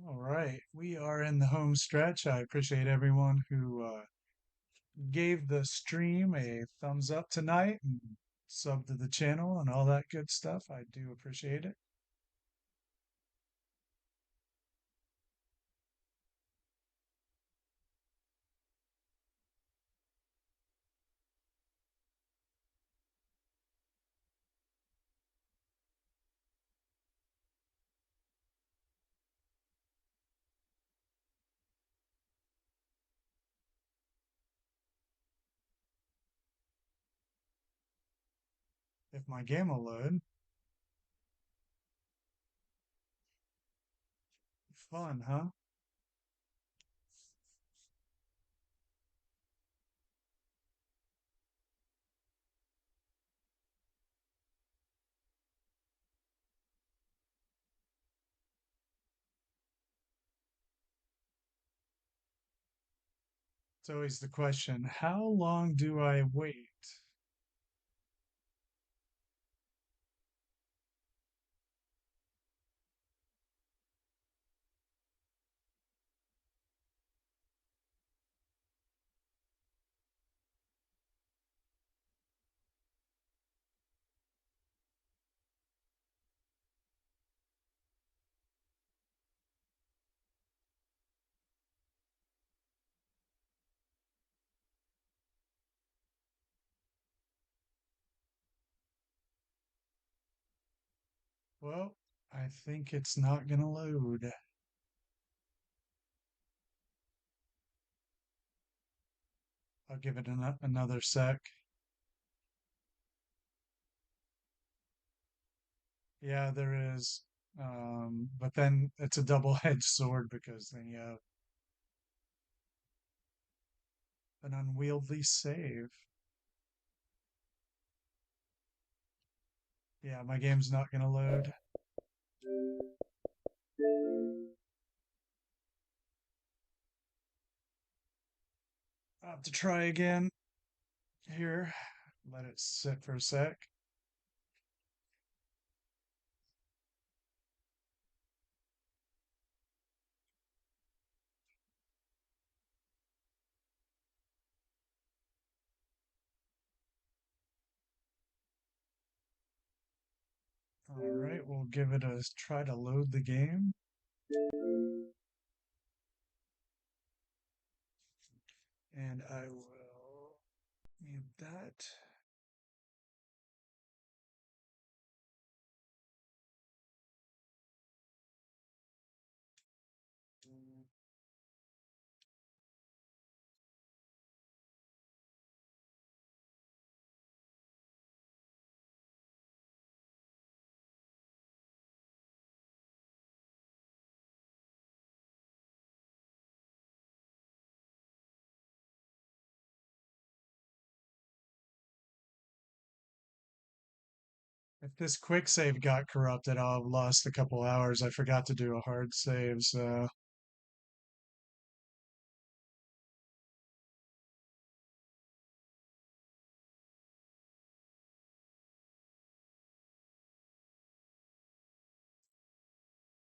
All right, we are in the home stretch. I appreciate everyone who gave the stream a thumbs up tonight and sub to the channel and all that good stuff. I do appreciate it. If my game will load, fun, huh? It's always the question, how long do I wait? Well, I think it's not gonna load. I'll give it another sec. Yeah, there is. But then it's a double-edged sword because then you have an unwieldy save. Yeah, my game's not gonna load. I'll have to try again here. Let it sit for a sec. All right, we'll give it a try to load the game. And I will mute that. If this quick save got corrupted, I'll have lost a couple hours. I forgot to do a hard save, so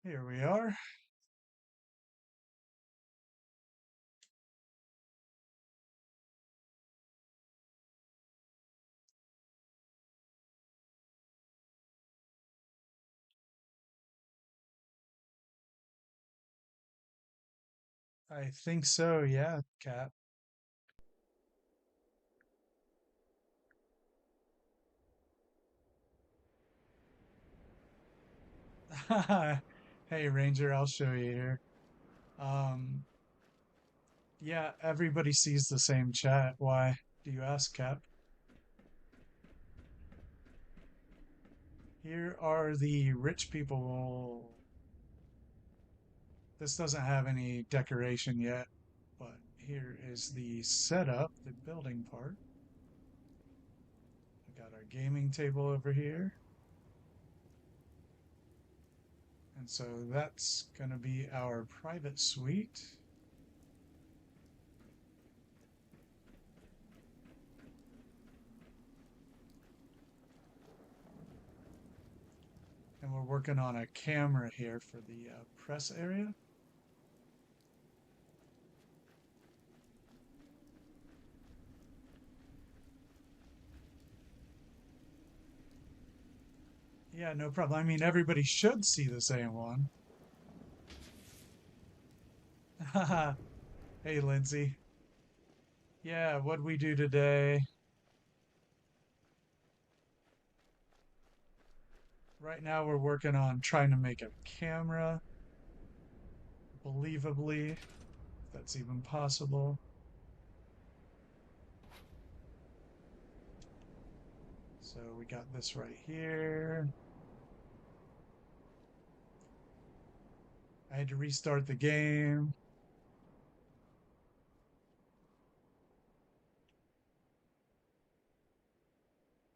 here we are. I think so, yeah, Cap. Hey, Ranger, I'll show you here. Um, yeah, everybody sees the same chat. Why do you ask, Cap? Here are the rich people. This doesn't have any decoration yet, but here is the setup, the building part. We got our gaming table over here. And so that's going to be our private suite. And we're working on a camera here for the press area. Yeah, no problem. I mean, everybody should see the same one. Hey, Lindsay. Yeah, what we do today. Right now, we're working on trying to make a camera, believably, if that's even possible. So we got this right here. I had to restart the game.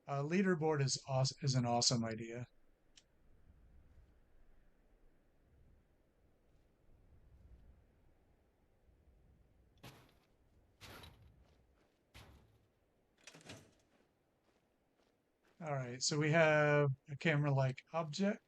Leaderboard is an awesome idea. All right, so we have a camera-like object.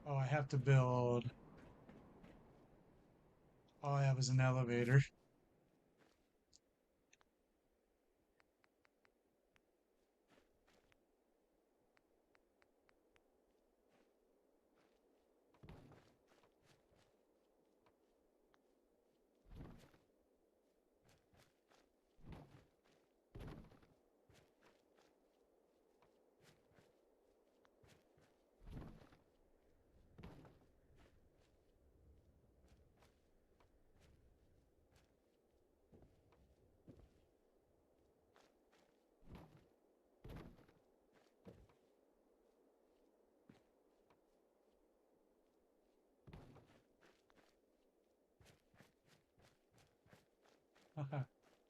Oh, I have to build. All I have is an elevator.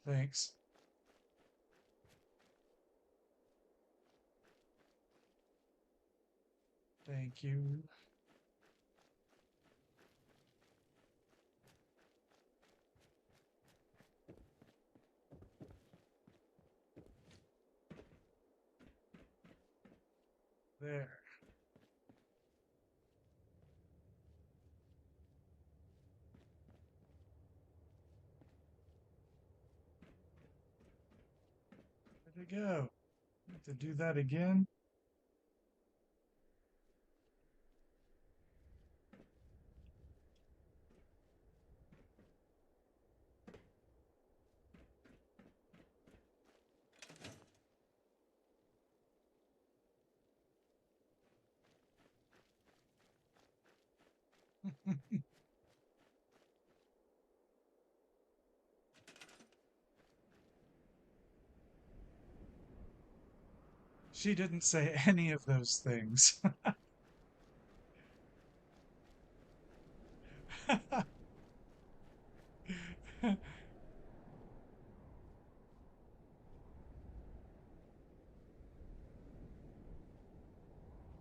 Thanks. Thank you. There. Where'd it go? Have to do that again? She didn't say any of those things.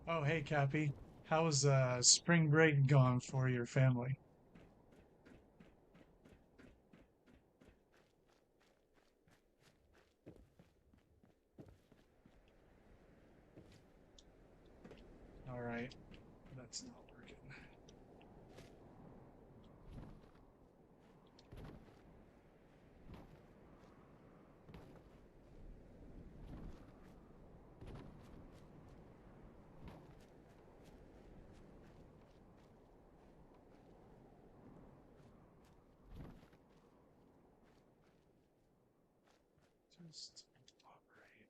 Oh, hey, Cappy. How's spring break gone for your family? All right, that's not working. Just operate.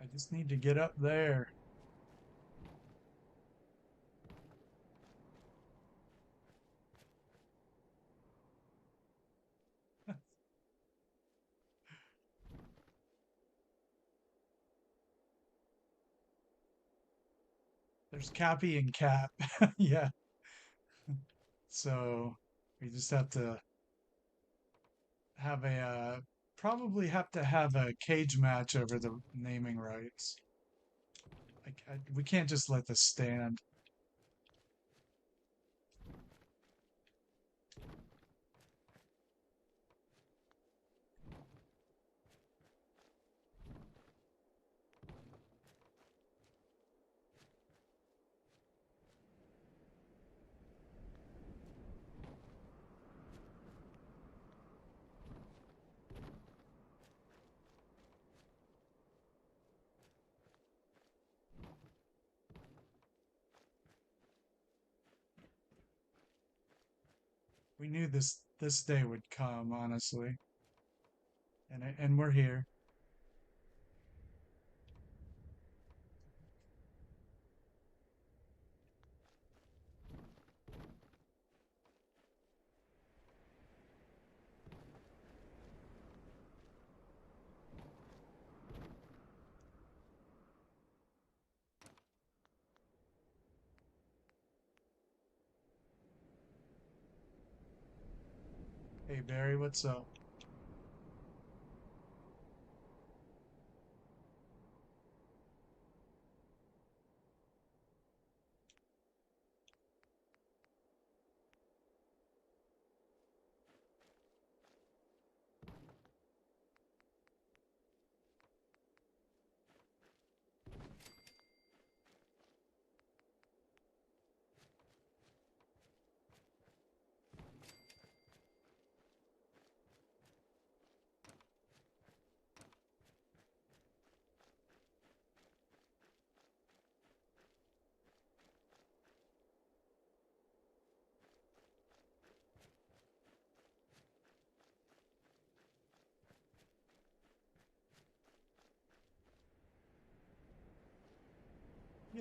I just need to get up there. There's Cappy and Cap. Yeah. So we just have to have a probably have to have a cage match over the naming rights. We can't just let this stand. We knew this day would come, honestly, and we're here. Hey Barry, what's up?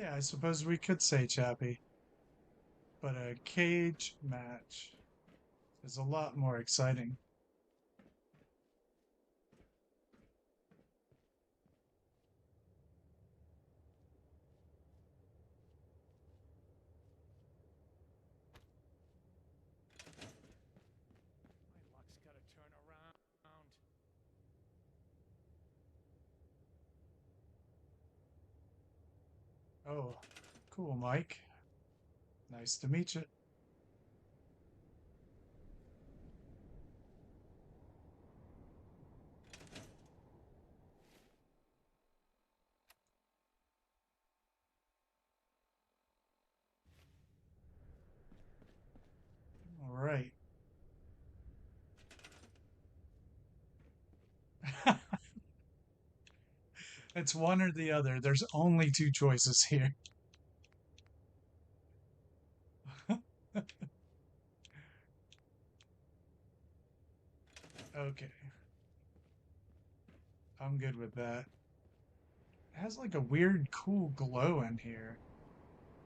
Yeah, I suppose we could say Chappie, but a cage match is a lot more exciting. My luck's gotta turn around. Oh, cool, Mike. Nice to meet you. All right. It's one or the other. There's only two choices here. Okay, I'm good with that. It has like a weird, cool glow in here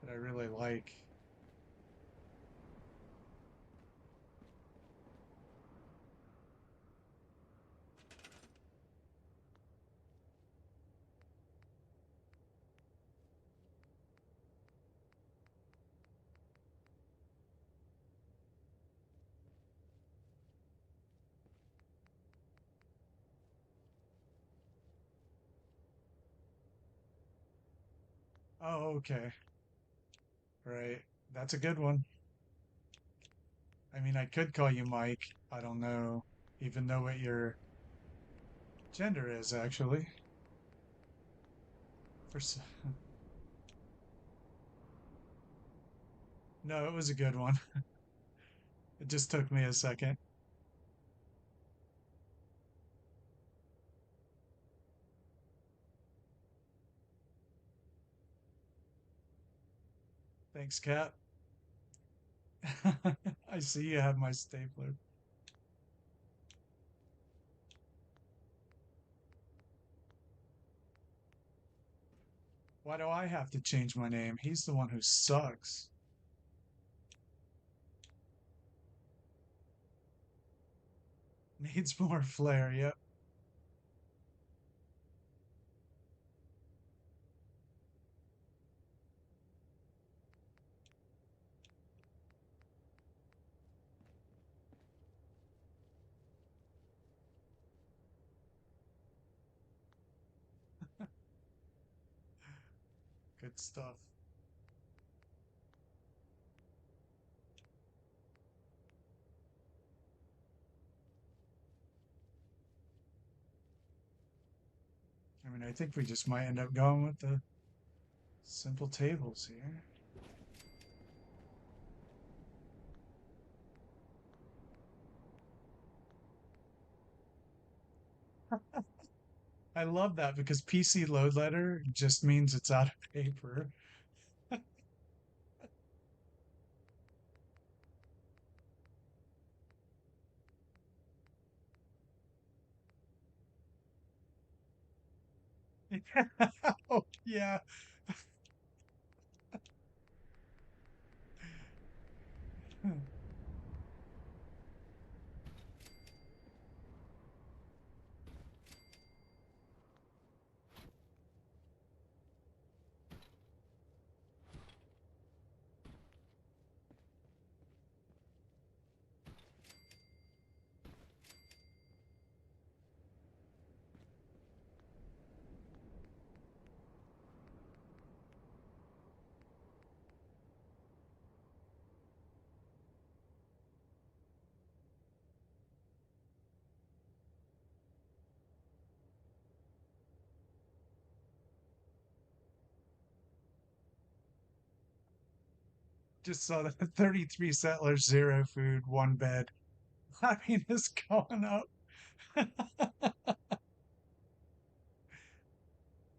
that I really like. Oh, okay. Right. That's a good one. I mean, I could call you Mike. I don't know, even know what your gender is, actually. For No, it was a good one. It just took me a second. Thanks, Kat. I see you have my stapler. Why do I have to change my name? He's the one who sucks. Needs more flair. Yep. Good stuff. I mean, I think we just might end up going with the simple tables here. I love that because PC load letter just means it's out of paper. Oh, yeah. Just saw that 33 settlers, zero food, one bed. I mean, it's going up.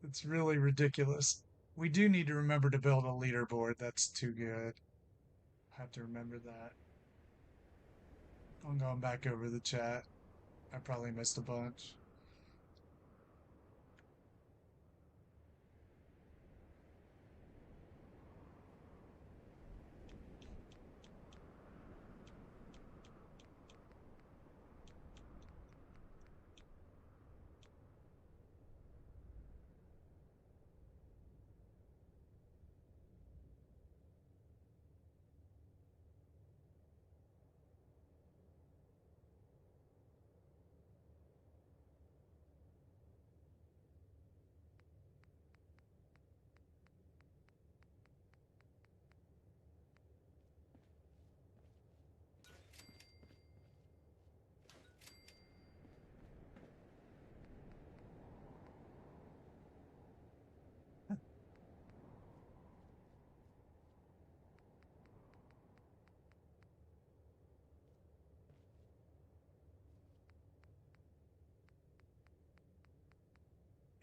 It's really ridiculous. We do need to remember to build a leaderboard. That's too good. I have to remember that. I'm going back over the chat. I probably missed a bunch.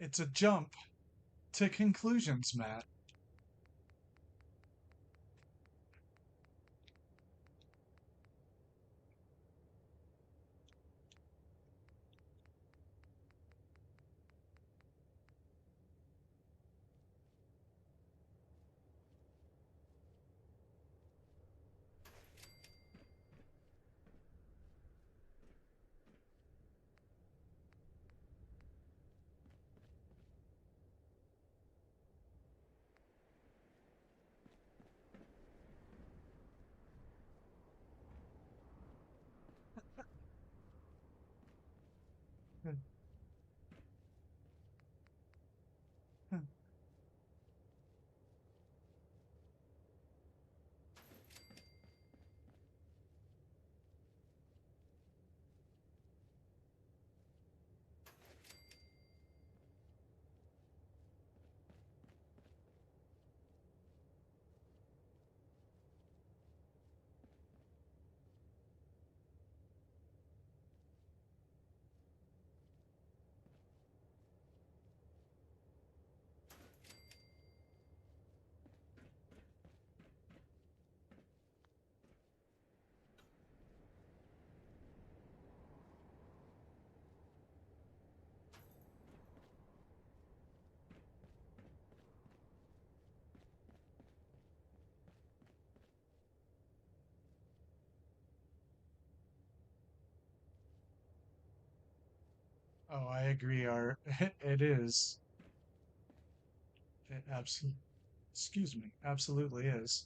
It's a jump to conclusions, Matt. Oh, I agree, Art. It is. It absolutely, excuse me, absolutely is.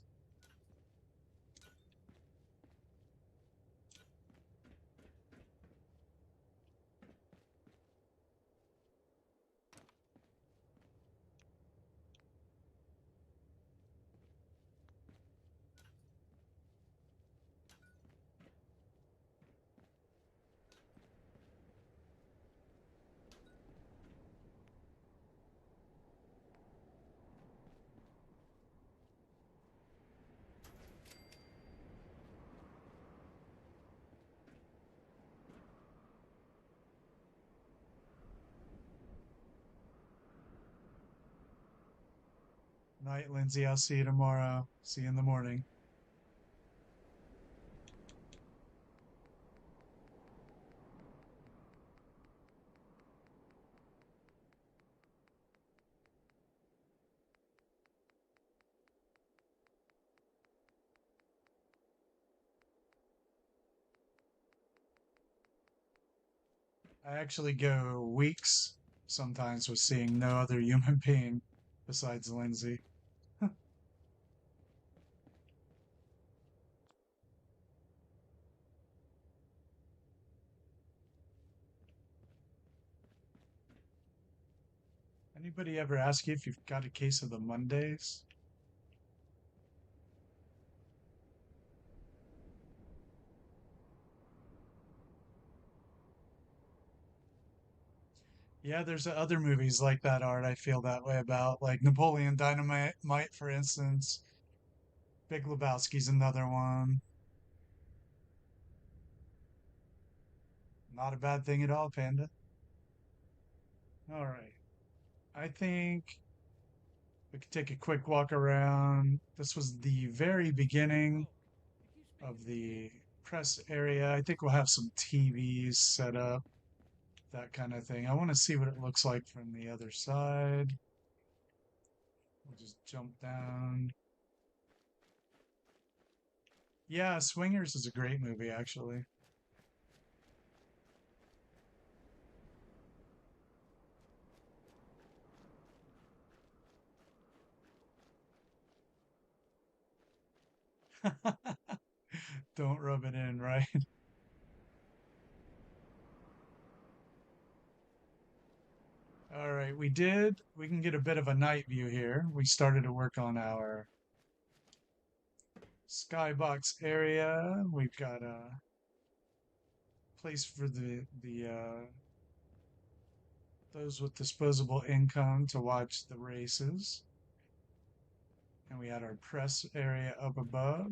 Night, Lindsay. I'll see you tomorrow. See you in the morning. I actually go weeks sometimes with seeing no other human being besides Lindsay. Anybody ever ask you if you've got a case of the Mondays? Yeah, there's other movies like that, Art. I feel that way about, like Napoleon Dynamite, for instance. Big Lebowski's another one. Not a bad thing at all, Panda. All right. I think we could take a quick walk around. This was the very beginning Whoa, of it keeps beeping. the press area. I think we'll have some TVs set up, that kind of thing. I want to see what it looks like from the other side. We'll just jump down. Yeah, Swingers is a great movie, actually. Don't rub it in, right? All right, we can get a bit of a night view here. We started to work on our skybox area. We've got a place for the those with disposable income to watch the races. And we had our press area up above.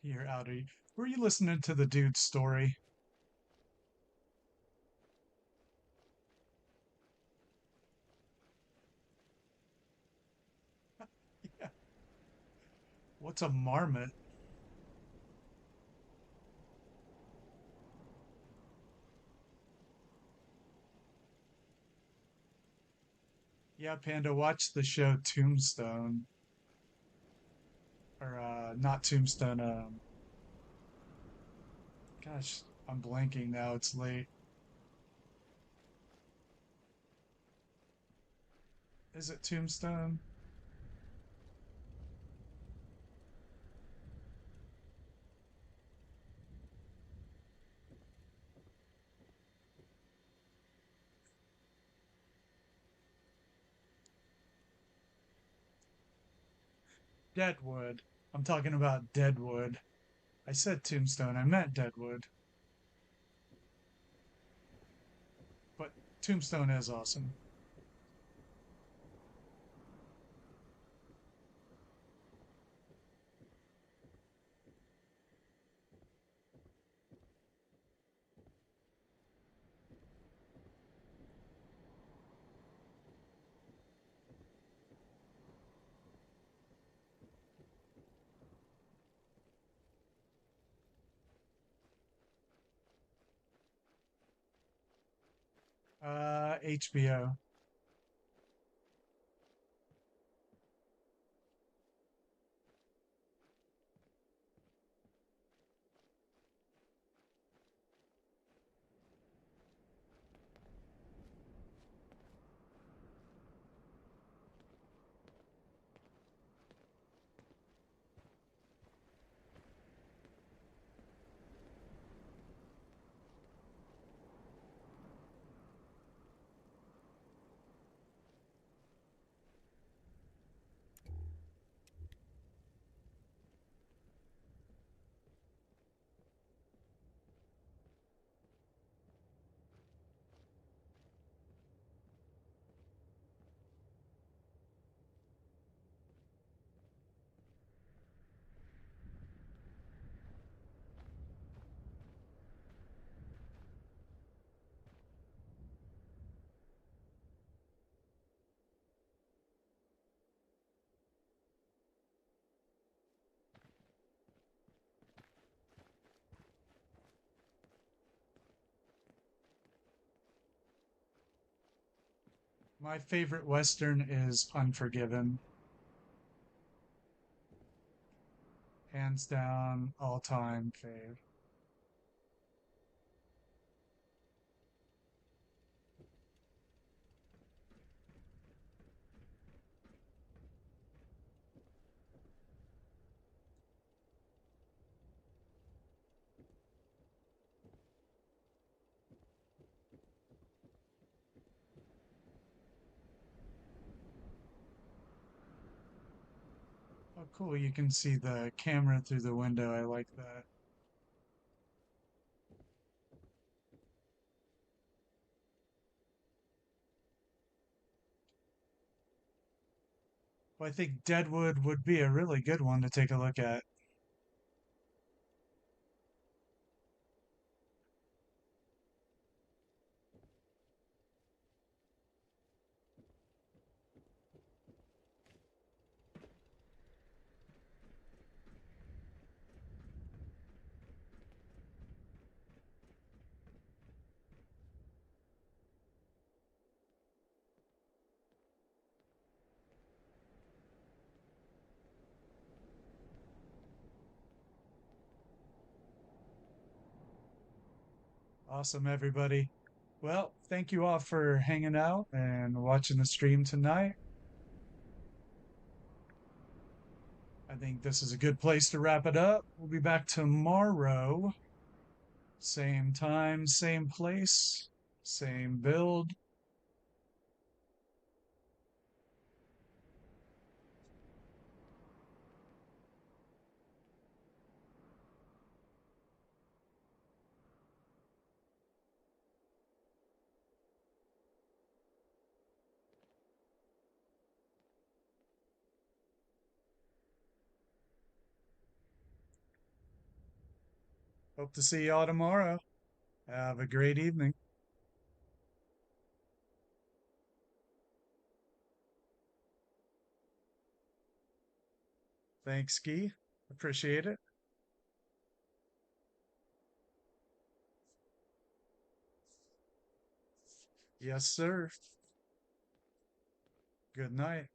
You're out of. Were you listening to the dude's story? Yeah. What's a marmot? Yeah, Panda, watch the show Tombstone. Or not Tombstone, gosh, I'm blanking now, it's late. Is it Tombstone? Deadwood. I'm talking about Deadwood. I said Tombstone, I meant Deadwood. But Tombstone is awesome. HBO. My favorite Western is Unforgiven. Hands down, all time fave. Oh, cool. You can see the camera through the window. I like that. Well, I think Deadwood would be a really good one to take a look at. Awesome, everybody. Well, thank you all for hanging out and watching the stream tonight. I think this is a good place to wrap it up. We'll be back tomorrow. Same time, same place, same build. Hope to see y'all tomorrow. Have a great evening. Thanks, Ski. Appreciate it. Yes, sir. Good night.